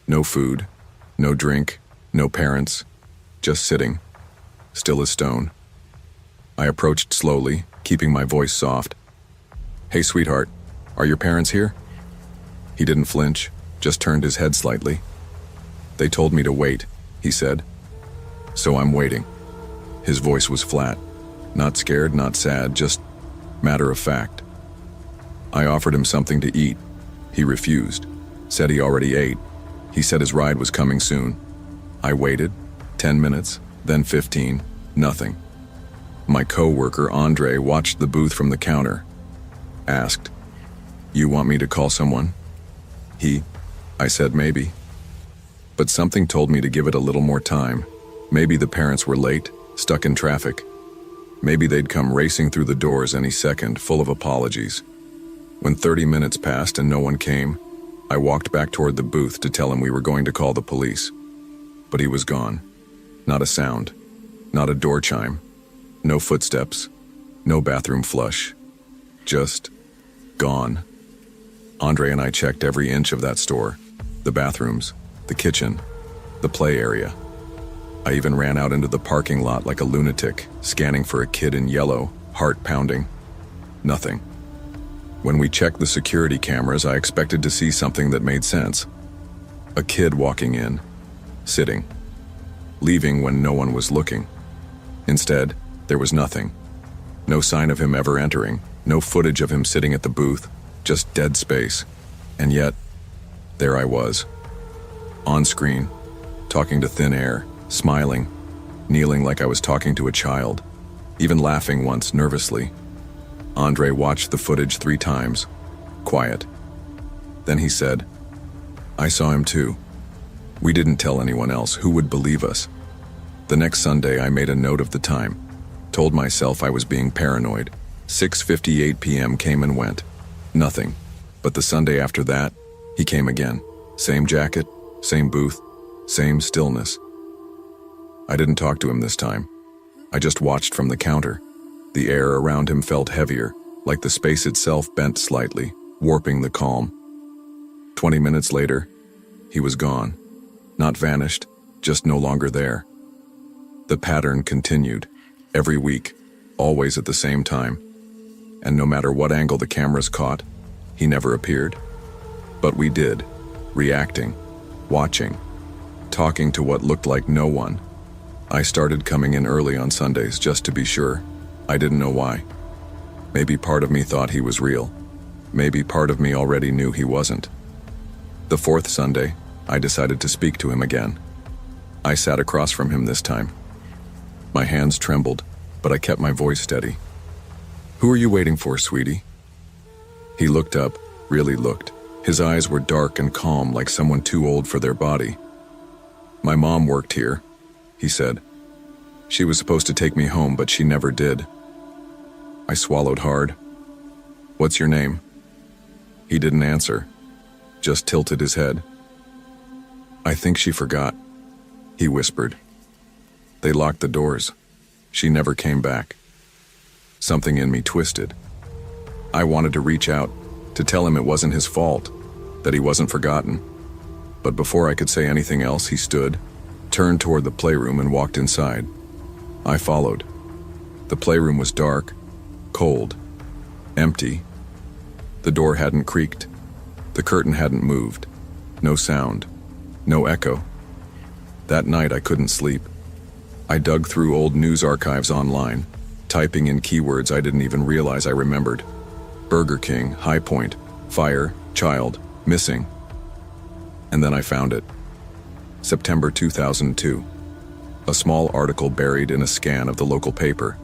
No food, no drink, no parents, just sitting, still as stone. I approached slowly, keeping my voice soft. "Hey, sweetheart, are your parents here?" He didn't flinch, just turned his head slightly. "They told me to wait," he said. "So I'm waiting." His voice was flat, not scared, not sad, just matter of fact. I offered him something to eat. He refused, said he already ate. He said his ride was coming soon. I waited, 10 minutes, then 15, nothing. My co-worker, Andre, watched the booth from the counter. Asked, "You want me to call someone?" I said maybe. But something told me to give it a little more time. Maybe the parents were late, stuck in traffic. Maybe they'd come racing through the doors any second, full of apologies. When 30 minutes passed and no one came, I walked back toward the booth to tell him we were going to call the police. But he was gone. Not a sound. Not a door chime. No footsteps. No bathroom flush. Just gone. Andre and I checked every inch of that store. The bathrooms, the kitchen, the play area. I even ran out into the parking lot like a lunatic, scanning for a kid in yellow, heart pounding. Nothing. When we checked the security cameras, I expected to see something that made sense. A kid walking in, sitting, leaving when no one was looking. Instead, there was nothing. No sign of him ever entering, no footage of him sitting at the booth, just dead space. And yet, there I was, on screen, talking to thin air, smiling, kneeling like I was talking to a child, even laughing once nervously. Andre watched the footage 3 times, quiet. Then he said, "I saw him too. We didn't tell anyone else. Who would believe us?" The next Sunday, I made a note of the time, told myself I was being paranoid. 6:58 p.m. came and went. Nothing. But the Sunday after that, he came again. Same jacket, same booth, same stillness. I didn't talk to him this time. I just watched from the counter. The air around him felt heavier, like the space itself bent slightly, warping the calm. 20 minutes later, he was gone. Not vanished, just no longer there. The pattern continued, every week, always at the same time. And no matter what angle the cameras caught, he never appeared. But we did, reacting, watching, talking to what looked like no one. I started coming in early on Sundays just to be sure. I didn't know why. Maybe part of me thought he was real. Maybe part of me already knew he wasn't. The 4th Sunday, I decided to speak to him again. I sat across from him this time. My hands trembled, but I kept my voice steady. "Who are you waiting for, sweetie?" He looked up, really looked. His eyes were dark and calm, like someone too old for their body. "My mom worked here," he said. "She was supposed to take me home, but she never did." I swallowed hard. "What's your name?" He didn't answer, just tilted his head. "I think she forgot," he whispered. "They locked the doors. She never came back." Something in me twisted. I wanted to reach out, to tell him it wasn't his fault, that he wasn't forgotten. But before I could say anything else, he stood, turned toward the playroom and walked inside. I followed. The playroom was dark, cold, empty. The door hadn't creaked. The curtain hadn't moved. No sound. No echo. That night I couldn't sleep. I dug through old news archives online, typing in keywords I didn't even realize I remembered. Burger King, High Point, fire, child, missing. And then I found it. September 2002. A small article buried in a scan of the local paper.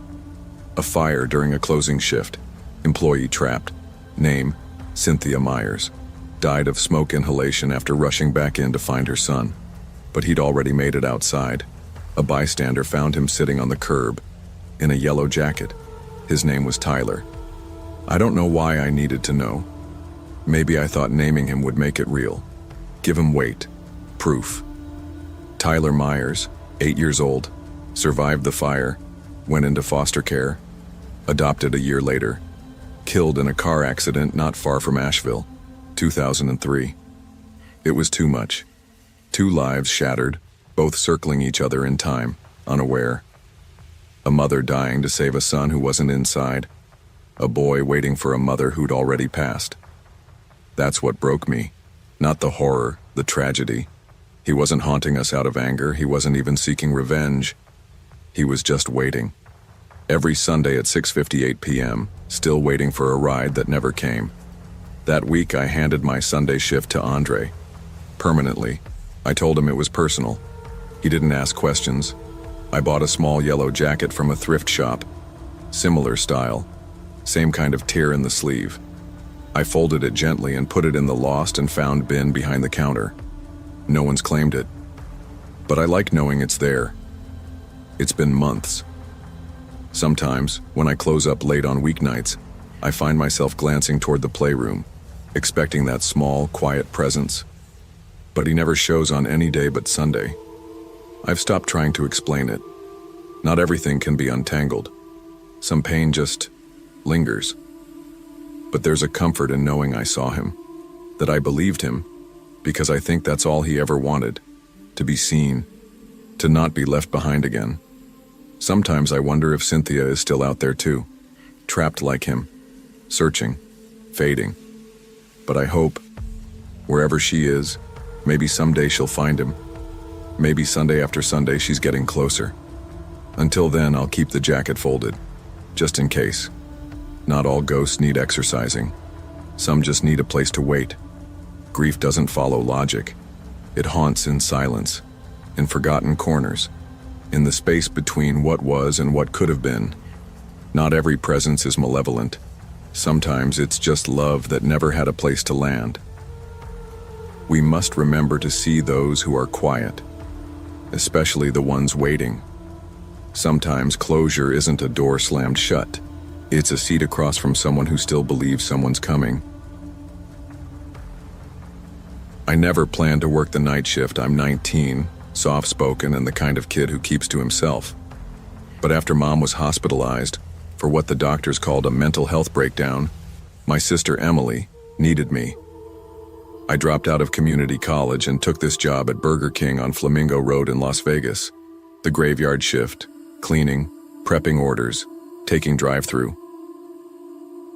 A fire during a closing shift. Employee trapped. Name, Cynthia Myers. Died of smoke inhalation after rushing back in to find her son. but he'd already made it outside. A bystander found him sitting on the curb, in a yellow jacket. His name was Tyler. I don't know why I needed to know. Maybe I thought naming him would make it real. Give him weight. Proof. Tyler Myers, 8 years old, survived the fire, went into foster care, adopted a year later, killed in a car accident not far from Asheville, 2003. It was too much. 2 lives shattered, both circling each other in time, unaware. A mother dying to save a son who wasn't inside. A boy waiting for a mother who'd already passed. That's what broke me. Not the horror, the tragedy. He wasn't haunting us out of anger. He wasn't even seeking revenge. He was just waiting. Every Sunday at 6:58 p.m., still waiting for a ride that never came. That week I handed my Sunday shift to Andre. Permanently. I told him it was personal. He didn't ask questions. I bought a small yellow jacket from a thrift shop. Similar style. Same kind of tear in the sleeve. I folded it gently and put it in the lost and found bin behind the counter. No one's claimed it. But I like knowing it's there. It's been months. Sometimes, when I close up late on weeknights, I find myself glancing toward the playroom, expecting that small, quiet presence. But he never shows on any day but Sunday. I've stopped trying to explain it. Not everything can be untangled. Some pain just lingers. But there's a comfort in knowing I saw him, that I believed him, because I think that's all he ever wanted, to be seen, to not be left behind again. Sometimes I wonder if Cynthia is still out there too, trapped like him, searching, fading. But I hope, wherever she is, maybe someday she'll find him. Maybe Sunday after Sunday she's getting closer. Until then, I'll keep the jacket folded, just in case. Not all ghosts need exercising. Some just need a place to wait. Grief doesn't follow logic. It haunts in silence, in forgotten corners, in the space between what was and what could have been. Not every presence is malevolent. Sometimes it's just love that never had a place to land. We must remember to see those who are quiet, especially the ones waiting. Sometimes closure isn't a door slammed shut. It's a seat across from someone who still believes someone's coming. I never planned to work the night shift. I'm 19, soft-spoken, and the kind of kid who keeps to himself. But after Mom was hospitalized for what the doctors called a mental health breakdown, my sister Emily needed me. I dropped out of community college and took this job at Burger King on Flamingo Road in Las Vegas. The graveyard shift, cleaning, prepping orders, taking drive-through.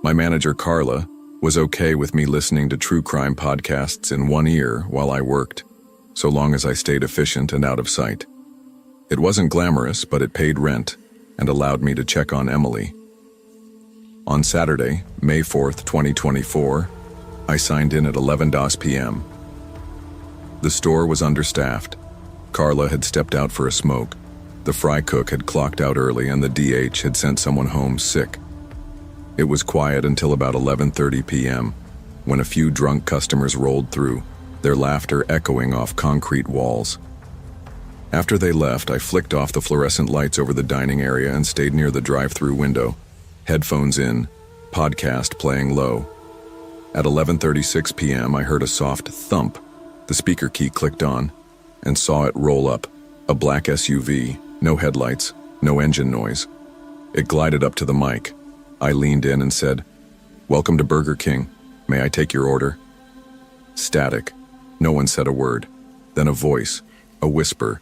My manager, Carla, was okay with me listening to true crime podcasts in one ear while I worked, so long as I stayed efficient and out of sight. It wasn't glamorous, but it paid rent and allowed me to check on Emily. On Saturday, May 4th, 2024, I signed in at 11 p.m. The store was understaffed. Carla had stepped out for a smoke. The fry cook had clocked out early and the DH had sent someone home sick. It was quiet until about 11:30 p.m., when a few drunk customers rolled through, their laughter echoing off concrete walls. After they left, I flicked off the fluorescent lights over the dining area and stayed near the drive-through window, headphones in, podcast playing low. At 11:36 p.m., I heard a soft thump. The speaker key clicked on, and saw it roll up, a black SUV, no headlights, no engine noise. It glided up to the mic. I leaned in and said, "Welcome to Burger King. May I take your order?" Static. No one said a word. Then a voice, a whisper.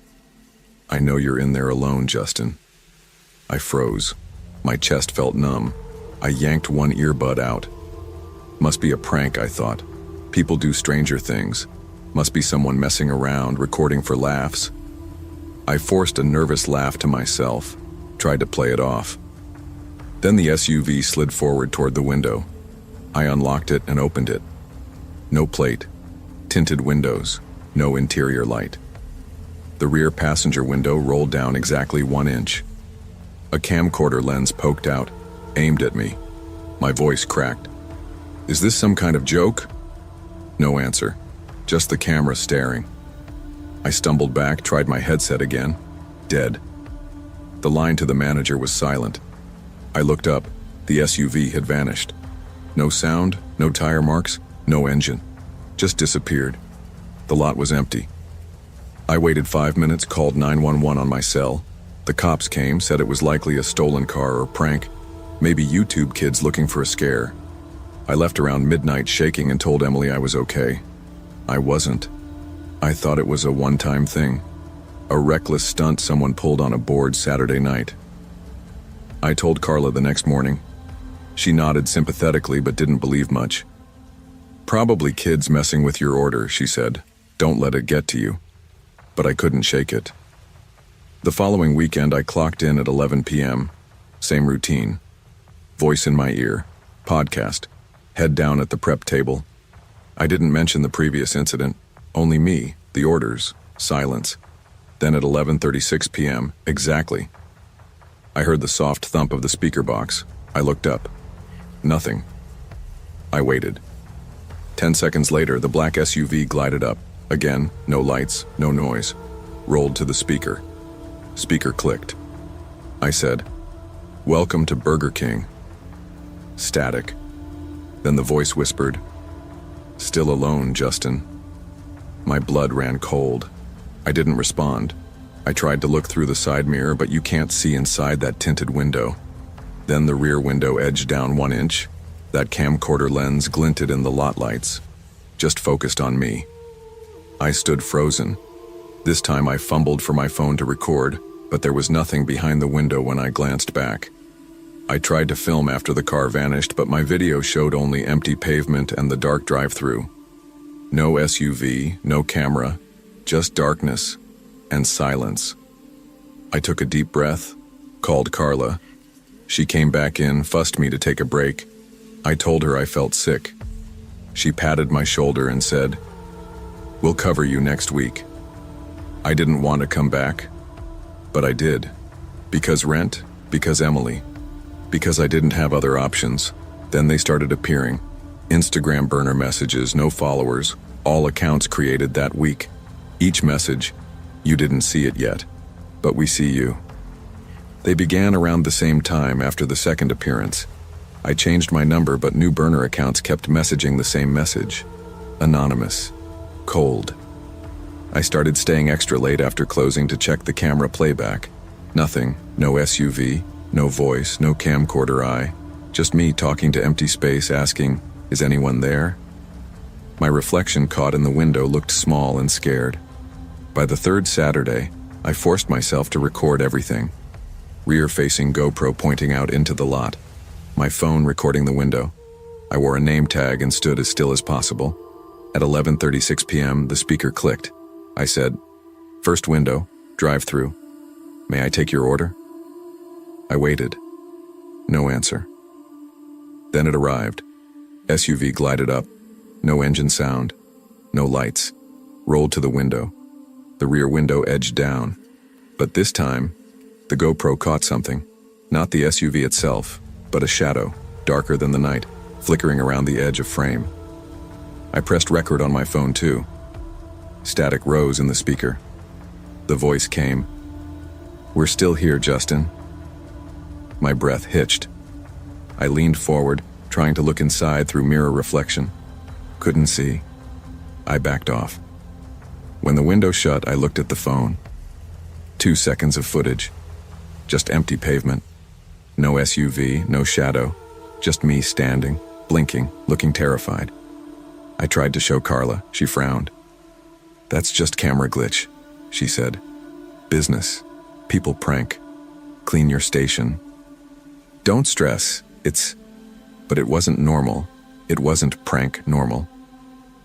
"I know you're in there alone, Justin." I froze. My chest felt numb. I yanked one earbud out. Must be a prank, I thought. People do stranger things. Must be someone messing around, recording for laughs. I forced a nervous laugh to myself, tried to play it off. Then the SUV slid forward toward the window. I unlocked it and opened it. No plate, tinted windows, no interior light. The rear passenger window rolled down exactly 1 inch. A camcorder lens poked out, aimed at me. My voice cracked. "Is this some kind of joke?" No answer, just the camera staring. I stumbled back, tried my headset again. Dead. The line to the manager was silent. I looked up. The SUV had vanished. No sound, no tire marks, no engine. Just disappeared. The lot was empty. I waited 5 minutes, called 911 on my cell. The cops came, said it was likely a stolen car or prank. Maybe YouTube kids looking for a scare. I left around midnight shaking and told Emily I was okay. I wasn't. I thought it was a one-time thing. A reckless stunt someone pulled on a board Saturday night. I told Carla the next morning. She nodded sympathetically but didn't believe much. Probably kids messing with your order, she said. Don't let it get to you. But I couldn't shake it. The following weekend I clocked in at 11 p.m. Same routine. Voice in my ear. Podcast. Head down at the prep table. I didn't mention the previous incident. Only me, the orders, silence. Then at 11:36 p.m., exactly. I heard the soft thump of the speaker box. I looked up. Nothing. I waited. 10 seconds later, the black SUV glided up. Again, no lights, no noise. Rolled to the speaker. Speaker clicked. I said, "Welcome to Burger King." Static. Then the voice whispered, "Still alone, Justin." My blood ran cold. I didn't respond. I tried to look through the side mirror, but you can't see inside that tinted window. Then the rear window edged down 1 inch. That camcorder lens glinted in the lot lights, just focused on me. I stood frozen. This time I fumbled for my phone to record, but there was nothing behind the window when I glanced back. I tried to film after the car vanished, but my video showed only empty pavement and the dark drive-through. No SUV, no camera, just darkness and silence. I took a deep breath, called Carla. She came back in, fussed me to take a break. I told her I felt sick. She patted my shoulder and said, "We'll cover you next week." I didn't want to come back, but I did. Because rent, because Emily, because I didn't have other options. Then they started appearing. Instagram burner messages, no followers, all accounts created that week. Each message, "You didn't see it yet, but we see you." They began around the same time after the second appearance. I changed my number, but new burner accounts kept messaging the same message. Anonymous. Cold. I started staying extra late after closing to check the camera playback. Nothing. No SUV, no voice, no camcorder eye. Just me talking to empty space asking, "Is anyone there?" My reflection caught in the window looked small and scared. By the third Saturday, I forced myself to record everything. Rear-facing GoPro pointing out into the lot. My phone recording the window. I wore a name tag and stood as still as possible. At 11:36 p.m., the speaker clicked. I said, "First window, drive-through. May I take your order?" I waited. No answer. Then it arrived. SUV glided up. No engine sound. No lights. Rolled to the window. The rear window edged down. But this time, the GoPro caught something. Not the SUV itself, but a shadow, darker than the night, flickering around the edge of frame. I pressed record on my phone too. Static rose in the speaker. The voice came. "We're still here, Justin." My breath hitched. I leaned forward, trying to look inside through mirror reflection. Couldn't see. I backed off. When the window shut, I looked at the phone. 2 seconds of footage. Just empty pavement. No SUV, no shadow. Just me standing, blinking, looking terrified. I tried to show Carla. She frowned. "That's just camera glitch," she said. "Business. People prank. Clean your station. Don't stress. But it wasn't normal. It wasn't prank normal.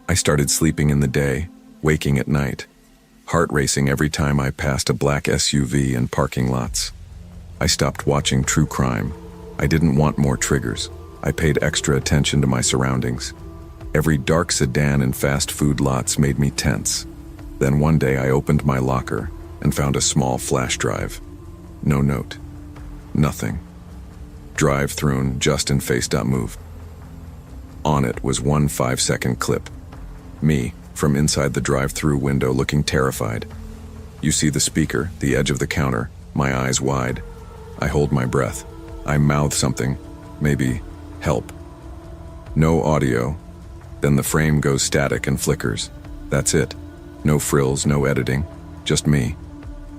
I started sleeping in the day, waking at night. Heart racing every time I passed a black SUV in parking lots. I stopped watching true crime. I didn't want more triggers. I paid extra attention to my surroundings. Every dark sedan in fast food lots made me tense. Then one day I opened my locker and found a small flash drive. No note. Nothing. Drive-through, Justin face.move. On it was one 5-second clip. Me, from inside the drive-through window looking terrified. You see the speaker, the edge of the counter, my eyes wide. I hold my breath. I mouth something, maybe, help. No audio. Then the frame goes static and flickers. That's it. No frills, no editing, just me.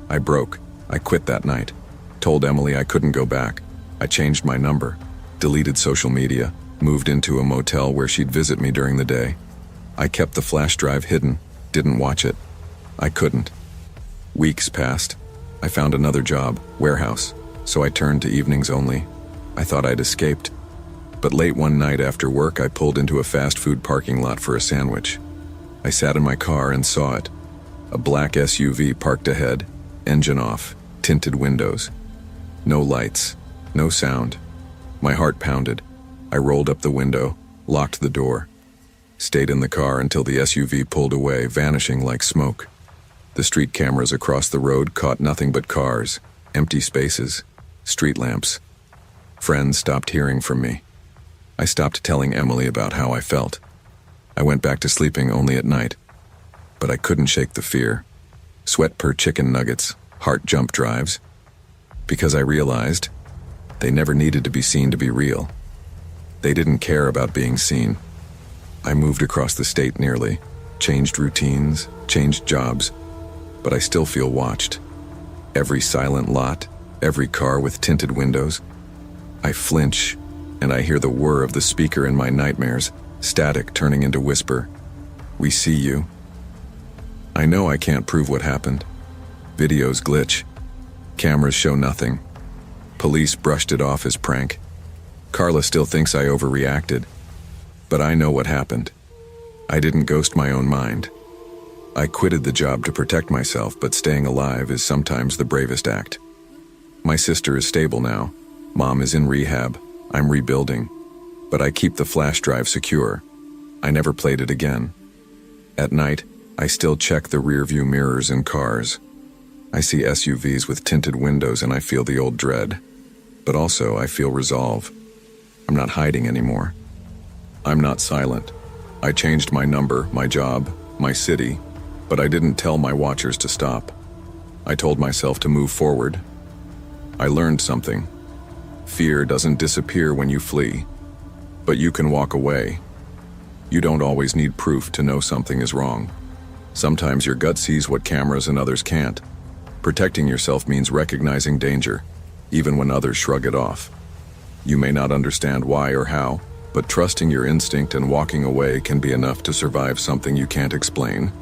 I broke. I quit that night. Told Emily I couldn't go back. I changed my number, deleted social media, moved into a motel where she'd visit me during the day. I kept the flash drive hidden, didn't watch it. I couldn't. Weeks passed. I found another job, warehouse, so I turned to evenings only. I thought I'd escaped. But late one night after work, I pulled into a fast food parking lot for a sandwich. I sat in my car and saw it. A black SUV parked ahead, engine off, tinted windows. No lights, no sound. My heart pounded. I rolled up the window, locked the door. Stayed in the car until the SUV pulled away, vanishing like smoke. The street cameras across the road caught nothing but cars, empty spaces, street lamps. Friends stopped hearing from me. I stopped telling Emily about how I felt. I went back to sleeping only at night. But I couldn't shake the fear. Sweat per chicken nuggets, heart jump drives. Because I realized they never needed to be seen to be real. They didn't care about being seen. I moved across the state nearly, changed routines, changed jobs, but I still feel watched. Every silent lot, every car with tinted windows. I flinch, and I hear the whir of the speaker in my nightmares, static turning into whisper. We see you. I know I can't prove what happened. Videos glitch. Cameras show nothing. Police brushed it off as prank. Carla still thinks I overreacted. But I know what happened. I didn't ghost my own mind. I quitted the job to protect myself, but staying alive is sometimes the bravest act. My sister is stable now. Mom is in rehab. I'm rebuilding. But I keep the flash drive secure. I never played it again. At night, I still check the rearview mirrors in cars. I see SUVs with tinted windows and I feel the old dread. But also, I feel resolve. I'm not hiding anymore. I'm not silent. I changed my number, my job, my city, but I didn't tell my watchers to stop. I told myself to move forward. I learned something. Fear doesn't disappear when you flee, but you can walk away. You don't always need proof to know something is wrong. Sometimes your gut sees what cameras and others can't. Protecting yourself means recognizing danger, even when others shrug it off. You may not understand why or how, but trusting your instinct and walking away can be enough to survive something you can't explain.